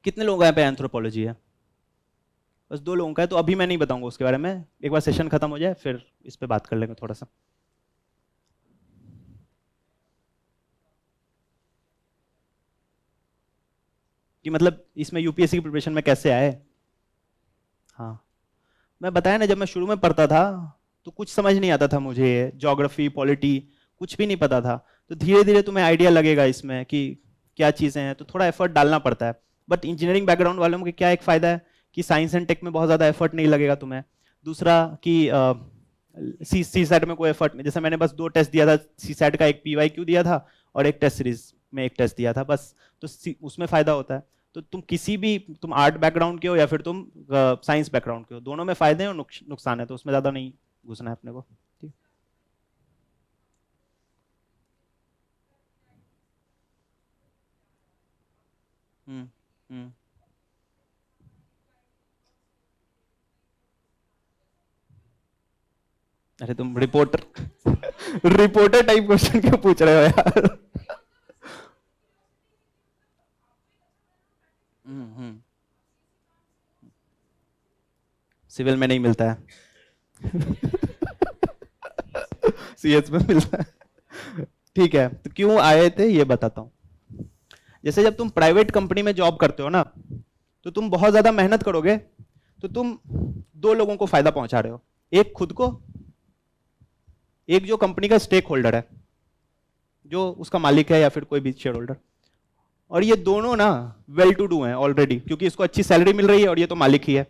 कितने लोगों का यहाँ पे एंथ्रोपोलॉजी है? बस 2 लोगों का है, तो अभी मैं नहीं बताऊंगा उसके बारे में, एक बार सेशन खत्म हो जाए फिर इस पे बात कर लेंगे थोड़ा सा। कि मतलब इसमें यूपीएससी की प्रिपरेशन में कैसे आए? हाँ, मैं बताया ना, जब मैं शुरू में पढ़ता था तो कुछ समझ नहीं आता था मुझे, ज्योग्राफी पॉलिटी कुछ भी नहीं पता था, तो धीरे धीरे तुम्हें आइडिया लगेगा इसमें कि क्या चीज़ें हैं, तो थोड़ा एफर्ट डालना पड़ता है। बट इंजीनियरिंग बैकग्राउंड वालों को क्या एक फ़ायदा है कि साइंस एंड टेक में बहुत ज़्यादा एफर्ट नहीं लगेगा तुम्हें। दूसरा कि सी सेट में कोई एफर्ट नहीं, जैसे मैंने बस 2 टेस्ट दिया था सी सेट का, एक PYQ दिया था और एक टेस्ट सीरीज में एक टेस्ट दिया था बस, तो उसमें फायदा होता है। तो तुम किसी भी, तुम आर्ट बैकग्राउंड के हो या फिर तुम साइंस बैकग्राउंड के हो, दोनों में फायदे हैं और नुकसान है, तो उसमें ज्यादा नहीं घुसना है अपने को। ठीक। हम्म। हम्म। अरे तुम रिपोर्टर रिपोर्टर टाइप क्वेश्चन क्यों पूछ रहे हो यार? हम्म। सिविल में नहीं मिलता है। CS में मिलता है। ठीक है, तो क्यों आए थे ये बताता हूँ। जैसे जब तुम प्राइवेट कंपनी में जॉब करते हो ना, तो तुम बहुत ज्यादा मेहनत करोगे, तो तुम 2 लोगों को फायदा पहुंचा रहे हो, एक खुद को, एक जो कंपनी का स्टेक होल्डर है, जो उसका मालिक है या फिर कोई भी शेयर होल्डर। और ये दोनों ना वेल टू डू हैं ऑलरेडी, क्योंकि इसको अच्छी सैलरी मिल रही है और ये तो मालिक ही है,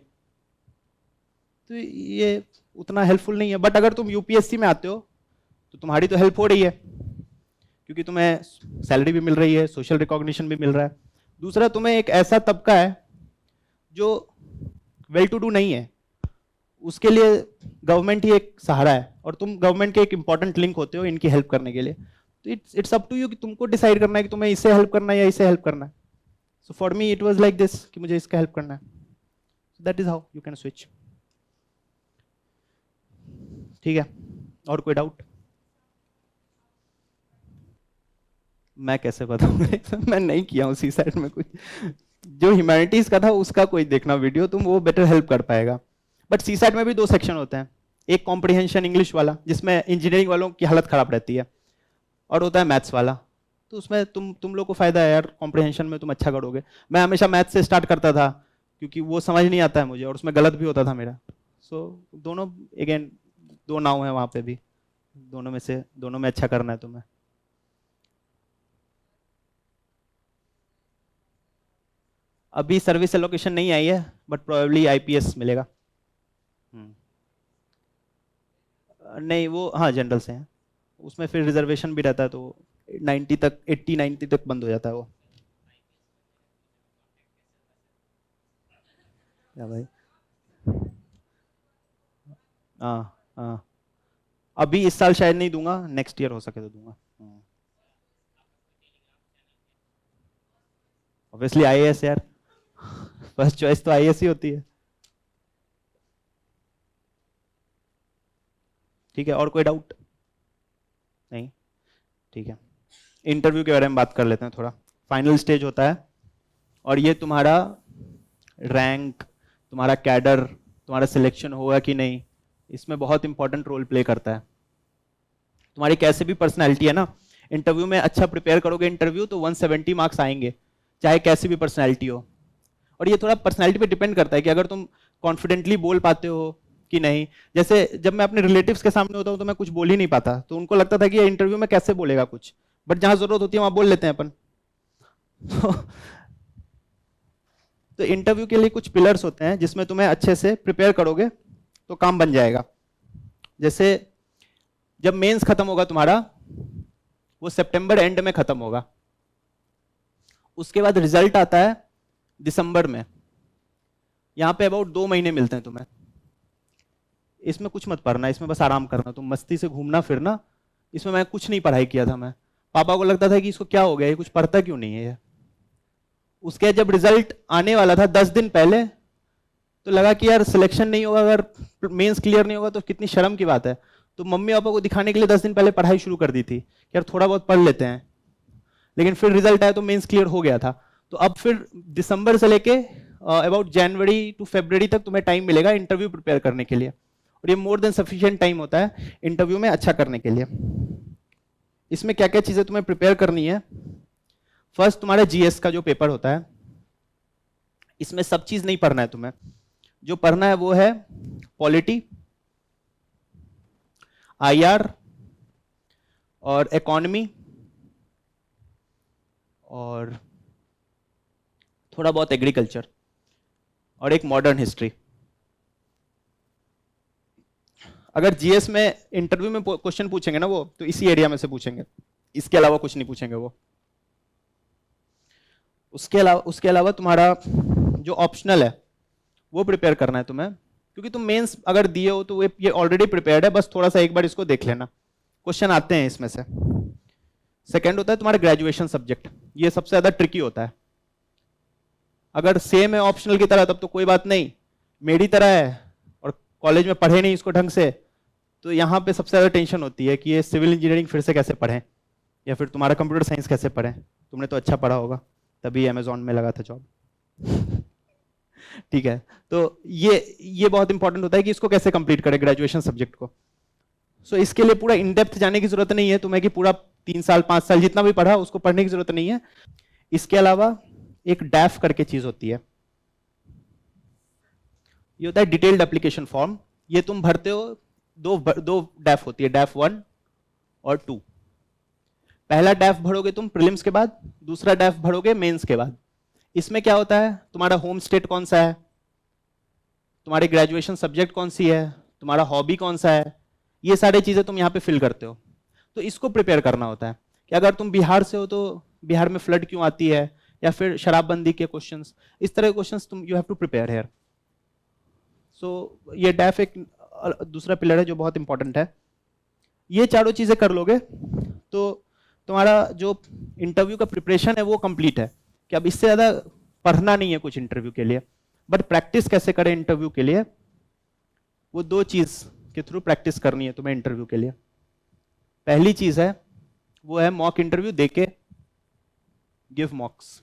तो ये उतना हेल्पफुल नहीं है। बट अगर तुम यूपीएससी में आते हो तो तुम्हारी तो हेल्प हो रही है, क्योंकि तुम्हें सैलरी भी मिल रही है, सोशल रिकॉग्निशन भी मिल रहा है। दूसरा, तुम्हें एक ऐसा तबका है जो वेल टू डू नहीं है, उसके लिए गवर्नमेंट ही एक सहारा है, और तुम गवर्नमेंट के एक इंपॉर्टेंट लिंक होते हो इनकी हेल्प करने के लिए। तो इट्स अप टू यू कि तुमको डिसाइड करना है कि तुम्हें इससे हेल्प करना है या इससे हेल्प करना है। So for me it was like this कि मुझे इसका हेल्प करना है, that is how you can switch. ठीक है, और कोई डाउट? मैं कैसे बताऊंगा? मैं नहीं किया हूँ सी साइड में कुछ। जो ह्यूमैनिटीज का था उसका कोई देखना वीडियो तुम, वो बेटर हेल्प कर पाएगा। बट सी साइड में भी 2 सेक्शन होते हैं, एक कॉम्प्रिहेंशन इंग्लिश वाला जिसमें इंजीनियरिंग वालों की हालत खराब रहती है, और होता है मैथ्स वाला। तो उसमें तुम लोग को फायदा है यार, कॉम्प्रिहेंशन में तुम अच्छा करोगे। मैं हमेशा मैथ्स से स्टार्ट करता था, क्योंकि वो समझ नहीं आता है मुझे, और उसमें गलत भी होता था मेरा। सो दोनों, अगेन 2 नाव है वहां पे भी, दोनों में अच्छा करना है तुम्हें। अभी सर्विस एलोकेशन नहीं आई है, बट प्रोबेबली IPS मिलेगा। हम्म। नहीं वो, हाँ जनरल से है, उसमें फिर रिजर्वेशन भी रहता है, तो 90 तक, 80-90 तक बंद हो जाता है वो। क्या भाई? हाँ। हाँ, अभी इस साल शायद नहीं दूंगा, नेक्स्ट ईयर हो सके तो दूंगा। ऑब्वियसली IAS यार, फर्स्ट चॉइस तो IAS ही होती है। ठीक है, और कोई डाउट? नहीं? ठीक है, इंटरव्यू के बारे में बात कर लेते हैं थोड़ा। फाइनल स्टेज होता है, और ये तुम्हारा रैंक, तुम्हारा कैडर, तुम्हारा सिलेक्शन होगा कि नहीं, इसमें बहुत इंपॉर्टेंट रोल प्ले करता है। तुम्हारी कैसे भी पर्सनैलिटी है ना, इंटरव्यू में अच्छा प्रिपेयर करोगे इंटरव्यू तो 170 मार्क्स आएंगे, चाहे कैसी भी पर्सनैलिटी हो। और ये थोड़ा पर्सनैलिटी पे डिपेंड करता है कि अगर तुम कॉन्फिडेंटली बोल पाते हो कि नहीं। जैसे जब मैं अपने रिलेटिव्स के सामने होता हूँ तो मैं कुछ बोल ही नहीं पाता, तो उनको लगता था कि ये इंटरव्यू में कैसे बोलेगा कुछ, बट जहां जरूरत होती है वहां बोल लेते हैं अपन। तो इंटरव्यू के लिए कुछ पिलर्स होते हैं जिसमें तुम्हें अच्छे से प्रिपेयर करोगे तो काम बन जाएगा। जैसे जब मेंस खत्म होगा तुम्हारा, वो सितंबर एंड में खत्म होगा, उसके बाद रिजल्ट आता है दिसंबर में। यहां पे अबाउट 2 महीने मिलते हैं तुम्हें। इसमें कुछ मत पढ़ना, इसमें बस आराम करना, तुम मस्ती से घूमना फिरना। इसमें मैं कुछ नहीं पढ़ाई किया था। मैं, पापा को लगता था कि इसको क्या हो गया, ये कुछ पढ़ता क्यों नहीं है ये। उसके जब रिजल्ट आने वाला था 10 दिन पहले, तो लगा कि यार सिलेक्शन नहीं होगा, अगर मेंस क्लियर नहीं होगा तो कितनी शर्म की बात है। तो मम्मी पापा को दिखाने के लिए 10 दिन पहले पढ़ाई शुरू कर दी थी कि यार थोड़ा बहुत पढ़ लेते हैं। लेकिन फिर रिजल्ट आया तो मेंस क्लियर हो गया था। तो अब फिर दिसंबर से लेके अबाउट जनवरी टू फरवरी तक तुम्हें टाइम मिलेगा इंटरव्यू प्रिपेयर करने के लिए, और ये मोर देन सफिशिएंट टाइम होता है इंटरव्यू में अच्छा करने के लिए। इसमें क्या क्या चीजें तुम्हें प्रिपेयर करनी है? फर्स्ट, तुम्हारा GS का जो पेपर होता है, इसमें सब चीज नहीं पढ़ना है तुम्हें। जो पढ़ना है वो है पॉलिटी, IR और इकोनॉमी, और थोड़ा बहुत एग्रीकल्चर, और एक मॉडर्न हिस्ट्री। अगर जीएस में इंटरव्यू में क्वेश्चन पूछेंगे ना वो, तो इसी एरिया में से पूछेंगे, इसके अलावा कुछ नहीं पूछेंगे वो। उसके अलावा तुम्हारा जो ऑप्शनल है वो प्रिपेयर करना है तुम्हें, क्योंकि तुम मेंस अगर दिए हो तो ये ऑलरेडी प्रिपेयर्ड है, बस थोड़ा सा एक बार इसको देख लेना, क्वेश्चन आते हैं इसमें से। सेकंड होता है तुम्हारा ग्रेजुएशन सब्जेक्ट, ये सबसे ज्यादा ट्रिकी होता है। अगर सेम है ऑप्शनल की तरह तब तो कोई बात नहीं, मेरी तरह है और कॉलेज में पढ़े नहीं इसको ढंग से, तो यहाँ पे सबसे ज्यादा टेंशन होती है कि ये सिविल इंजीनियरिंग फिर से कैसे पढ़ें, या फिर तुम्हारा कंप्यूटर साइंस कैसे पढ़ें। तुमने तो अच्छा पढ़ा होगा, तभी अमेजोन में लगा था जॉब। ठीक है, तो ये बहुत इंपॉर्टेंट होता है कि इसको कैसे कंप्लीट करें ग्रेजुएशन सब्जेक्ट को। सो इसके लिए पूरा इन डेप्थ जाने की जरूरत नहीं है तुम्हें कि पूरा 3 साल 5 साल जितना भी पढ़ा उसको पढ़ने की जरूरत नहीं है। इसके अलावा एक डैफ करके चीज होती है, ये होता है डिटेल्ड एप्लीकेशन फॉर्म। ये तुम भरते हो, दो डैफ होती है, डैफ 1 और 2। पहला डैफ भरोगे तुम प्रीलिम्स के बाद, दूसरा डैफ भरोगे मेंस के बाद। इसमें क्या होता है, तुम्हारा होम स्टेट कौन सा है, तुम्हारी ग्रेजुएशन सब्जेक्ट कौन सी है, तुम्हारा हॉबी कौन सा है, ये सारी चीजें तुम यहाँ पे फिल करते हो। तो इसको प्रिपेयर करना होता है कि अगर तुम बिहार से हो तो बिहार में फ्लड क्यों आती है, या फिर शराबबंदी के क्वेश्चंस, इस तरह के क्वेश्चंस तुम you have to prepare here. So ये डैफ एक दूसरा पिलर है जो बहुत इंपॉर्टेंट है। ये चारों चीजें कर लोगे तो तुम्हारा जो इंटरव्यू का प्रिपरेशन है वो कंप्लीट है, कि अब इससे ज्यादा पढ़ना नहीं है कुछ इंटरव्यू के लिए। बट प्रैक्टिस कैसे करें इंटरव्यू के लिए, वो 2 चीज के थ्रू प्रैक्टिस करनी है तुम्हें इंटरव्यू के लिए। पहली चीज है वो है मॉक इंटरव्यू देके गिव मॉक्स।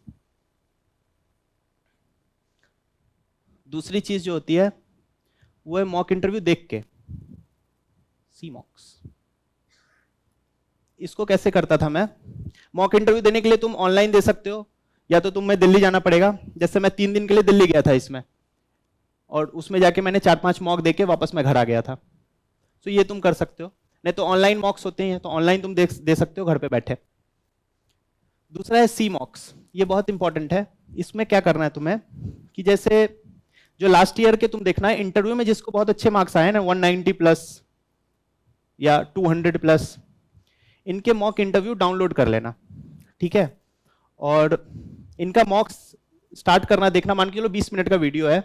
दूसरी चीज जो होती है वो है मॉक इंटरव्यू देख के सी मॉक्स। इसको कैसे करता था मैं, मॉक इंटरव्यू देने के लिए तुम ऑनलाइन दे सकते हो, या तो तुम्हें दिल्ली जाना पड़ेगा। जैसे मैं 3 दिन के लिए दिल्ली गया था इसमें, और उसमें जाके मैंने 4-5 मॉक देके वापस मैं घर आ गया था। तो ये तुम कर सकते हो, नहीं तो ऑनलाइन मॉक्स होते हैं तो ऑनलाइन तुम दे सकते हो घर पे बैठे। दूसरा है सी मॉक्स, ये बहुत इंपॉर्टेंट है। इसमें क्या करना है तुम्हें कि जैसे जो लास्ट ईयर के तुम देखना है इंटरव्यू में जिसको बहुत अच्छे मार्क्स आए ना 190 प्लस या 200 प्लस, इनके मॉक इंटरव्यू डाउनलोड कर लेना, ठीक है। और इनका मॉक्स स्टार्ट करना देखना, मान के चलो 20 मिनट का वीडियो है,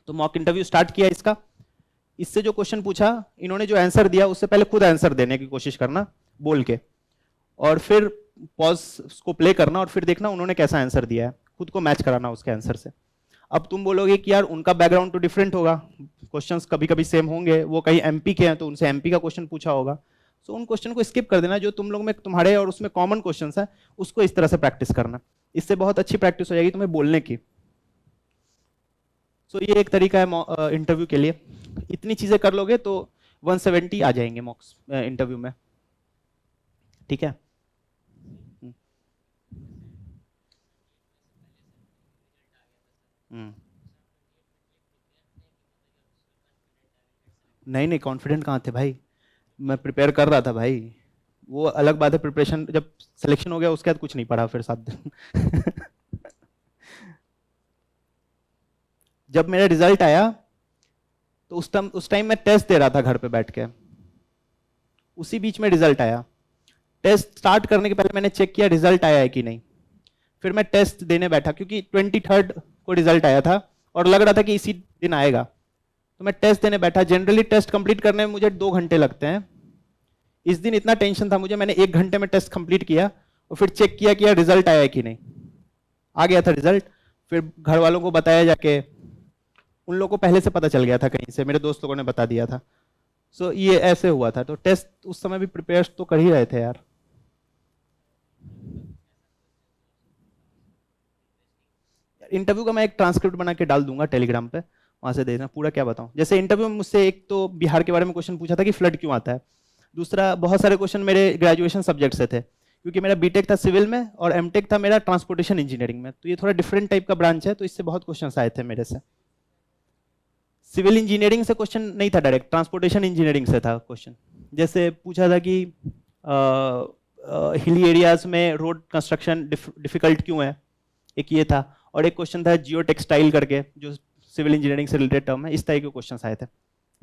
तो मॉक इंटरव्यू स्टार्ट किया इसका, इससे जो क्वेश्चन पूछा इन्होंने जो आंसर दिया उससे पहले खुद आंसर देने की कोशिश करना बोल के, और फिर पॉज को प्ले करना और फिर देखना उन्होंने कैसा आंसर दिया है, खुद को मैच कराना उसके आंसर से। अब तुम बोलोगे कि यार उनका बैकग्राउंड तो डिफरेंट होगा, क्वेश्चंस कभी कभी सेम होंगे, वो कहीं एमपी के हैं तो उनसे एमपी का क्वेश्चन पूछा होगा। सो उन क्वेश्चन को स्किप कर देना, जो तुम लोग में तुम्हारे और उसमें कॉमन क्वेश्चन है उसको इस तरह से प्रैक्टिस करना, इससे बहुत अच्छी प्रैक्टिस हो जाएगी तुम्हें बोलने की। सो ये एक तरीका है इंटरव्यू के लिए। इतनी चीजें कर लोगे तो 170 आ जाएंगे मॉक्स इंटरव्यू में, ठीक है। नहीं नहीं, कॉन्फिडेंट कहाँ थे भाई, मैं प्रिपेयर कर रहा था भाई। वो अलग बात है, प्रिपरेशन जब सिलेक्शन हो गया उसके बाद कुछ नहीं पढ़ा फिर 7 दिन। जब मेरा रिजल्ट आया तो उस टाइम मैं टेस्ट दे रहा था घर पे बैठ के, उसी बीच में रिजल्ट आया। टेस्ट स्टार्ट करने के पहले मैंने चेक किया रिजल्ट आया है कि नहीं, फिर मैं टेस्ट देने बैठा क्योंकि 23 को रिजल्ट आया था और लग रहा था कि इसी दिन आएगा, तो मैं टेस्ट देने बैठा। जनरली टेस्ट कंप्लीट करने में मुझे 2 घंटे लगते हैं, इस दिन इतना टेंशन था मुझे, मैंने 1 घंटे में टेस्ट कंप्लीट किया और फिर चेक किया कि यार रिजल्ट आया है कि नहीं। आ गया था रिजल्ट, फिर घर वालों को बताया जाके, उन लोगों को पहले से पता चल गया था कहीं से, मेरे दोस्त लोगों ने बता दिया था। सो ये ऐसे हुआ था, तो टेस्ट उस समय भी प्रिपेयर तो कर ही रहे थे यार। इंटरव्यू का मैं एक ट्रांसक्रिप्ट बना के डाल दूंगा टेलीग्राम पे, वहां से देखना पूरा क्या बताऊं। जैसे इंटरव्यू में मुझसे एक तो बिहार के बारे में क्वेश्चन पूछा था कि फ्लड क्यों आता है, दूसरा बहुत सारे क्वेश्चन मेरे ग्रेजुएशन सब्जेक्ट से थे, क्योंकि मेरा बीटेक था सिविल में और एमटेक था मेरा ट्रांसपोर्टेशन इंजीनियरिंग में, तो ये थोड़ा डिफरेंट टाइप का ब्रांच है, तो इससे बहुत क्वेश्चन आए थे मेरे से। सिविल इंजीनियरिंग से क्वेश्चन नहीं था डायरेक्ट, ट्रांसपोर्टेशन इंजीनियरिंग से था क्वेश्चन। जैसे पूछा था कि हिली एरियाज में रोड कंस्ट्रक्शन डिफिकल्ट क्यों है, एक ये था, और एक क्वेश्चन था जियो टेक्सटाइल करके जो सिविल इंजीनियरिंग से रिलेटेड टर्म है। इस तरह के क्वेश्चन आए थे।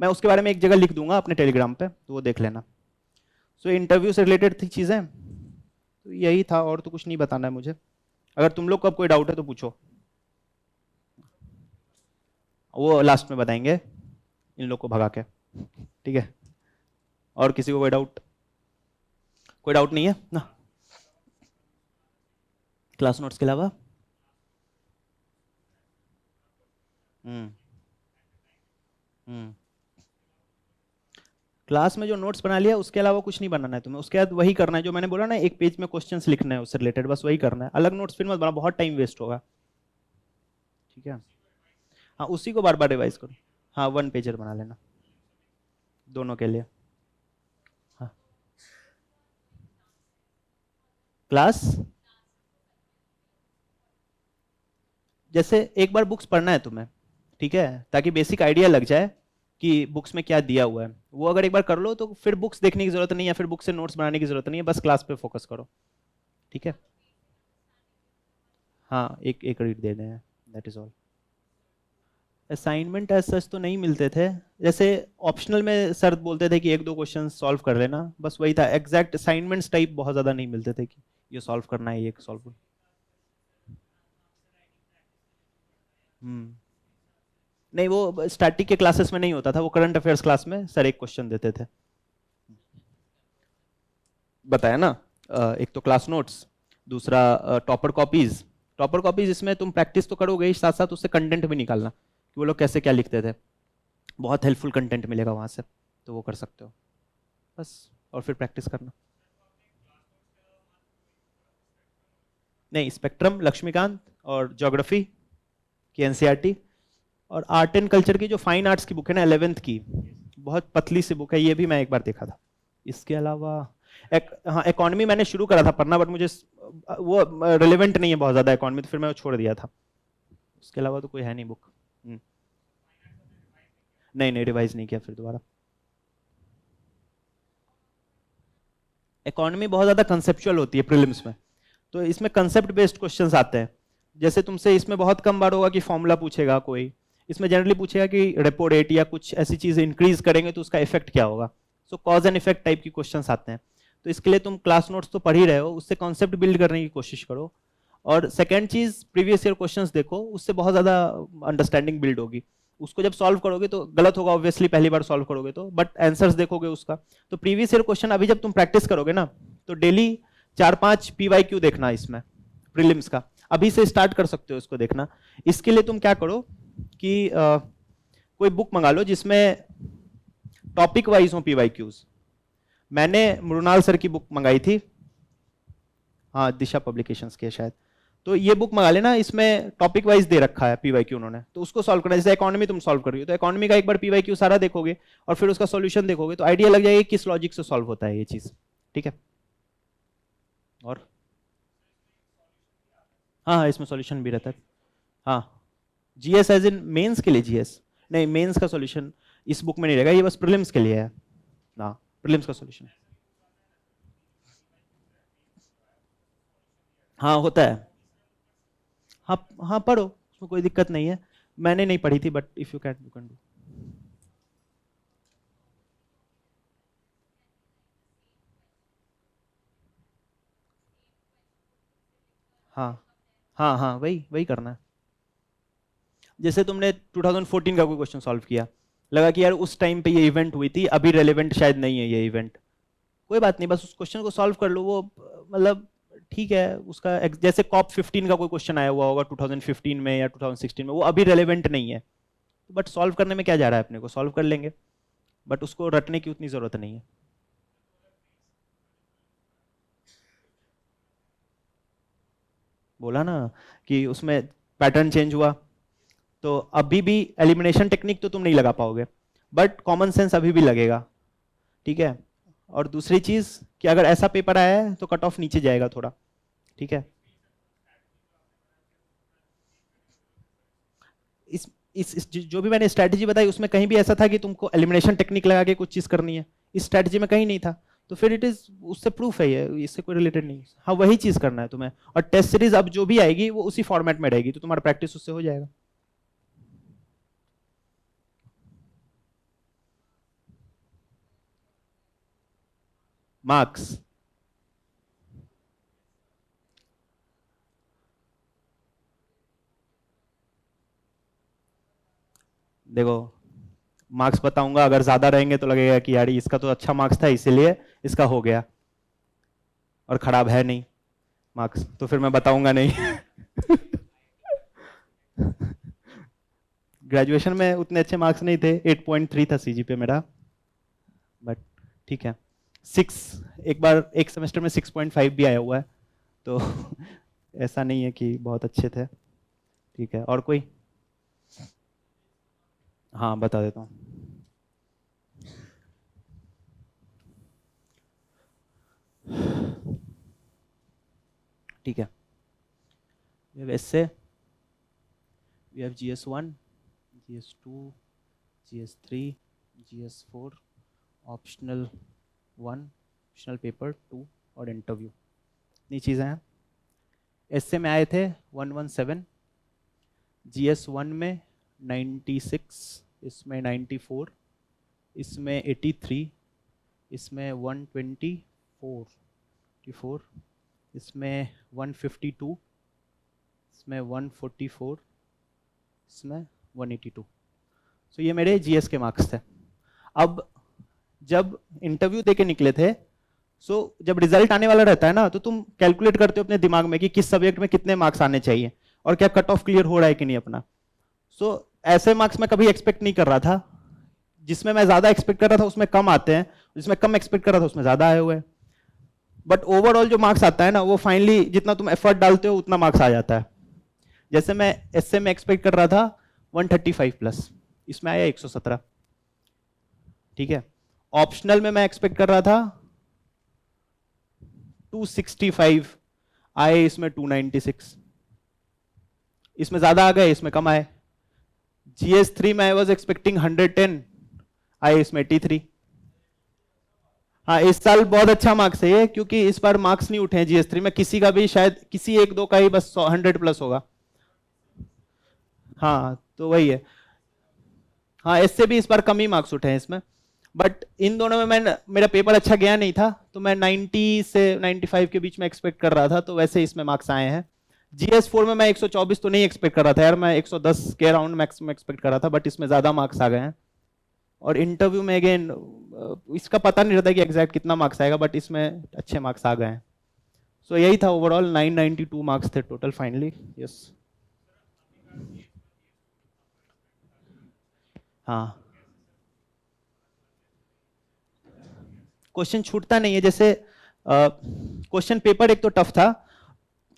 मैं उसके बारे में एक जगह लिख दूंगा अपने टेलीग्राम पे, तो वो देख लेना। सो इंटरव्यू से रिलेटेड थी चीज़ें, तो यही था, और तो कुछ नहीं बताना है मुझे। अगर तुम लोग को अब कोई डाउट है तो पूछो, वो लास्ट में बताएंगे इन लोग को भगा के, ठीक है। और किसी को कोई डाउट? कोई डाउट नहीं है ना? क्लास नोट्स के अलावा? हम्म क्लास में जो नोट्स बना लिया उसके अलावा कुछ नहीं बनाना है तुम्हें। उसके बाद वही करना है जो मैंने बोला ना, एक पेज में क्वेश्चंस लिखना है उससे रिलेटेड, बस वही करना है। अलग नोट्स फिर मत बना, बहुत टाइम वेस्ट होगा, ठीक है। हाँ, उसी को बार बार रिवाइज करो। हाँ, 1 पेजर बना लेना दोनों के लिए। हाँ, क्लास जैसे एक बार बुक्स पढ़ना है तुम्हें, ठीक है, ताकि बेसिक आइडिया लग जाए कि बुक्स में क्या दिया हुआ है। वो अगर एक बार कर लो तो फिर बुक्स देखने की जरूरत नहीं है, फिर बुक से नोट्स बनाने की जरूरत नहीं है, बस क्लास पे फोकस करो, ठीक है। हाँ, एक एक रीड देने हैं, that is all. Assignment as such तो नहीं मिलते थे, जैसे ऑप्शनल में सर बोलते थे कि 1-2 क्वेश्चन सॉल्व कर लेना, बस वही था। एग्जैक्ट असाइनमेंट्स टाइप बहुत ज़्यादा नहीं मिलते थे कि ये सॉल्व करना है, ये सॉल्व। हम्म नहीं, वो स्टैटिक के क्लासेस में नहीं होता था, वो करंट अफेयर्स क्लास में सर एक क्वेश्चन देते थे। बताया ना, एक तो क्लास नोट्स, दूसरा टॉपर कॉपीज। टॉपर कॉपीज इसमें तुम प्रैक्टिस तो करोगे ही, साथ साथ उससे कंटेंट भी निकालना कि वो लोग कैसे क्या लिखते थे, बहुत हेल्पफुल कंटेंट मिलेगा वहां से, तो वो कर सकते हो बस। और फिर प्रैक्टिस करना। नहीं, स्पेक्ट्रम, लक्ष्मीकांत और ज्योग्राफी की एनसीईआरटी, और आर्ट एंड कल्चर की जो फाइन आर्ट्स की बुक है ना 11th की, बहुत पतली सी बुक है, ये भी मैं एक बार देखा था। इसके अलावा हाँ, इकोनॉमी मैंने शुरू करा था पढ़ना, बट मुझे वो रिलेवेंट नहीं है बहुत ज़्यादा इकोनॉमी, तो फिर मैं वो छोड़ दिया था। उसके अलावा तो कोई है नहीं बुक। नहीं नहीं, रिवाइज नहीं किया फिर दोबारा। इकोनॉमी बहुत ज़्यादा कंसेप्चुअल होती है प्रीलिम्स में, तो इसमें कंसेप्ट बेस्ड क्वेश्चंस आते हैं। जैसे तुमसे इसमें बहुत कम बार होगा कि फॉर्मूला पूछेगा कोई, इसमें जनरली पूछेगा कि रेपो रेट या कुछ ऐसी चीज़ इंक्रीज करेंगे तो उसका इफेक्ट क्या होगा। Show cause and effect type की क्वेश्चंस आते हैं। तो इसके लिए तुम क्लास नोट्स तो पढ़ ही रहे हो, उससे कॉन्सेप्ट बिल्ड करने की कोशिश करो। और सेकेंड चीज़, प्रीवियस ईयर क्वेश्चंस देखो, उससे बहुत ज़्यादा अंडरस्टैंडिंग बिल्ड होगी। उसको जब सॉल्व करोगे तो गलत होगा ऑब्वियसली, पहली बार सॉल्व करोगे तो, बट आंसर्स देखोगे उसका। तो प्रीवियस ईयर क्वेश्चन अभी जब तुम प्रैक्टिस करोगे ना, तो डेली 4-5 PYQ देखना इसमें प्रीलिम्स का, अभी से स्टार्ट कर सकते हो इसको देखना। इसके लिए तुम क्या करो कि कोई बुक मंगा लो जिसमें टॉपिक वाइज हो PYQs। मैंने मृणाल सर की बुक मंगाई थी, हाँ दिशा पब्लिकेशंस की है शायद, तो ये बुक मंगा लेना, इसमें टॉपिक वाइज दे रखा है PYQ उन्होंने, तो उसको सॉल्व करना। जैसे इकोनॉमी तुम सॉल्व कर रही हो, तो इकोनॉमी का एक बार PYQ सारा देखोगे और फिर उसका सॉल्यूशन देखोगे, तो आइडिया लग जाएगा किस लॉजिक से सॉल्व होता है ये चीज, ठीक है। और हाँ हाँ, इसमें सॉल्यूशन भी रहता है। हाँ, जीएस एज इन मेंस के लिए जीएस नहीं, मेंस का सॉल्यूशन इस बुक में नहीं रहेगा, ये बस प्रीलिम्स के लिए है। हाँ, प्रीलिम्स का सॉल्यूशन हाँ होता है। हाँ हाँ, पढ़ो, उसमें कोई दिक्कत नहीं है। मैंने नहीं पढ़ी थी, but if you can do. हाँ हाँ हाँ, वही वही करना है। जैसे तुमने 2014 का कोई क्वेश्चन सॉल्व किया, लगा कि यार उस टाइम पे ये इवेंट हुई थी, अभी रेलेवेंट शायद नहीं है ये इवेंट, कोई बात नहीं, बस उस क्वेश्चन को सॉल्व कर लो। वो मतलब ठीक है उसका जैसे COP15 का कोई क्वेश्चन आया हुआ होगा 2015 में या 2016 में, वो अभी रेलेवेंट नहीं है, बट सॉल्व करने में क्या जा रहा है, अपने को सॉल्व कर लेंगे, बट उसको रटने की उतनी जरूरत नहीं है। बोला ना कि उसमें पैटर्न चेंज हुआ, तो अभी भी एलिमिनेशन टेक्निक तो तुम नहीं लगा पाओगे, बट कॉमन सेंस अभी भी लगेगा, ठीक है। और दूसरी चीज कि अगर ऐसा पेपर आया है तो कट ऑफ नीचे जाएगा थोड़ा, ठीक है। इस जो भी मैंने स्ट्रैटेजी बताई उसमें कहीं भी ऐसा था कि तुमको एलिमिनेशन टेक्निक लगा के कुछ चीज करनी है, इस स्ट्रैटेजी में कहीं नहीं था, तो फिर इट इज उससे प्रूफ है, ये इससे कोई रिलेटेड नहीं। हाँ, वही चीज करना है तुम्हें, और टेस्ट सीरीज अब जो भी आएगी वो उसी फॉर्मेट में रहेगी, तो तुम्हारा प्रैक्टिस उससे हो जाएगा। मार्क्स। देखो, मार्क्स बताऊंगा, अगर ज्यादा रहेंगे तो लगेगा कि यार इसका तो अच्छा मार्क्स था इसीलिए इसका हो गया, और खराब है नहीं मार्क्स, तो फिर मैं बताऊंगा नहीं। ग्रेजुएशन में उतने अच्छे मार्क्स नहीं थे, 8.3 था सीजीपीए मेरा, बट ठीक है। 6, एक बार एक सेमेस्टर में 6.5 भी आया हुआ है, तो ऐसा नहीं है कि बहुत अच्छे थे। ठीक है, और कोई? हाँ, बता देता हूँ। ठीक है, वैसे we have GS1, GS2, GS3, GS4, optional 1, optional paper 2 और इंटरव्यू। इतनी चीज़ें हैं। एसए में आए थे 117, GS1 में 96, इसमें 94, इसमें 83, इसमें 124, इसमें 152, इसमें 144, इसमें 182। सो ये मेरे जीएस के मार्क्स थे। अब जब इंटरव्यू देके निकले थे, सो जब रिजल्ट आने वाला रहता है ना, तो तुम कैलकुलेट करते हो अपने दिमाग में कि किस सब्जेक्ट में कितने मार्क्स आने चाहिए और क्या कट ऑफ क्लियर हो रहा है कि नहीं अपना। सो ऐसे मार्क्स मैं कभी एक्सपेक्ट नहीं कर रहा था। जिसमें मैं ज्यादा एक्सपेक्ट कर रहा था उसमें कम आते हैं, जिसमें कम एक्सपेक्ट कर रहा था उसमें ज्यादा आए हुए हैं। बट ओवरऑल जो मार्क्स आता है ना, वो फाइनली जितना तुम एफर्ट डालते हो उतना मार्क्स आ जाता है। जैसे मैं एसए में एक्सपेक्ट कर रहा था 135 प्लस, इसमें आया 117। ठीक है, ऑप्शनल में मैं एक्सपेक्ट कर रहा था 265, आए इसमें 296। इसमें ज्यादा आ गए, इसमें कम आए। GS3 में आई वॉज एक्सपेक्टिंग 110, आए इसमें 83। हाँ, इस साल बहुत अच्छा मार्क्स है ये, क्योंकि इस बार मार्क्स नहीं उठे हैं GS3 में किसी का भी, शायद किसी एक दो का ही बस 100 प्लस होगा। हाँ, तो वही है। हाँ, इससे भी इस बार कम ही मार्क्स उठे हैं इसमें। बट इन दोनों में मैं, मेरा पेपर अच्छा गया नहीं था, तो मैं 90 से 95 के बीच में एक्सपेक्ट कर रहा था, तो वैसे इसमें मार्क्स आए हैं। GS4 में मैं 124 तो नहीं एक्सपेक्ट कर रहा था यार, मैं 110 के अराउंड मैक्सिमम एक्सपेक्ट कर रहा था, बट इसमें ज़्यादा मार्क्स आ गए हैं। और इंटरव्यू में अगेन इसका पता नहीं रहता कि एग्जैक्ट कितना मार्क्स आएगा, बट इसमें अच्छे मार्क्स आ गए हैं। सो यही था, ओवरऑल 992 मार्क्स थे टोटल फाइनली। यस। हाँ, क्वेश्चन छूटता नहीं है। जैसे क्वेश्चन पेपर एक तो टफ था,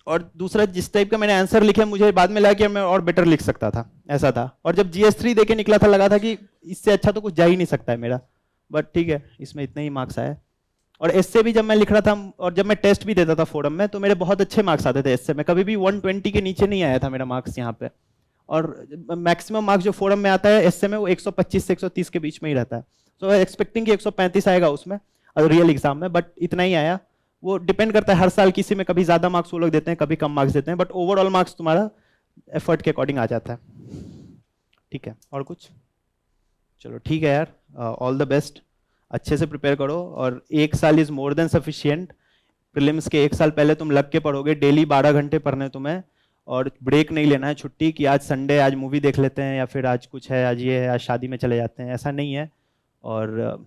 और दूसरा जिस टाइप का मैंने आंसर लिखे मुझे बाद में लगा कि मैं और बेटर लिख सकता था, ऐसा था। और जब GS3 देके निकला था, लगा था कि इससे अच्छा तो कुछ जा ही नहीं सकता है मेरा। बट ठीक है, इसमें इतने ही मार्क्स आए। और इससे भी जब मैं लिख रहा था और जब मैं टेस्ट भी देता था फोरम में, तो मेरे बहुत अच्छे मार्क्स आते थे इससे में, कभी भी 120 के नीचे नहीं आया था मेरा मार्क्स यहाँ पे। और मैक्सिमम मार्क्स जो फोरम में आता है एसए में, वो 125 से 130 के बीच में ही रहता है। सो एक्सपेक्टिंग कि 135 आएगा उसमें रियल एग्जाम में, बट इतना ही आया। वो डिपेंड करता है हर साल, किसी में कभी ज्यादा मार्क्स वो लोग देते हैं, कभी कम मार्क्स देते हैं, बट ओवरऑल मार्क्स तुम्हारा एफर्ट के अकॉर्डिंग आ जाता है। ठीक है, और कुछ? चलो ठीक है यार, ऑल द बेस्ट। अच्छे से प्रिपेयर करो, और एक साल is more than sufficient. Prelims के एक साल पहले तुम लग के पढ़ोगे, डेली 12 घंटे पढ़ने तुम्हें, और ब्रेक नहीं लेना है, छुट्टी कि आज संडे, आज मूवी देख लेते हैं, या फिर आज कुछ है, आज ये है, आज शादी में चले जाते हैं, ऐसा नहीं है। और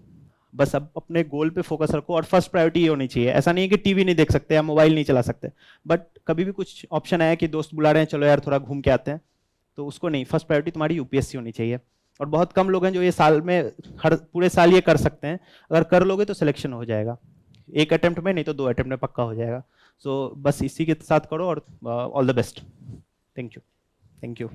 बस अब अपने गोल पे फोकस रखो, और फर्स्ट प्रायोरिटी ये होनी चाहिए। ऐसा नहीं है कि टीवी नहीं देख सकते या मोबाइल नहीं चला सकते, बट कभी भी कुछ ऑप्शन आया कि दोस्त बुला रहे हैं, चलो यार थोड़ा घूम के आते हैं, तो उसको नहीं, फर्स्ट प्रायोरिटी तुम्हारी यूपीएससी होनी चाहिए। और बहुत कम लोग हैं जो ये साल में, हर पूरे साल ये कर सकते हैं। अगर कर लोगे तो सिलेक्शन हो जाएगा, एक अटेम्प्ट में, नहीं तो 2 अटेम्प्ट में पक्का हो जाएगा। सो बस इसी के साथ करो, और all the best. Thank you. Thank you.